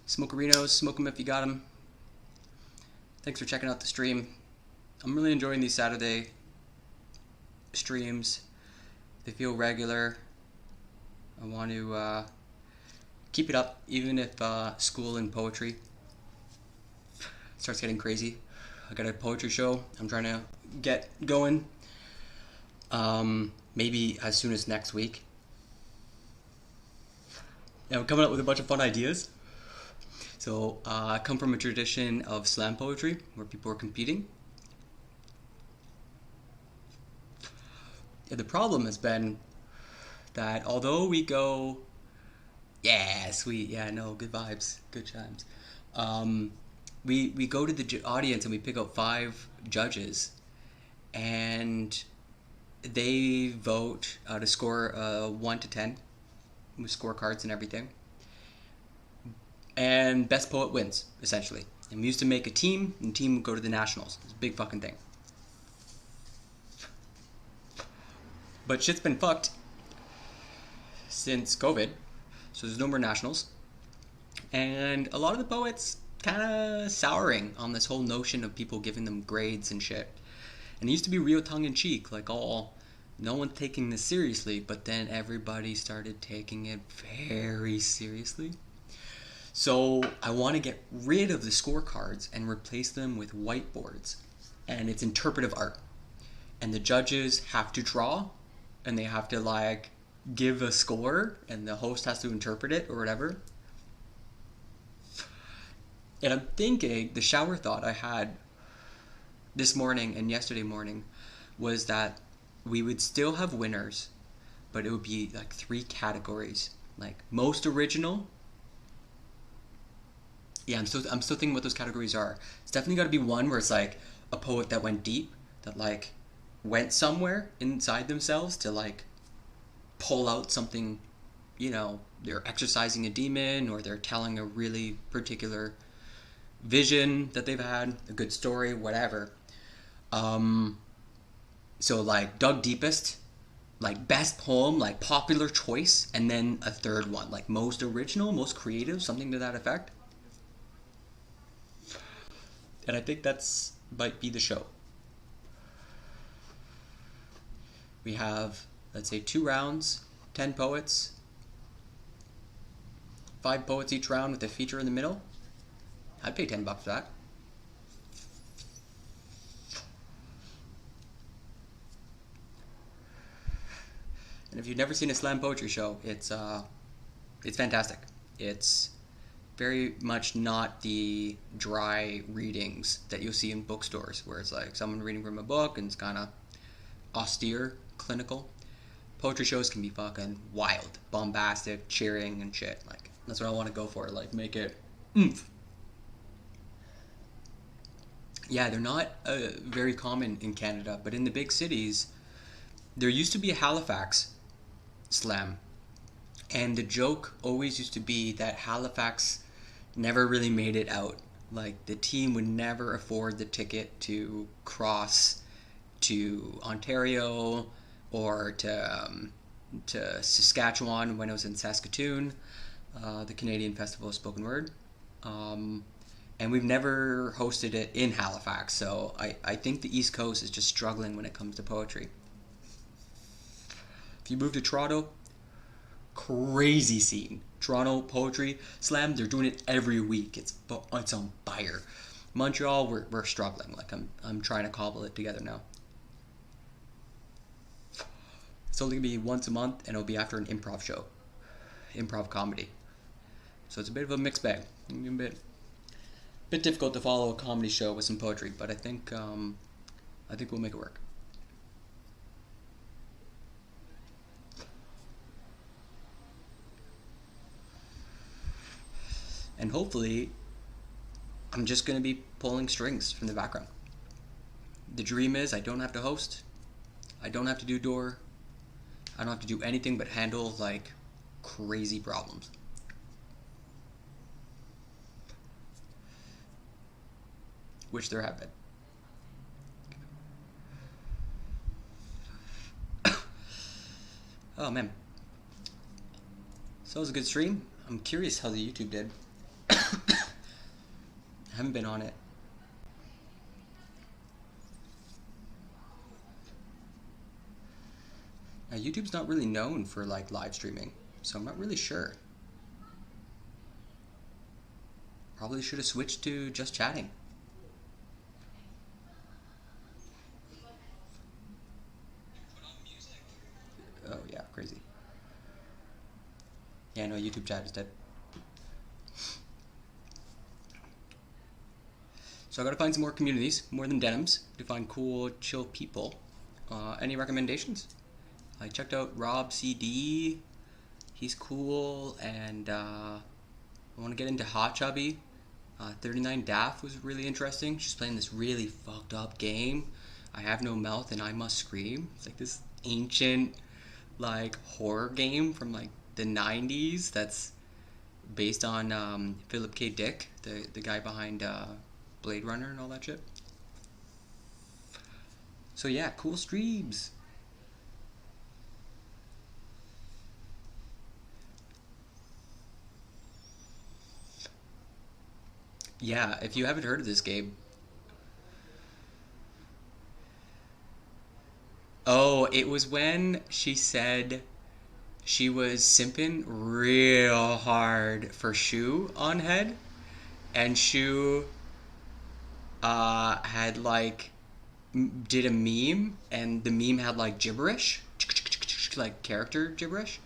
Smokerinos, smoke them if you got them. Thanks for checking out the stream. I'm really enjoying these Saturday streams. They feel regular. I want to keep it up, even if school and poetry starts getting crazy. I got a poetry show I'm trying to get going. Maybe as soon as next week. Yeah, I'm coming up with a bunch of fun ideas. So I come from a tradition of slam poetry where people are competing. Yeah, the problem has been that although we go, yeah, sweet, yeah, no, good vibes, good chimes. Um, we go to the audience and we pick out 5 judges, and they vote to score 1 to 10 with scorecards and everything. And best poet wins, essentially. And we used to make a team, and the team would go to the nationals. It's a big fucking thing. But shit's been fucked since COVID, so there's no more nationals. And a lot of the poets kind of souring on this whole notion of people giving them grades and shit. And it used to be real tongue-in-cheek, like no one taking this seriously, but then everybody started taking it very seriously. So I want to get rid of the scorecards and replace them with whiteboards. And it's interpretive art. And the judges have to draw, and they have to like give a score, and the host has to interpret it or whatever. And I'm thinking, the shower thought I had this morning and yesterday morning was that we would still have winners, but it would be like 3 categories. Like most original. Yeah, I'm still thinking what those categories are. It's definitely got to be one where it's like a poet that went deep, that like went somewhere inside themselves to like pull out something, they're exercising a demon, or they're telling a really particular vision that they've had, a good story, whatever. So like dug deepest, like best poem, like popular choice, and then a third one, like most original, most creative, something to that effect. And I think that's might be the show. We have, let's say, 2 rounds, 10 poets, 5 poets each round with a feature in the middle. I'd pay $10 for that. And if you've never seen a slam poetry show, it's fantastic. It's very much not the dry readings that you'll see in bookstores, where it's like someone reading from a book and it's kind of austere, clinical. Poetry shows can be fucking wild, bombastic, cheering and shit. Like, that's what I want to go for. Like, make it oomph. Yeah, they're not very common in Canada, but in the big cities, there used to be a Halifax slam. And the joke always used to be that Halifax never really made it out. Like, the team would never afford the ticket to cross to Ontario or to Saskatchewan when it was in Saskatoon, the Canadian Festival of Spoken Word. And we've never hosted it in Halifax, so I think the East Coast is just struggling when it comes to poetry. If you move to Toronto, crazy scene. Toronto Poetry Slam, they're doing it every week. It's on fire. Montreal, we're struggling. Like, I'm trying to cobble it together now. It's only gonna be once a month, and it'll be after an improv show, improv comedy. So it's a bit of a mixed bag. A bit difficult to follow a comedy show with some poetry, but I think we'll make it work. And hopefully, I'm just going to be pulling strings from the background. The dream is I don't have to host. I don't have to do door. I don't have to do anything but handle, like, crazy problems. Which there have been. Oh, man. So it was a good stream. I'm curious how the YouTube did. I haven't been on it. Now, YouTube's not really known for like live streaming, so I'm not really sure. Probably should have switched to just chatting. Oh yeah, crazy. Yeah, no, YouTube chat is dead. So I gotta find some more communities, more than denims, to find cool, chill people. Any recommendations? I checked out Rob CD. He's cool, and I want to get into Hot Chubby. 39 Daff was really interesting. She's playing this really fucked up game. I have no mouth and I must scream. It's like this ancient, like, horror game from like the 90s that's based on Philip K. Dick, the guy behind Blade Runner and all that shit. So yeah, cool streams. Yeah, if you haven't heard of this game, oh, it was when she said she was simping real hard for Shu on head, and Shu had like did a meme, and the meme had like gibberish, like character gibberish,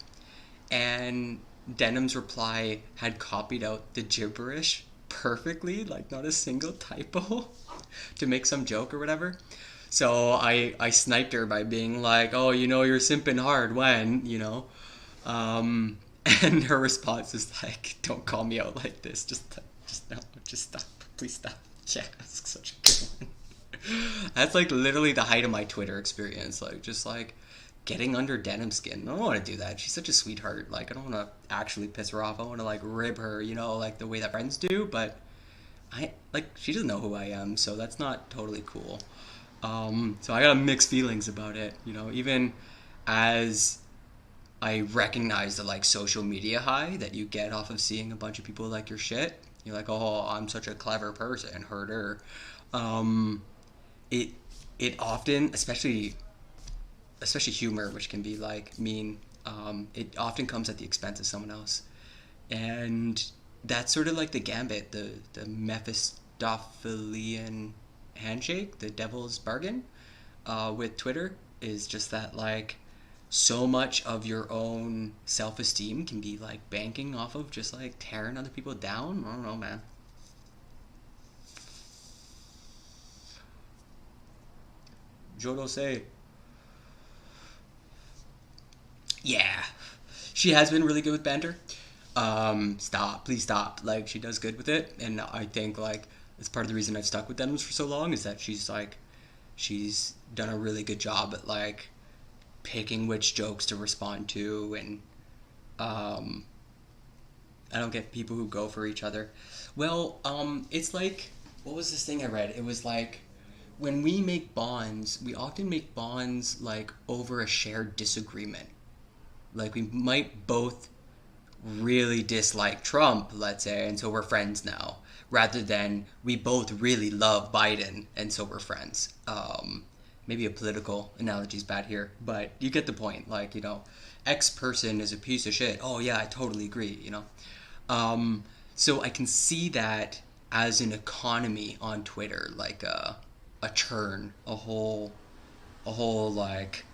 and Denham's reply had copied out the gibberish perfectly, like not a single typo, to make some joke or whatever. So I sniped her by being like, "Oh, you know, you're simping hard when, you know," and her response is like, "Don't call me out like this. Just no, just stop, please stop." Yeah, that's such a good one. That's like literally the height of my Twitter experience. Like, just like getting under Denim's skin. I don't want to do that. She's such a sweetheart. Like, I don't want to actually piss her off. I want to like rib her, you know, like the way that friends do. But I like she doesn't know who I am, so that's not totally cool. So I got mixed feelings about it. You know, even as I recognize the like social media high that you get off of seeing a bunch of people like your shit. You're like, oh, I'm such a clever person, herder. Um, it it often, especially humor, which can be like mean. It often comes at the expense of someone else, and that's sort of like the gambit, the Mephistophelian handshake, the devil's bargain, with Twitter is just that like so much of your own self-esteem can be like banking off of just like tearing other people down. I don't know, man. Jodo say, yeah, she has been really good with banter. Stop, please stop. Like she does good with it, and I think like it's part of the reason I've stuck with Denims for so long is that she's done a really good job at like picking which jokes to respond to, and um, I don't get people who go for each other. Well, it's like what was this thing I read? It was like when we make bonds, we often make bonds like over a shared disagreement. Like we might both really dislike Trump, let's say, and so we're friends now, rather than we both really love Biden and so we're friends. Maybe a political analogy is bad here, but you get the point. Like, you know, X person is a piece of shit. Oh yeah, I totally agree, you know. So I can see that as an economy on Twitter, like a churn, a whole like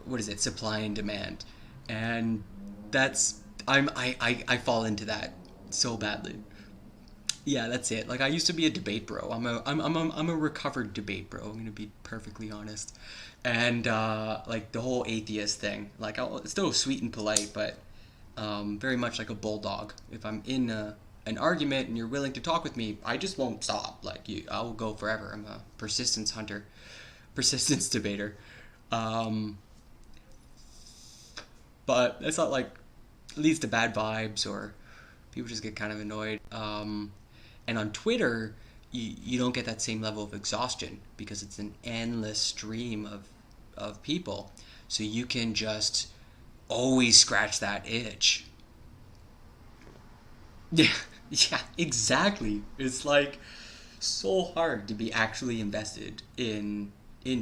what is it, supply and demand, and that's I fall into that so badly. Yeah, that's it. Like I used to be a debate bro. I'm a recovered debate bro. I'm gonna be perfectly honest, and like the whole atheist thing. Like I'll still sweet and polite, but very much like a bulldog. If I'm in an argument and you're willing to talk with me, I just won't stop. Like you, I will go forever. I'm a persistence hunter, persistence debater. Um, but it's not like leads to bad vibes or people just get kind of annoyed. And on Twitter, you don't get that same level of exhaustion because it's an endless stream of people. So you can just always scratch that itch. Yeah, yeah, exactly. It's like so hard to be actually invested in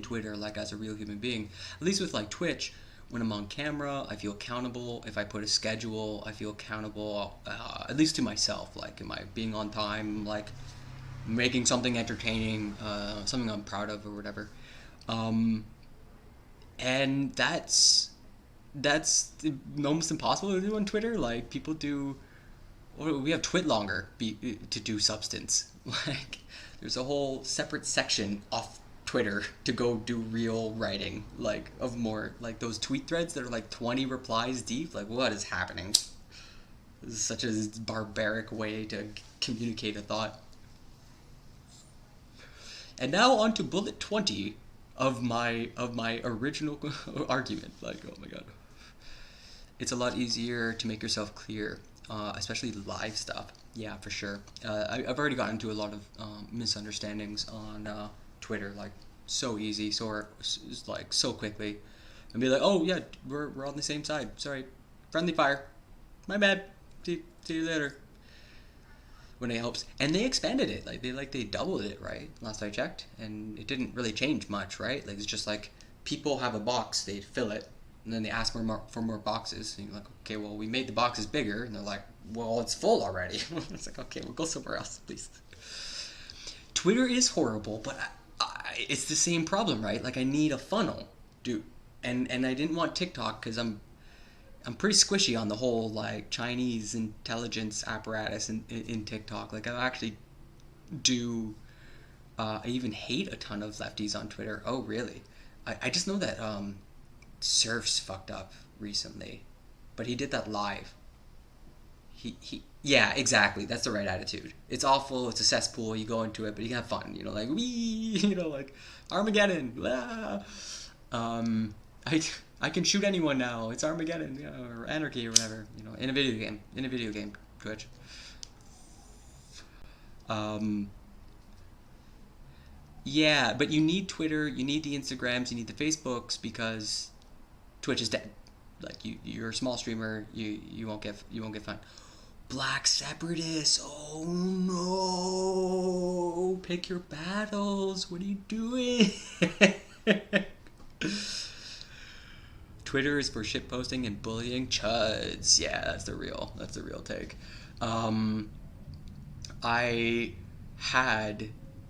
Twitter like as a real human being. At least with like Twitch, when I'm on camera, I feel accountable. If I put a schedule, I feel accountable. At least to myself. Like, am I being on time? Like, making something entertaining, something I'm proud of or whatever. Um, and that's almost impossible to do on Twitter. Like, people do. Well, we have Twit longer to do substance. Like, there's a whole separate section Twitter to go do real writing, like of more like those tweet threads that are like 20 replies deep. Like, what is happening? This is such a barbaric way to communicate a thought. And now on to bullet 20 of my original argument. Like, oh my god, it's a lot easier to make yourself clear, especially live stuff. Yeah, for sure. I've already gotten into a lot of misunderstandings on Twitter, like so easy, like so quickly, and be like, oh yeah, we're on the same side. Sorry, friendly fire. My bad. See you later. When it helps, and they expanded it, they doubled it, right? Last I checked, and it didn't really change much, right? Like, it's just like people have a box, they fill it, and then they ask for more boxes. And you're like, okay, well, we made the boxes bigger, and they're like, well, it's full already. It's like, okay, we'll go somewhere else, please. Twitter is horrible, but it's the same problem, right? Like, I need a funnel, dude, and I didn't want TikTok because I'm pretty squishy on the whole like Chinese intelligence apparatus in TikTok. Like, I actually do. I even hate a ton of lefties on Twitter. Oh really? I just know that Surf's fucked up recently, but he did that live. He yeah, exactly. That's the right attitude. It's awful. It's a cesspool. You go into it, but you can have fun. You know, like wee. You know, like Armageddon. Blah. I can shoot anyone now. It's Armageddon, you know, or anarchy or whatever. You know, in a video game, Twitch. Yeah, but you need Twitter, you need the Instagrams, you need the Facebooks because Twitch is dead. Like you're a small streamer, you won't get fun. Black separatists. Oh no! Pick your battles. What are you doing? Twitter is for shitposting and bullying chuds. Yeah, that's the real take. I had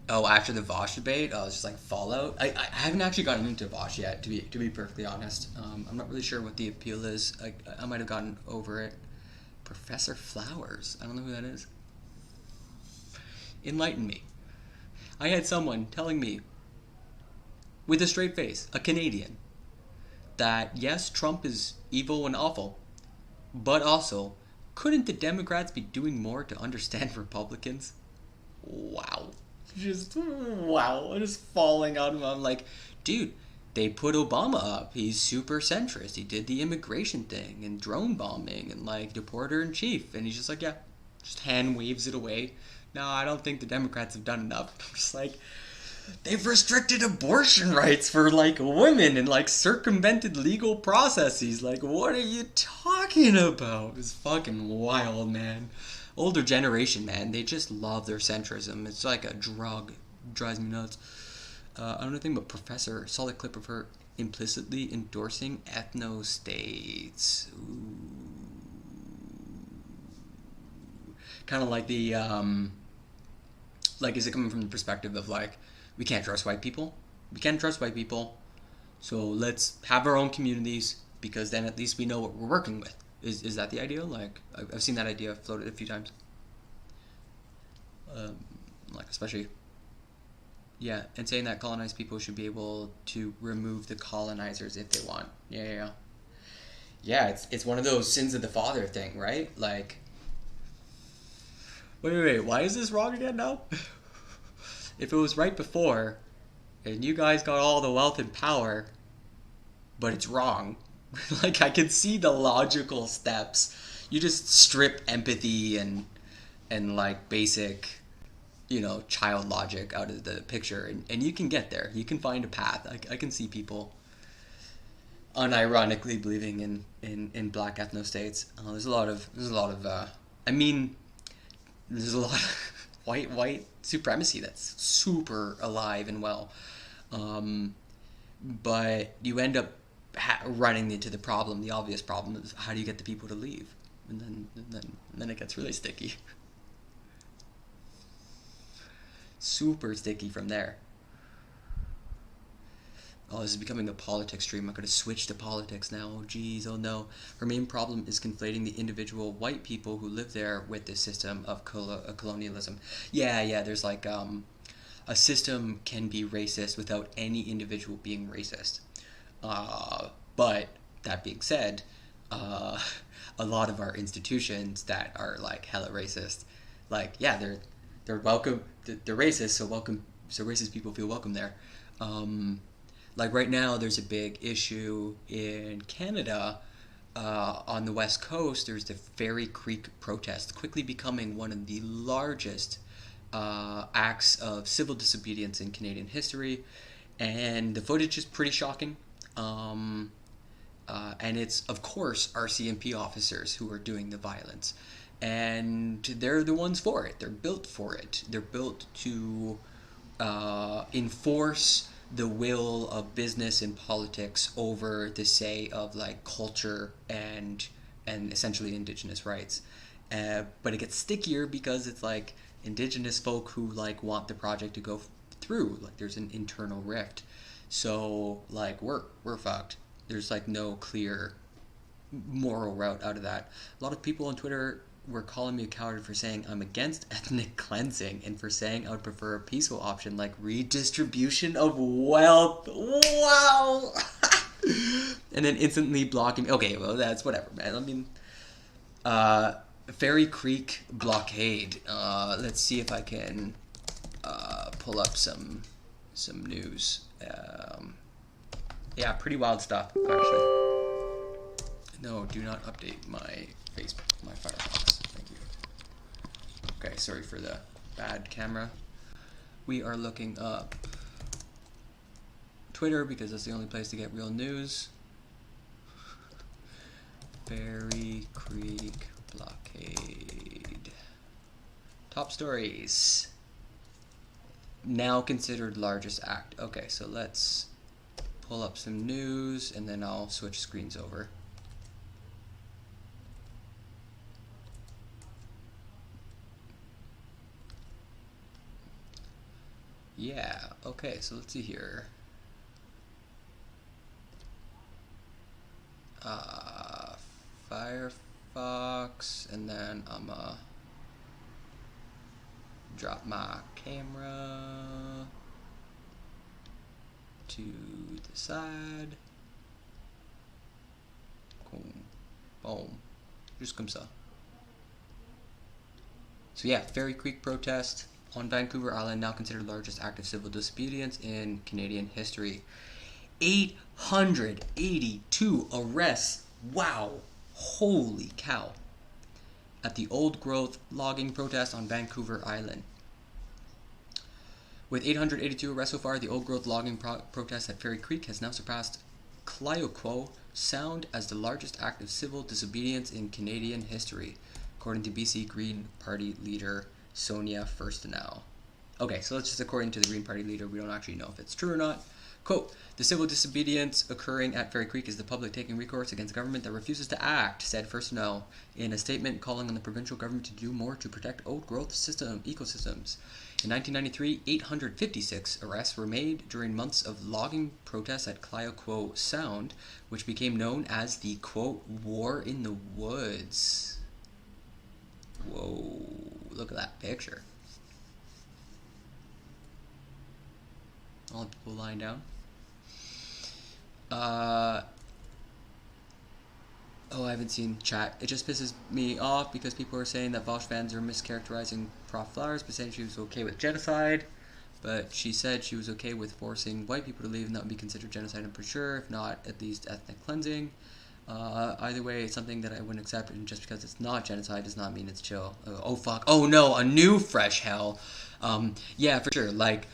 after the Vosh debate, I was just like Fallout. I haven't actually gotten into Vosh yet, to be perfectly honest. I'm not really sure what the appeal is. I might have gotten over it. Professor Flowers. I don't know who that is. Enlighten me. I had someone telling me with a straight face, a Canadian, that yes, Trump is evil and awful, but also, couldn't the Democrats be doing more to understand Republicans? Wow. Just falling out of them. I'm like, dude, they put Obama up. He's super centrist. He did the immigration thing and drone bombing and like deporter in chief. And he's just like, yeah, just hand waves it away. No, I don't think the Democrats have done enough. I'm just like, they've restricted abortion rights for like women and like circumvented legal processes. Like, what are you talking about? It's fucking wild, man. Older generation, man, they just love their centrism. It's like a drug. It drives me nuts. I don't know anything but Professor. Saw the clip of her implicitly endorsing ethno-states. Kind of like the like, is it coming from the perspective of like, we can't trust white people. We can't trust white people. So let's have our own communities because then at least we know what we're working with. Is that the idea? Like, I've seen that idea floated a few times. Like, especially, yeah, and saying that colonized people should be able to remove the colonizers if they want. Yeah. It's one of those sins of the father thing, right? Like, wait, why is this wrong again now? If it was right before, and you guys got all the wealth and power, but it's wrong. Like, I can see the logical steps. You just strip empathy and like basic, you know, child logic out of the picture, and you can get there. You can find a path. I can see people unironically believing in black ethno states. There's a lot of white supremacy that's super alive and well, but you end up running into the problem. The obvious problem is, how do you get the people to leave? And then it gets really sticky. Super sticky from there. Oh, this is becoming a politics stream. I'm going to switch to politics now. Oh, geez. Oh, no. Her main problem is conflating the individual white people who live there with this system of colonialism. Yeah. There's like, a system can be racist without any individual being racist. But that being said, a lot of our institutions that are like hella racist, like yeah, they're welcome. They're racist, so racist people feel welcome there. Like right now, there's a big issue in Canada. On the West Coast, there's the Fairy Creek protest, quickly becoming one of the largest acts of civil disobedience in Canadian history, and the footage is pretty shocking. And it's, of course, RCMP officers who are doing the violence. And they're the ones for it. They're built for it. They're built to enforce the will of business and politics over the say of like culture and essentially indigenous rights. But it gets stickier because it's like indigenous folk who like want the project to go through. Like there's an internal rift. So like we're fucked. There's like no clear moral route out of that. A lot of people on Twitter were calling me a coward for saying I'm against ethnic cleansing and for saying I would prefer a peaceful option like redistribution of wealth. Wow. And then instantly blocking me. Okay, well that's whatever, man. I mean, Fairy Creek blockade. Let's see if I can pull up some news. Yeah, pretty wild stuff, actually. No, do not update my Firefox. Thank you. Okay, sorry for the bad camera. We are looking up Twitter because that's the only place to get real news. Fairy Creek blockade. Top stories. Now considered largest act. Okay, so let's pull up some news and then I'll switch screens over. Yeah, okay, so let's see here. Firefox, and then I'm drop my camera to the side. Boom. Boom. Just comme ça. So yeah, Fairy Creek protest on Vancouver Island, now considered the largest act of civil disobedience in Canadian history. 882 arrests. Wow. Holy cow. At the old growth logging protest on Vancouver Island. With 882 arrests so far, the old growth logging protest at Fairy Creek has now surpassed Clioquo Sound as the largest act of civil disobedience in Canadian history, according to BC Green Party leader Sonia Furstenau. Okay, so that's just according to the Green Party leader. We don't actually know if it's true or not. Quote, the civil disobedience occurring at Fairy Creek is the public taking recourse against government that refuses to act, said Furstenau in a statement calling on the provincial government to do more to protect old growth ecosystems. In 1993, 856 arrests were made during months of logging protests at Clioquo Sound, which became known as the, quote, War in the Woods. Whoa, look at that picture. All the people lying down. Oh, I haven't seen chat. It just pisses me off because people are saying that Vosh fans are mischaracterizing Prof. Flowers, but saying she was okay with genocide. But she said she was okay with forcing white people to leave and that would be considered genocide, I'm pretty sure, if not at least ethnic cleansing. Either way, it's something that I wouldn't accept, and just because it's not genocide does not mean it's chill. Oh fuck. Oh no, a new fresh hell. Yeah, for sure. Like,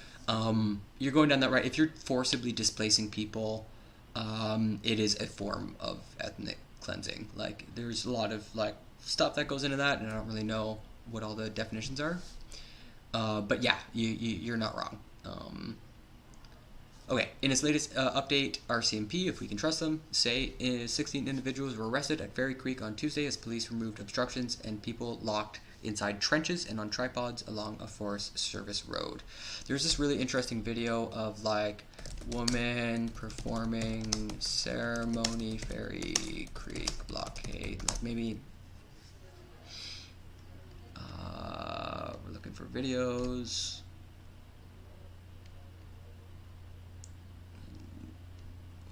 you're going down that right. If you're forcibly displacing people, it is a form of ethnic cleansing. Like, there's a lot of like stuff that goes into that, and I don't really know what all the definitions are. But yeah, you're not wrong. Okay, in its latest update, RCMP, if we can trust them, say 16 individuals were arrested at Fairy Creek on Tuesday as police removed obstructions and people locked inside trenches and on tripods along a Forest Service road. There's this really interesting video of like woman performing ceremony, Fairy Creek blockade. Like maybe we're looking for videos.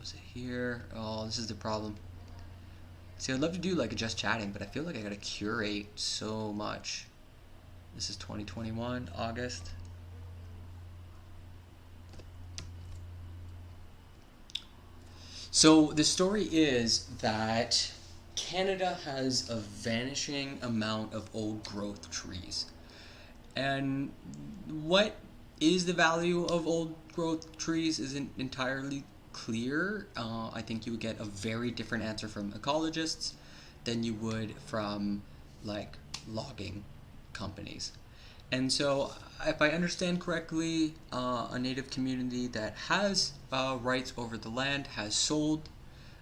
Was it here? Oh, this is the problem. See, I'd love to do like a just chatting, but I feel like I gotta curate so much. This is 2021, August. So the story is that Canada has a vanishing amount of old growth trees. And what is the value of old growth trees isn't entirely clear. I think you would get a very different answer from ecologists than you would from like logging companies. And so, if I understand correctly, a native community that has rights over the land has sold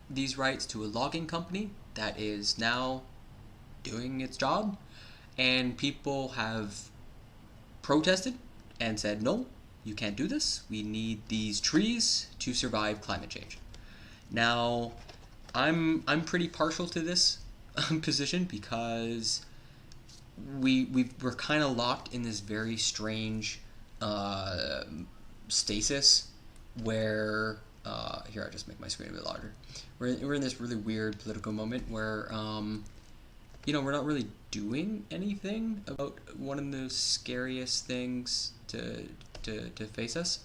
these rights to a logging company that is now doing its job, and people have protested and said, no, you can't do this. We need these trees to survive climate change. Now, I'm pretty partial to this position because we're kind of locked in this very strange stasis where here, I'll just make my screen a bit larger. We're in this really weird political moment where we're not really doing anything about one of the scariest things to face us.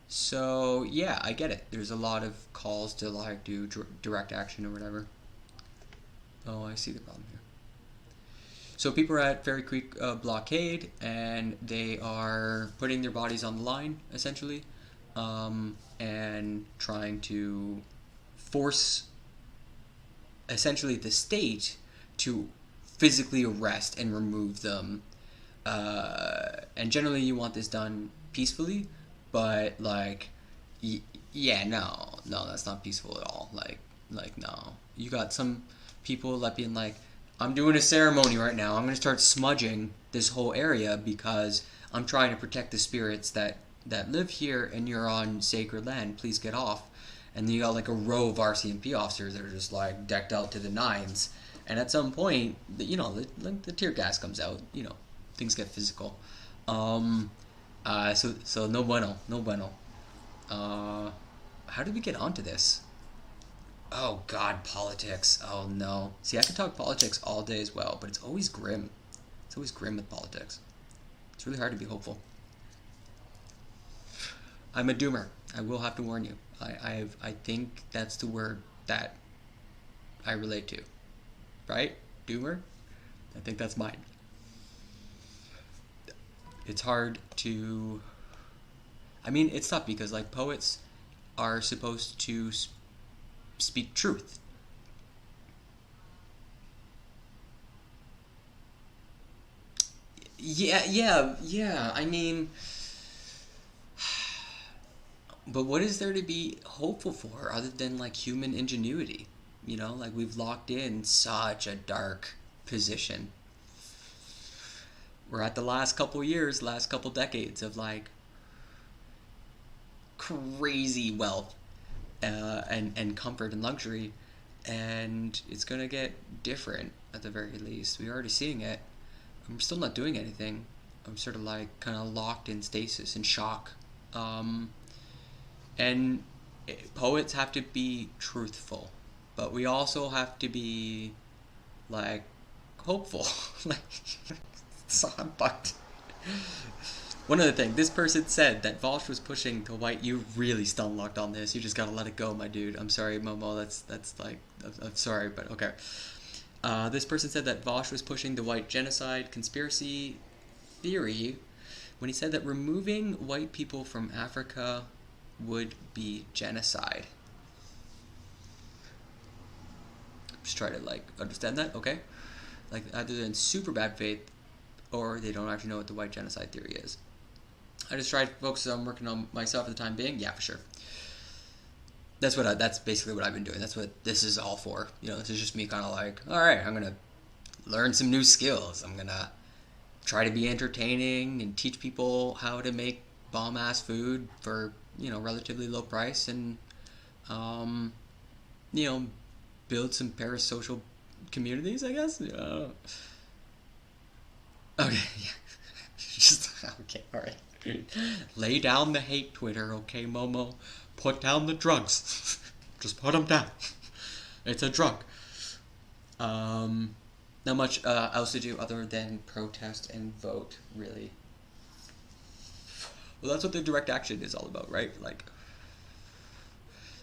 So yeah, I get it. There's a lot of calls to like do direct action or whatever. Oh, I see the problem here. So people are at Fairy Creek blockade, and they are putting their bodies on the line, essentially, and trying to force, essentially, the state to physically arrest and remove them. And generally, you want this done peacefully, but like, yeah, no, that's not peaceful at all. Like no, you got some people that being like, I'm doing a ceremony right now. I'm going to start smudging this whole area because I'm trying to protect the spirits that live here, and you're on sacred land. Please get off. And then you got like a row of RCMP officers that are just like decked out to the nines. And at some point, the tear gas comes out. Things get physical. So no bueno, no bueno. How did we get onto this? Oh God, politics. Oh no. See, I could talk politics all day as well, but it's always grim. It's always grim with politics. It's really hard to be hopeful. I'm a doomer. I will have to warn you. I think that's the word that I relate to. Right? Doomer? I think that's mine. It's hard to... I mean, it's tough because like poets are supposed to speak truth. Yeah. I mean, but what is there to be hopeful for other than like human ingenuity? Like we've locked in such a dark position. We're at the last couple years, last couple decades of like crazy wealth and comfort and luxury, and it's gonna get different at the very least. We're already seeing it. I'm still not doing anything. I'm sort of like kind of locked in stasis and shock. And poets have to be truthful, but we also have to be like hopeful. Like, so I'm fucked. One other thing, this person said that Vosh was pushing the white. You really still locked on this. You just gotta let it go, my dude. I'm sorry, Momo. That's like, I'm sorry, but okay. This person said that Vosh was pushing the white genocide conspiracy theory when he said that removing white people from Africa would be genocide. Just try to like understand that, okay? Like either they're in super bad faith or they don't actually know what the white genocide theory is. I just tried to focus on working on myself at the time being. Yeah, for sure. That's basically what I've been doing. That's what this is all for. This is just me kind of like, all right, I'm gonna learn some new skills. I'm gonna try to be entertaining and teach people how to make bomb ass food for relatively low price, and build some parasocial communities, I guess. Okay, yeah. Just okay, all right. Lay down the hate, Twitter, okay, Momo? Put down the drugs. Just put them down. It's a drug. Not much else to do other than protest and vote, really. Well, that's what the direct action is all about, right? Like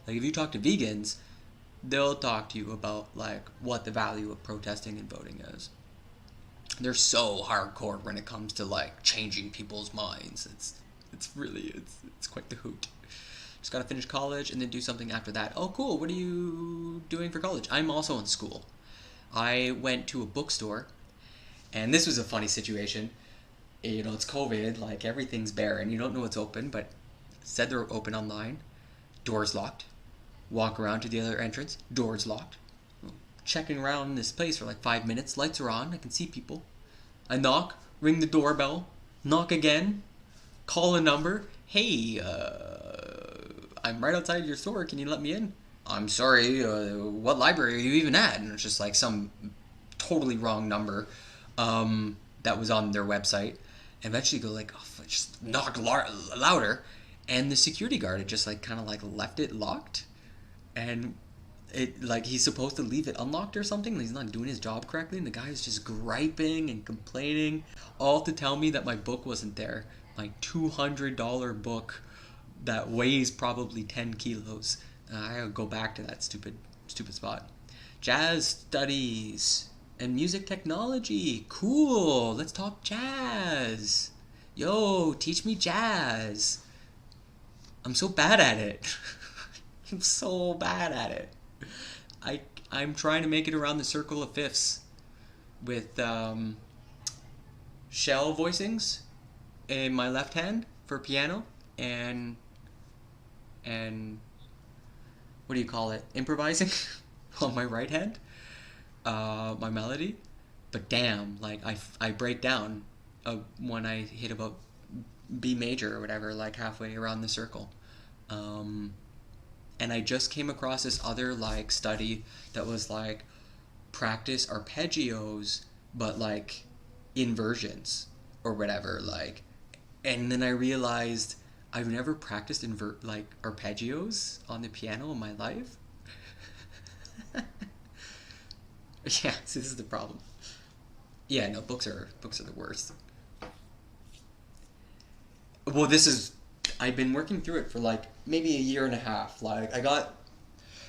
if you talk to vegans, they'll talk to you about like what the value of protesting and voting is. They're so hardcore when it comes to like changing people's minds. It's quite the hoot. Just gotta finish college and then do something after that. Oh, cool. What are you doing for college? I'm also in school. I went to a bookstore, and this was a funny situation. You know, it's COVID, like everything's barren. You don't know what's open, but said they're open online. Doors locked. Walk around to the other entrance. Doors locked. Checking around this place for like 5 minutes. Lights are on. I can see people. I knock. Ring the doorbell. Knock again. Call a number. Hey, I'm right outside your store. Can you let me in? I'm sorry. What library are you even at? And it's just like some totally wrong number that was on their website. And eventually go like, oh, just knock louder. And the security guard had just like kind of like left it locked. And it like he's supposed to leave it unlocked or something. He's not doing his job correctly. And the guy is just griping and complaining. All to tell me that my book wasn't there. My $200 book that weighs probably 10 kilos. I gotta go back to that stupid spot. Jazz studies and music technology. Cool. Let's talk jazz. Yo, teach me jazz. I'm so bad at it. I'm so bad at it. I'm trying to make it around the circle of fifths with shell voicings in my left hand for piano and what do you call it? Improvising on my right hand, my melody. But damn, like I break down when I hit about B major or whatever, like halfway around the circle. And I just came across this other like study that was like practice arpeggios, but like inversions or whatever, like. And then I realized I've never practiced like arpeggios on the piano in my life. Yeah, this is the problem. Yeah, no, books are the worst. Well, I've been working through it for like maybe a year and a half. Like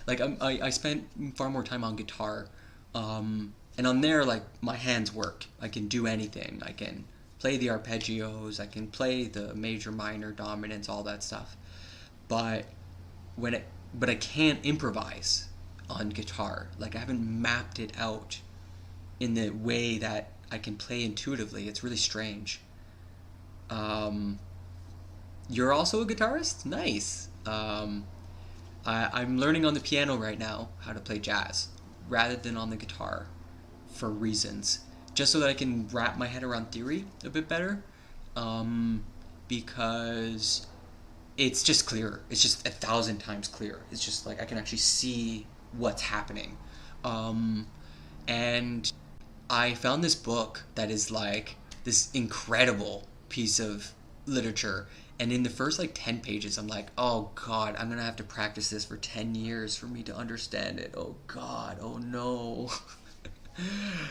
I spent far more time on guitar, and on there like my hands work. I can do anything. I can play the arpeggios. I can play the major, minor, dominants, all that stuff. But I can't improvise on guitar. Like I haven't mapped it out in the way that I can play intuitively. It's really strange. You're also a guitarist? Nice. I'm learning on the piano right now how to play jazz rather than on the guitar for reasons. Just so that I can wrap my head around theory a bit better. Because it's just clearer. It's just 1,000 times clearer. It's just like I can actually see what's happening. And I found this book that is like this incredible piece of literature. And in the first like 10 pages, I'm like, oh God, I'm going to have to practice this for 10 years for me to understand it. Oh God, oh no.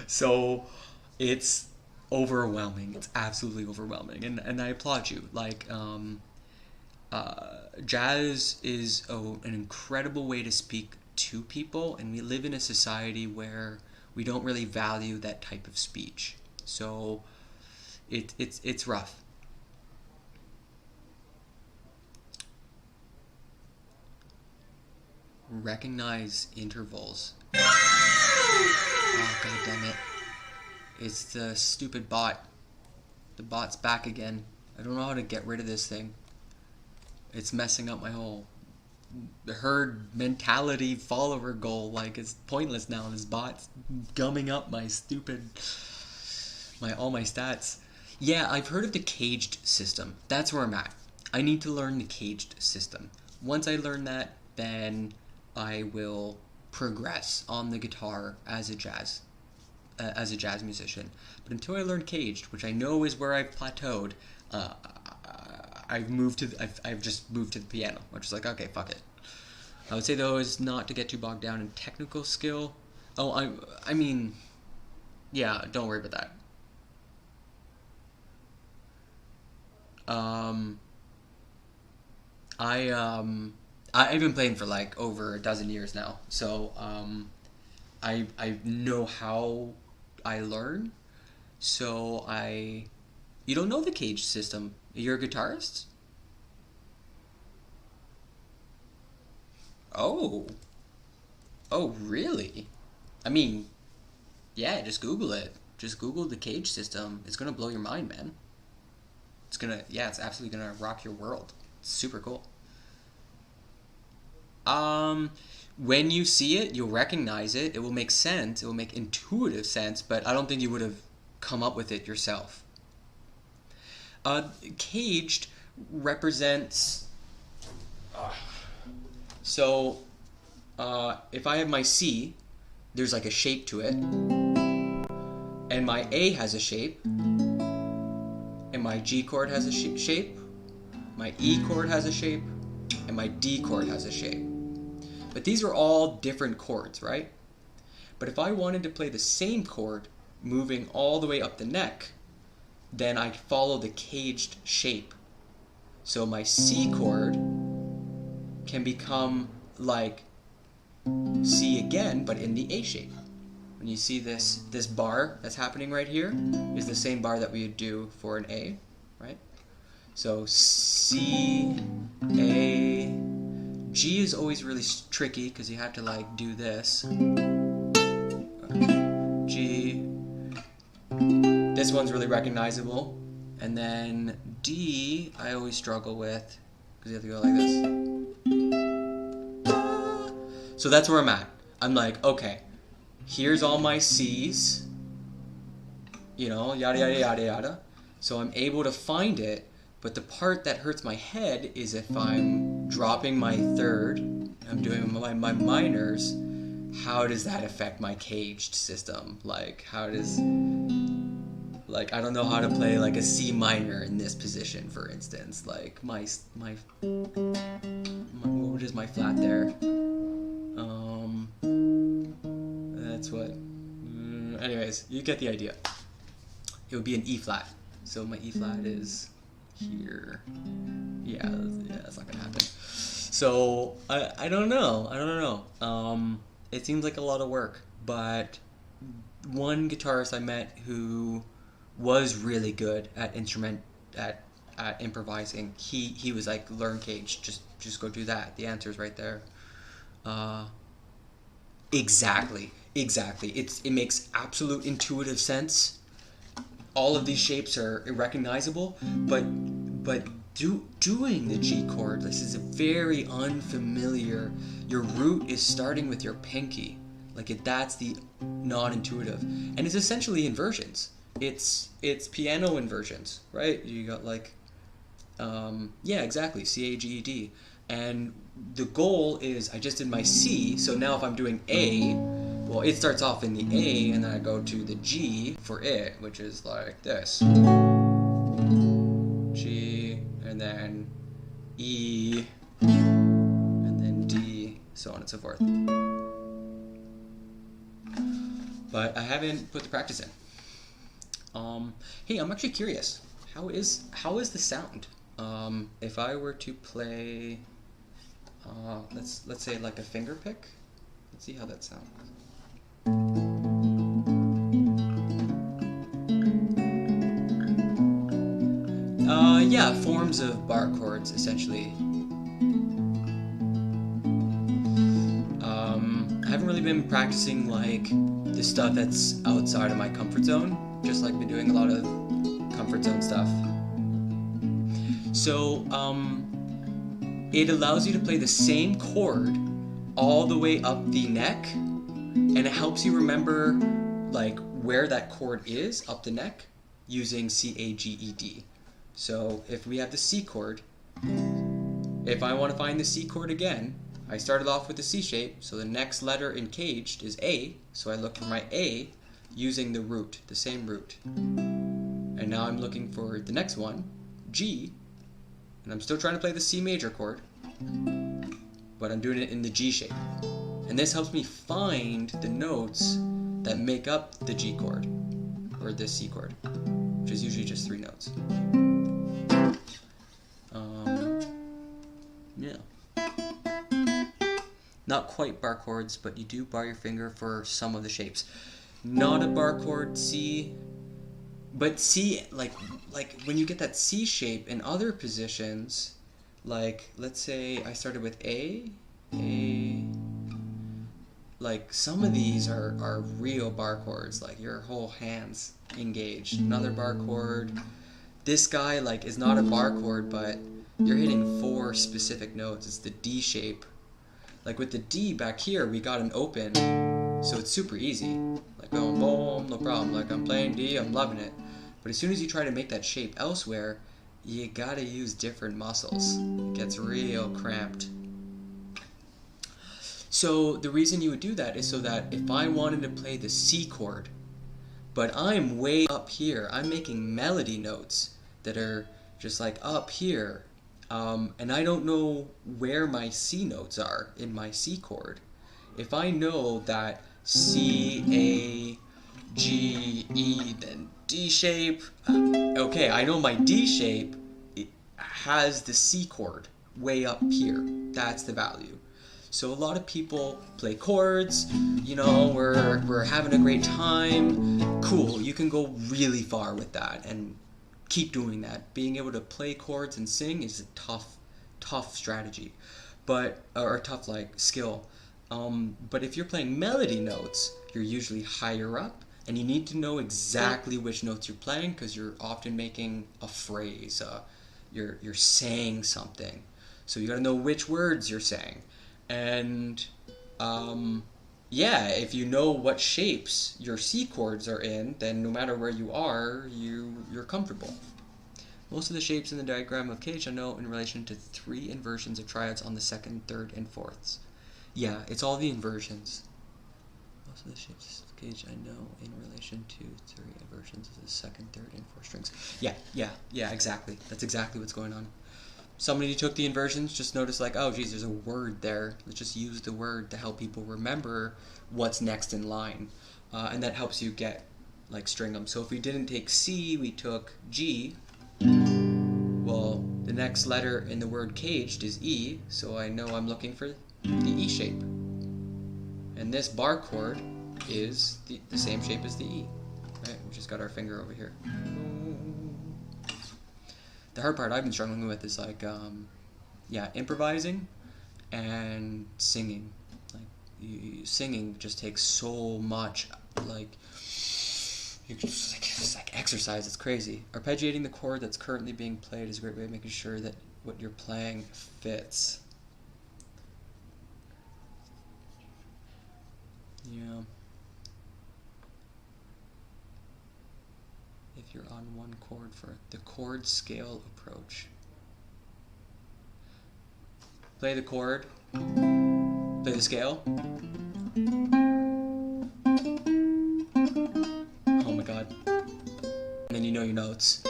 So it's overwhelming. It's absolutely overwhelming. And I applaud you. Like, jazz is an incredible way to speak to people. And we live in a society where we don't really value that type of speech. So it's rough. Recognize intervals. Oh, God damn it. It's the stupid bot. The bot's back again. I don't know how to get rid of this thing. It's messing up my whole herd mentality follower goal. Like, it's pointless now. This bot's gumming up my all my stats. Yeah, I've heard of the caged system. That's where I'm at. I need to learn the caged system. Once I learn that, then I will progress on the guitar as a jazz musician. But until I learn caged, which I know is where I've plateaued, I've just moved to the piano, which is like, okay, fuck it. I would say though is not to get too bogged down in technical skill. Oh, I mean, yeah, don't worry about that. I've been playing for like over a dozen years now, so I know how I learn. So you don't know the cage system. You're a guitarist? Oh. Oh, really? I mean, yeah, just Google it. Just Google the cage system. It's gonna blow your mind, man. It's absolutely gonna rock your world. It's super cool. When you see it, you'll recognize it. It will make sense. It will make intuitive sense, but I don't think you would have come up with it yourself. Caged represents. So, if I have my C, there's like a shape to it, and my A has a shape, and my G chord has a shape, my E chord has a shape, and my D chord has a shape. But these are all different chords, right? But if I wanted to play the same chord moving all the way up the neck, then I'd follow the caged shape. So my C chord can become like C again, but in the A shape. When you see this bar that's happening right here is the same bar that we would do for an A, right? So C, A, G is always really tricky because you have to like do this. G, this one's really recognizable. And then D, I always struggle with because you have to go like this. So that's where I'm at. I'm like, okay, here's all my C's, yada, yada, yada, yada. So I'm able to find it, but the part that hurts my head is if I'm dropping my third, I'm doing my minors, how does that affect my caged system? Like, I don't know how to play like a C minor in this position, for instance. Like, what is my flat there? That's what. Anyways, you get the idea. It would be an E flat. So my E flat is here. Yeah, that's not gonna happen. So I don't know. It seems like a lot of work, but one guitarist I met who was really good at improvising. He was like, learn cage, just go do that. The answer's right there. Exactly. It makes absolute intuitive sense. All of these shapes are recognizable, but doing the G chord, this is a very unfamiliar. Your root is starting with your pinky, that's the non-intuitive, and it's essentially inversions. It's piano inversions, right? You got exactly, C A G E D. And the goal is I just did my C, so now if I'm doing A, well, it starts off in the A, and then I go to the G for it, which is like this. G, and then E, and then D, so on and so forth. But I haven't put the practice in. Hey, I'm actually curious. How is the sound? If I were to play, let's say like a finger pick. Let's see how that sounds. Yeah, forms of bar chords essentially. I haven't really been practicing like the stuff that's outside of my comfort zone. Just been doing a lot of comfort zone stuff. So, it allows you to play the same chord all the way up the neck, and it helps you remember where that chord is up the neck using C-A-G-E-D. So if we have the C chord, if I want to find the C chord again, I started off with the C shape, so the next letter in caged is A, so I look for my A using the root, the same root. And now I'm looking for the next one, G, And I'm still trying to play the C major chord, but I'm doing it in the G shape. And this helps me find the notes that make up the G chord, or the C chord, which is usually just 3 notes. Yeah. Not quite bar chords, but you do bar your finger for some of the shapes. Not a bar chord C, but C, like when you get that C shape in other positions, like let's say I started with A, like some of these are real bar chords, like your whole hand's engaged. Another bar chord. This guy like is not a bar chord, but you're hitting 4 specific notes. It's the D shape. Like with the D back here, we got an open, so it's super easy. Like boom, boom, no problem. Like I'm playing D, I'm loving it. But as soon as you try to make that shape elsewhere, you gotta use different muscles. It gets real cramped. So the reason you would do that is so that if I wanted to play the C chord, but I'm way up here, I'm making melody notes that are just like up here, and I don't know where my C notes are in my C chord. If I know that C, A, G, E, then D shape, okay, I know my D shape has the C chord way up here. That's the value. So a lot of people play chords, you know, we're having a great time. Cool, you can go really far with that and keep doing that. Being able to play chords and sing is a tough strategy, but or tough like skill. But if you're playing melody notes, you're usually higher up, and you need to know exactly which notes you're playing because you're often making a phrase. You're saying something, so you got to know which words you're saying. And yeah, if you know what shapes your C chords are in, then no matter where you are, you're comfortable. Most of the shapes in the diagram of cage I know in relation to 3 inversions of triads on the 2nd, 3rd, and 4ths. Yeah, it's all the inversions. Most of the shapes of cage I know in relation to 3 inversions of the 2nd, 3rd, and 4th strings. Yeah, exactly. That's exactly what's going on. Somebody took the inversions, just noticed like, oh geez, there's a word there. Let's just use the word to help people remember what's next in line. And that helps you get, like, string them. So if we didn't take C, we took G. Well, the next letter in the word caged is E, so I know I'm looking for the E shape. And this bar chord is the same shape as the E. Right? We just got our finger over here. The hard part I've been struggling with is like, improvising and singing. Like, singing just takes so much, like, it's like exercise. It's crazy. Arpeggiating the chord that's currently being played is a great way of making sure that what you're playing fits. Yeah. If you're on one chord for the chord scale approach. Play the chord, play the scale. Oh my god. And then you know your notes.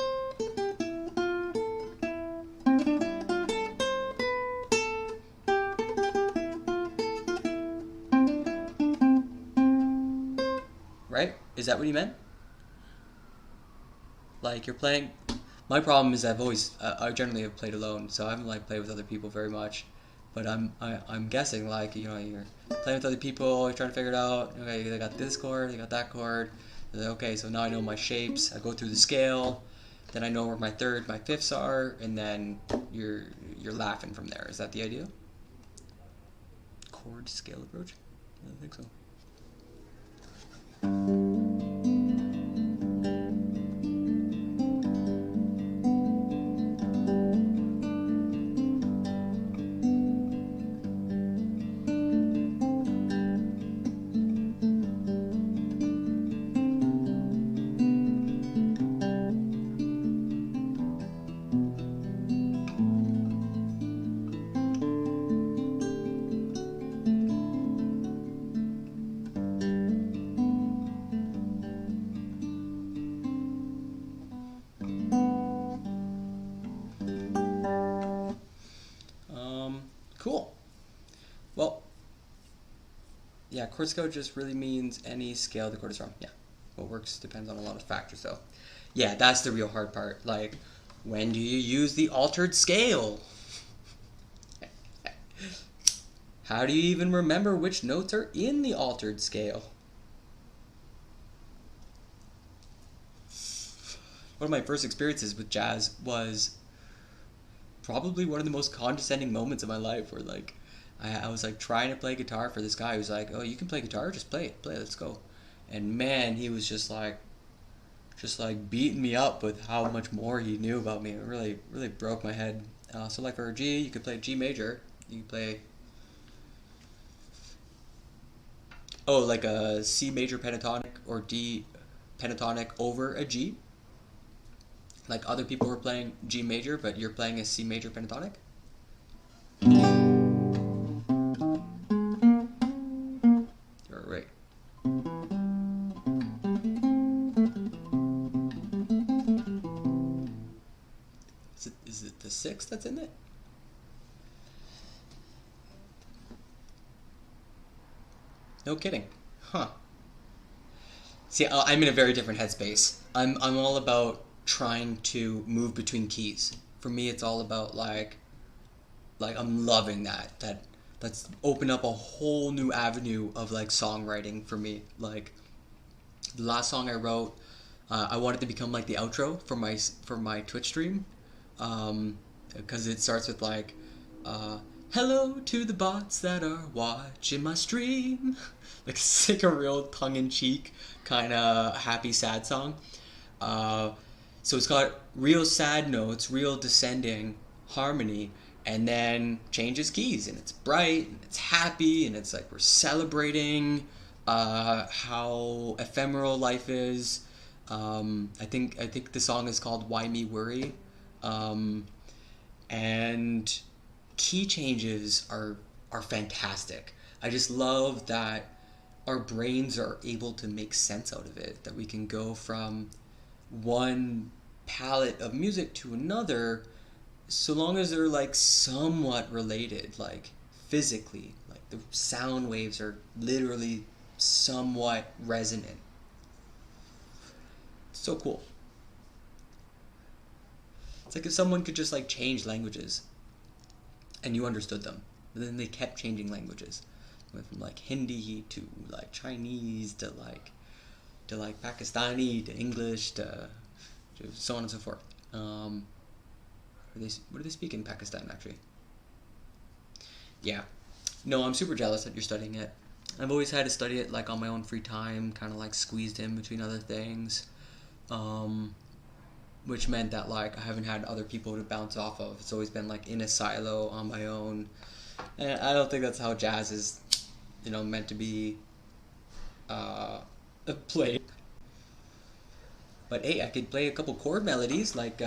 Right? Is that what you meant? Like you're playing. My problem is I generally have played alone, so I haven't like played with other people very much. But I'm guessing like, you know, you're playing with other people, you're trying to figure it out. Okay, they got this chord, they got that chord. Okay, so now I know my shapes. I go through the scale, then I know where my 3rd, my 5ths are, and then you're laughing from there. Is that the idea? Chord scale approach? I think so. Cool. Well, yeah, chord scale just really means any scale the chord is from. Yeah. What works depends on a lot of factors, though. Yeah, that's the real hard part. Like, when do you use the altered scale? How do you even remember which notes are in the altered scale? One of my first experiences with jazz was probably one of the most condescending moments of my life, where like I was like trying to play guitar for this guy who's like, oh, you can play guitar, just play it, let's go. And man, he was just like beating me up with how much more he knew about me. It really broke my head. So like for a G, you could play G major. You could play like a C major pentatonic or D pentatonic over a G. Like other people were playing G major, but you're playing a C major pentatonic. You're right. Is it the sixth that's in it? No kidding. Huh. See, I'm in a very different headspace. I'm all about trying to move between keys. For me, it's all about like I'm loving that's opened up a whole new avenue of like songwriting for me. Like the last song I wrote, I wanted to become like the outro for my Twitch stream, because it starts with like, hello to the bots that are watching my stream. Like it's like a real tongue-in-cheek kind of happy sad song. So it's got real sad notes, real descending harmony, and then changes keys, and it's bright, and it's happy, and it's like we're celebrating how ephemeral life is. I think the song is called "Why Me Worry," and key changes are fantastic. I just love that our brains are able to make sense out of it. That we can go from one palette of music to another, so long as they're like somewhat related, like physically, like the sound waves are literally somewhat resonant. It's so cool. It's like if someone could just like change languages and you understood them, but then they kept changing languages. Went from like Hindi to like Chinese to like Pakistani to English to so on and so forth. What do they speak in Pakistan actually? Yeah. No, I'm super jealous that you're studying it. I've always had to study it like on my own free time, kind of like squeezed in between other things, which meant that like I haven't had other people to bounce off of. It's always been like in a silo on my own, and I don't think that's how jazz is, meant to be played. But hey, I could play a couple chord melodies like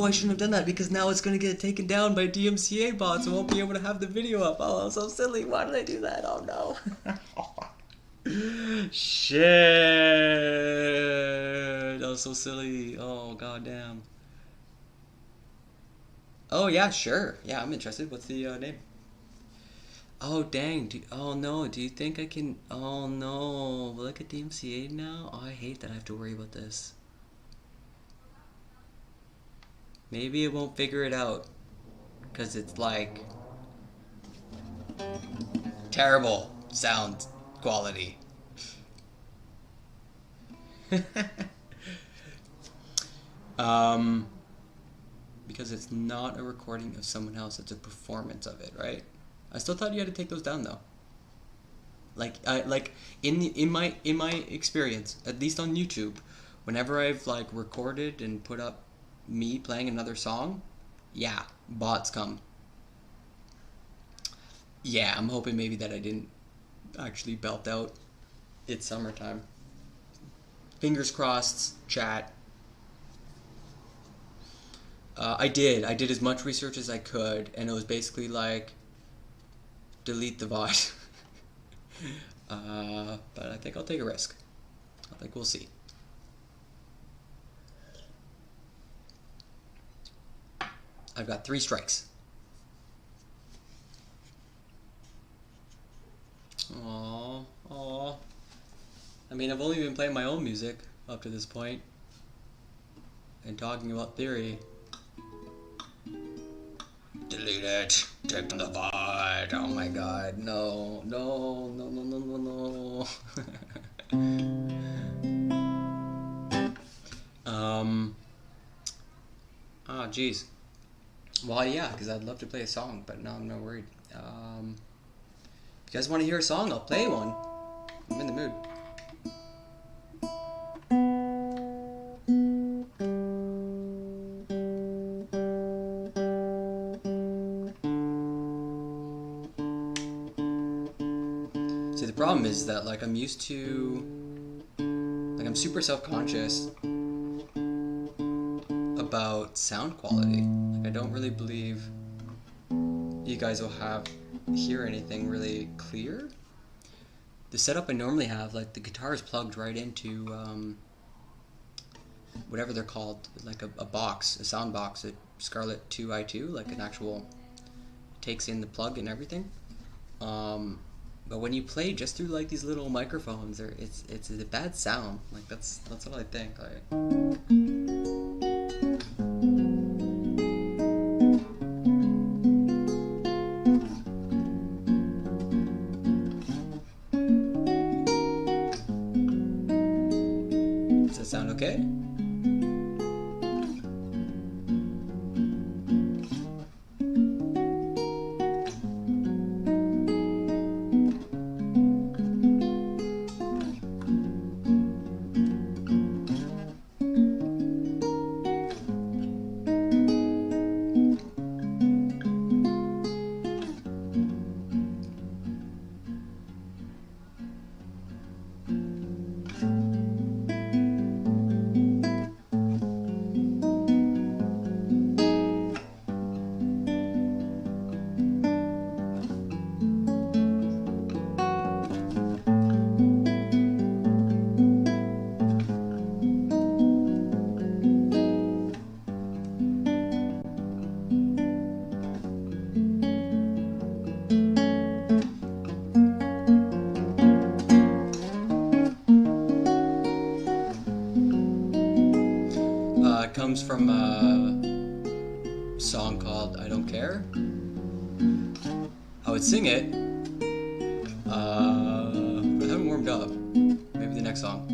I shouldn't have done that because now it's going to get taken down by DMCA bots. I won't be able to have the video up. Oh, I'm so silly. Why did I do that? Oh, no. Shit. That was so silly. Oh, goddamn. Oh, yeah, sure. Yeah, I'm interested. What's the name? Oh, dang. Oh, no. Do you think I can... Oh, no. Will I get DMCA now? Oh, I hate that I have to worry about this. Maybe it won't figure it out, because it's like terrible sound quality. Because it's not a recording of someone else, it's a performance of it, right? I still thought you had to take those down though. Like in my experience, at least on YouTube, Whenever I've like recorded and put up me playing another song, yeah, bots come. Yeah, I'm hoping maybe that I didn't actually belt out "It's Summertime." Fingers crossed, chat. I did as much research as I could, and it was basically like, delete the VOD. But I think I'll take a risk. I think we'll see. I've got 3 strikes. Aww, aww. I mean, I've only been playing my own music up to this point and talking about theory. Delete it. Take the VOD. Oh my god. No. No. No. No. No. No. No. Oh, jeez. Well, yeah, because I'd love to play a song, but no, I'm not worried. If you guys want to hear a song, I'll play one. I'm in the mood. See, the problem is that, like, I'm used to, like, I'm super self-conscious about sound quality. Like, I don't really believe you guys will hear anything really clear. The setup I normally have, like, the guitar is plugged right into whatever they're called, like a box, a sound box, a Scarlett 2i2, like an actual, takes in the plug and everything. But when you play just through like these little microphones, it's a bad sound. Like that's what I think. Does that sound okay? Comes from a song called "I Don't Care." I would sing it, but I haven't warmed up. Maybe the next song.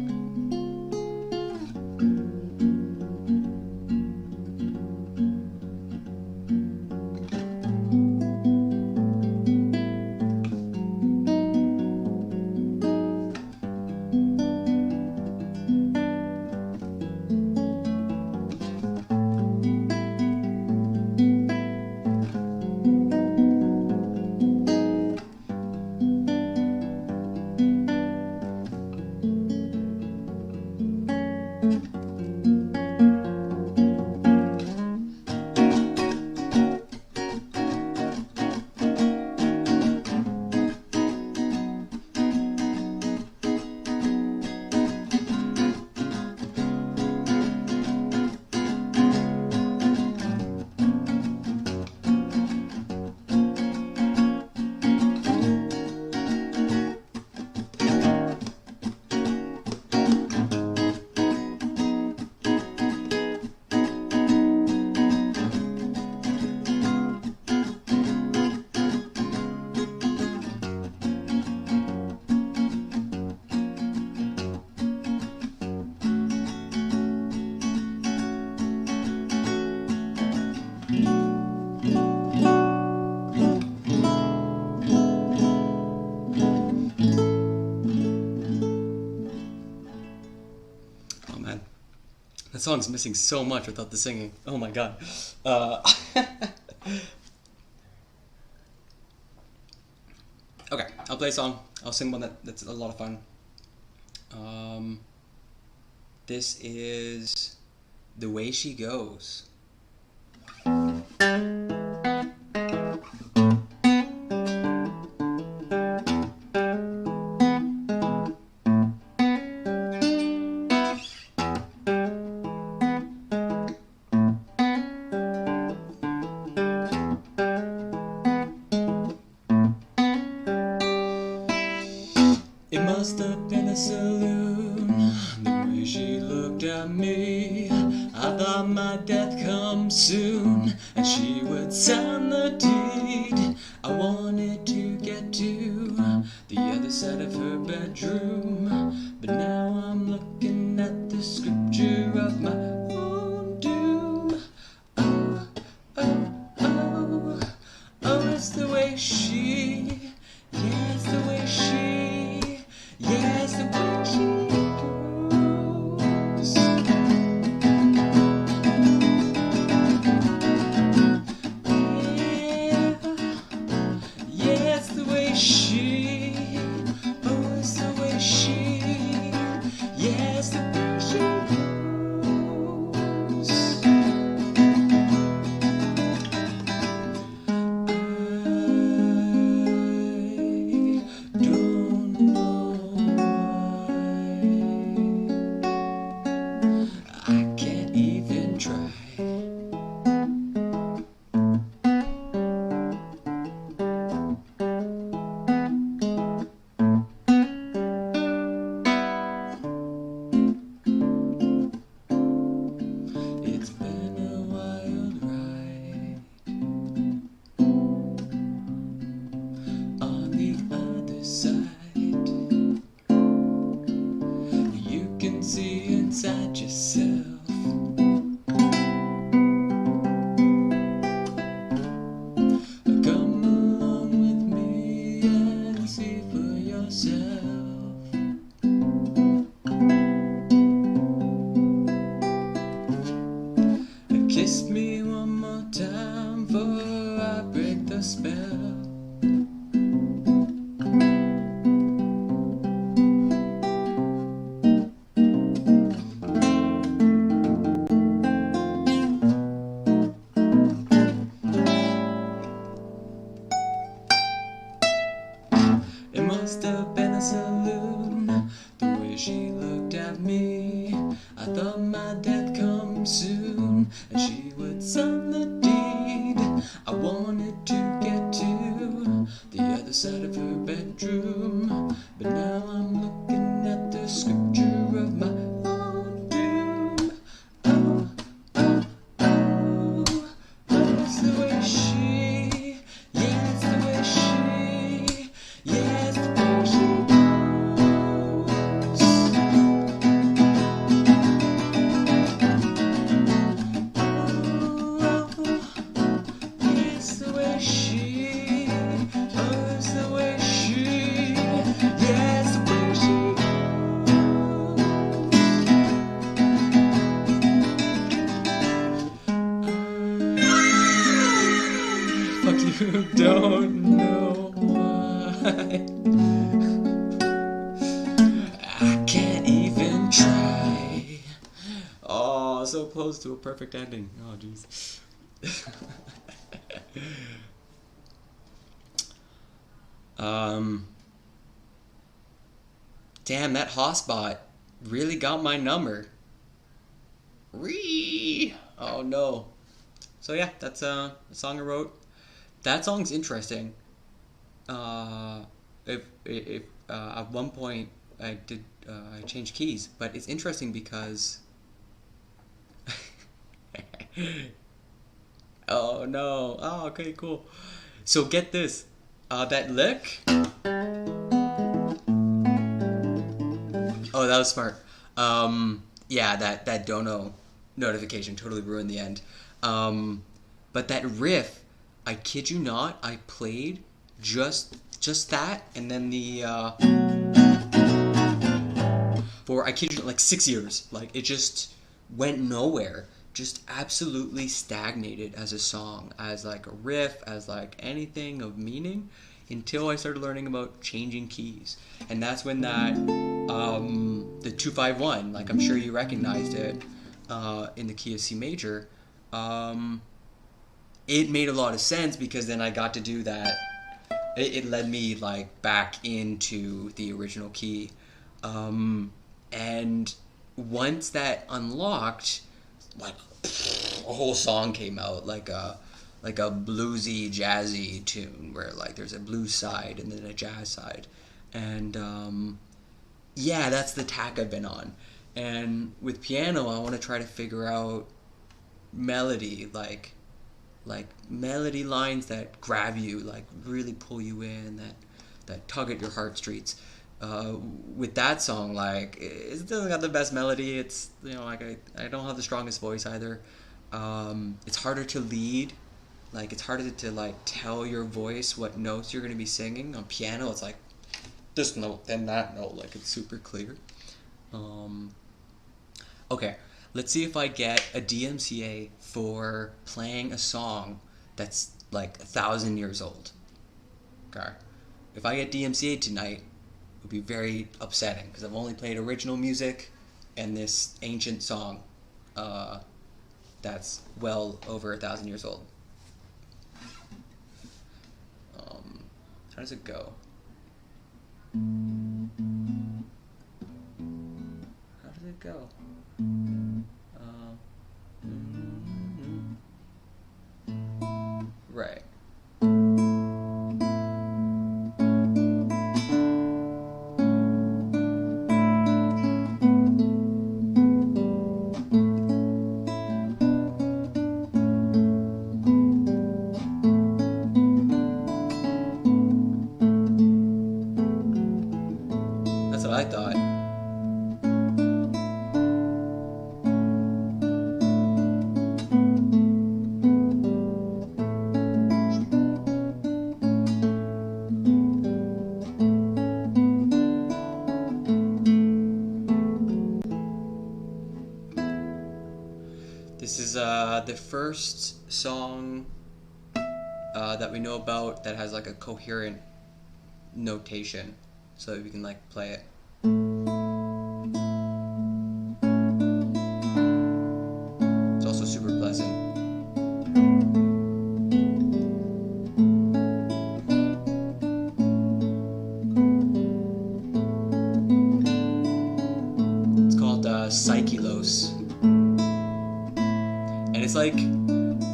That song's missing so much without the singing. Oh my god. Okay, I'll play a song. I'll sing one that's a lot of fun. This is The Way She Goes. It must have been a saloon, the way she looked at me. I thought my death comes soon, and she would sign the deed. I wanted to get to the other side of her bedroom, but now I'm looking at the scripture of my own doom. Oh, oh, oh, oh, it's the way she, yeah, it's the way she, yes, the way she goes. Yeah, yeah, it's the way she, oh, it's the way she, yes, the way she goes. I don't know why. I can't even try. It's been a wild ride. On the other side, you can see inside yourself. Come along with me and see for yourself. Kiss me one more time before I break the spell. It must have been a saloon, the way she looked at me. I thought my death comes soon, and she would sign the deed. I wanted to get to the other side of her bedroom, but now I'm looking at the scripture of my own doom. Oh, oh, oh, oh, it's the way she, yeah, it's the way she, yeah, it's the way she goes. Oh, it's the way she, oh, it's the way she, yeah, it's the way she goes. Fuck you, don't know why. I can't even try. Oh, so close to a perfect ending. Oh, jeez. Damn, that hotspot really got my number. Ree! Oh no. So yeah, that's a song I wrote. That song's interesting. If at one point I changed keys, but it's interesting because oh no. Oh, okay, cool. So get this. That lick. Oh, that was smart. Yeah, that dono notification totally ruined the end. But that riff, I kid you not, I played just that, and then the for, I kid you not, like 6 years. Like, it just went nowhere, just absolutely stagnated as a song, as like a riff, as like anything of meaning, until I started learning about changing keys. And that's when that the 251, like I'm sure you recognized it, in the key of C major, it made a lot of sense, because then I got to do that. It led me like back into the original key, and once that unlocked, like a whole song came out, like a bluesy, jazzy tune where like there's a blues side and then a jazz side, and yeah, that's the tack I've been on. And with piano, I want to try to figure out melody, like melody lines that grab you, like really pull you in, that tug at your heartstrings. With that song, like it still got the best melody. It's, you know, like I don't have the strongest voice either. It's harder to lead. Like it's harder to like tell your voice what notes you're gonna be singing. On piano, it's like this note, then that note. Like it's super clear. Okay, let's see if I get a DMCA for playing a song that's like 1,000 years old. Okay, if I get DMCA tonight, it would be very upsetting, because I've only played original music and this ancient song that's well over 1,000 years old. How does it go? How does it go? Right. That's what I thought. This is the first song that we know about that has like a coherent notation, so that we can like play it. It's also super pleasant. It's called Psychelos. And it's like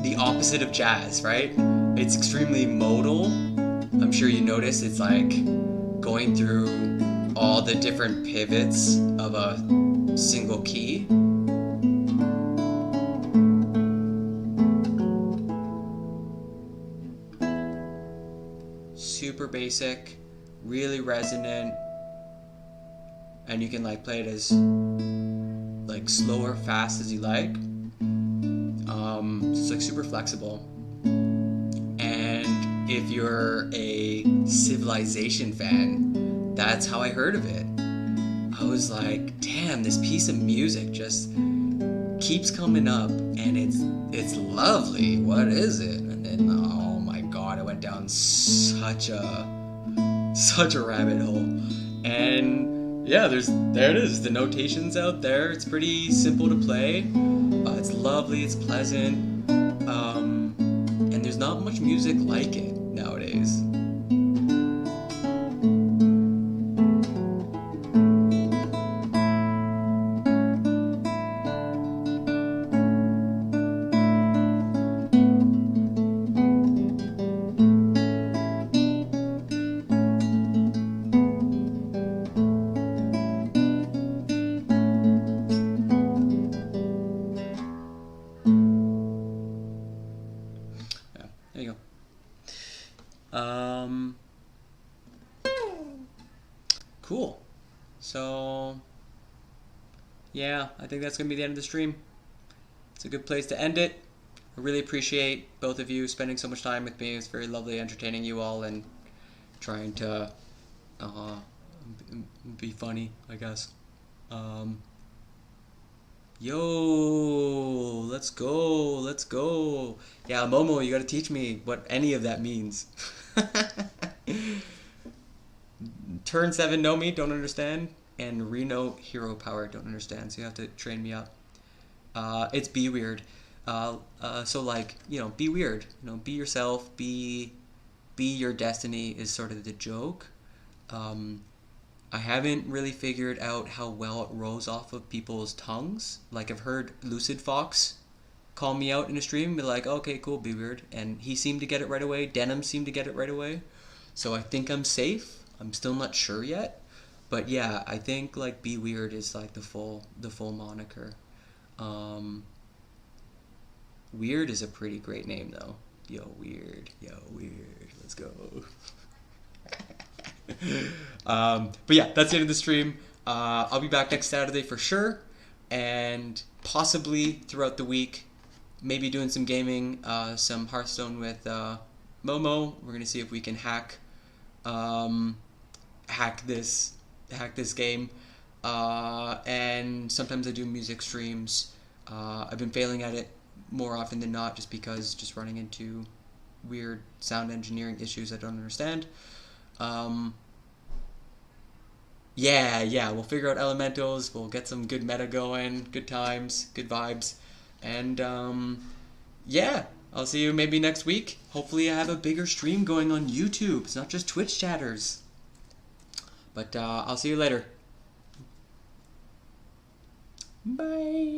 the opposite of jazz, right? It's extremely modal. I'm sure you notice it's like going through all the different pivots of a single key. Super basic, really resonant, and you can like play it as like slow or fast as you like. It's like super flexible. And if you're a Civilization fan, that's how I heard of it. I was like, damn, this piece of music just keeps coming up, and it's lovely. What is it? And then, oh my god, I went down such a rabbit hole. And yeah, there it is. The notation's out there. It's pretty simple to play. It's lovely. It's pleasant. And there's not much music like it nowadays. There you go. Cool. So, yeah, I think that's going to be the end of the stream. It's a good place to end it. I really appreciate both of you spending so much time with me. It's very lovely entertaining you all and trying to be funny, I guess. Yo, let's go, let's go. Yeah, Momo, you gotta teach me what any of that means. Turn 7 know me, don't understand. And Reno hero power, don't understand. So you have to train me up. It's be weird. So like, be weird. Be yourself. Be your destiny is sort of the joke. I haven't really figured out how well it rolls off of people's tongues. Like I've heard Lucid Fox call me out in a stream and be like, okay, cool, be weird. And he seemed to get it right away. Denim seemed to get it right away. So I think I'm safe. I'm still not sure yet. But yeah, I think like be weird is like the full moniker. Weird is a pretty great name though. Yo weird. Let's go. But yeah, that's the end of the stream. I'll be back next Saturday for sure, and possibly throughout the week, maybe doing some gaming, some Hearthstone with Momo. We're gonna see if we can hack this game. And sometimes I do music streams. I've been failing at it more often than not, just because just running into weird sound engineering issues I don't understand. Yeah, we'll figure out elementals, we'll get some good meta going, good times, good vibes, and yeah, I'll see you maybe next week. Hopefully I have a bigger stream going on YouTube, it's not just Twitch chatters. But I'll see you later. Bye.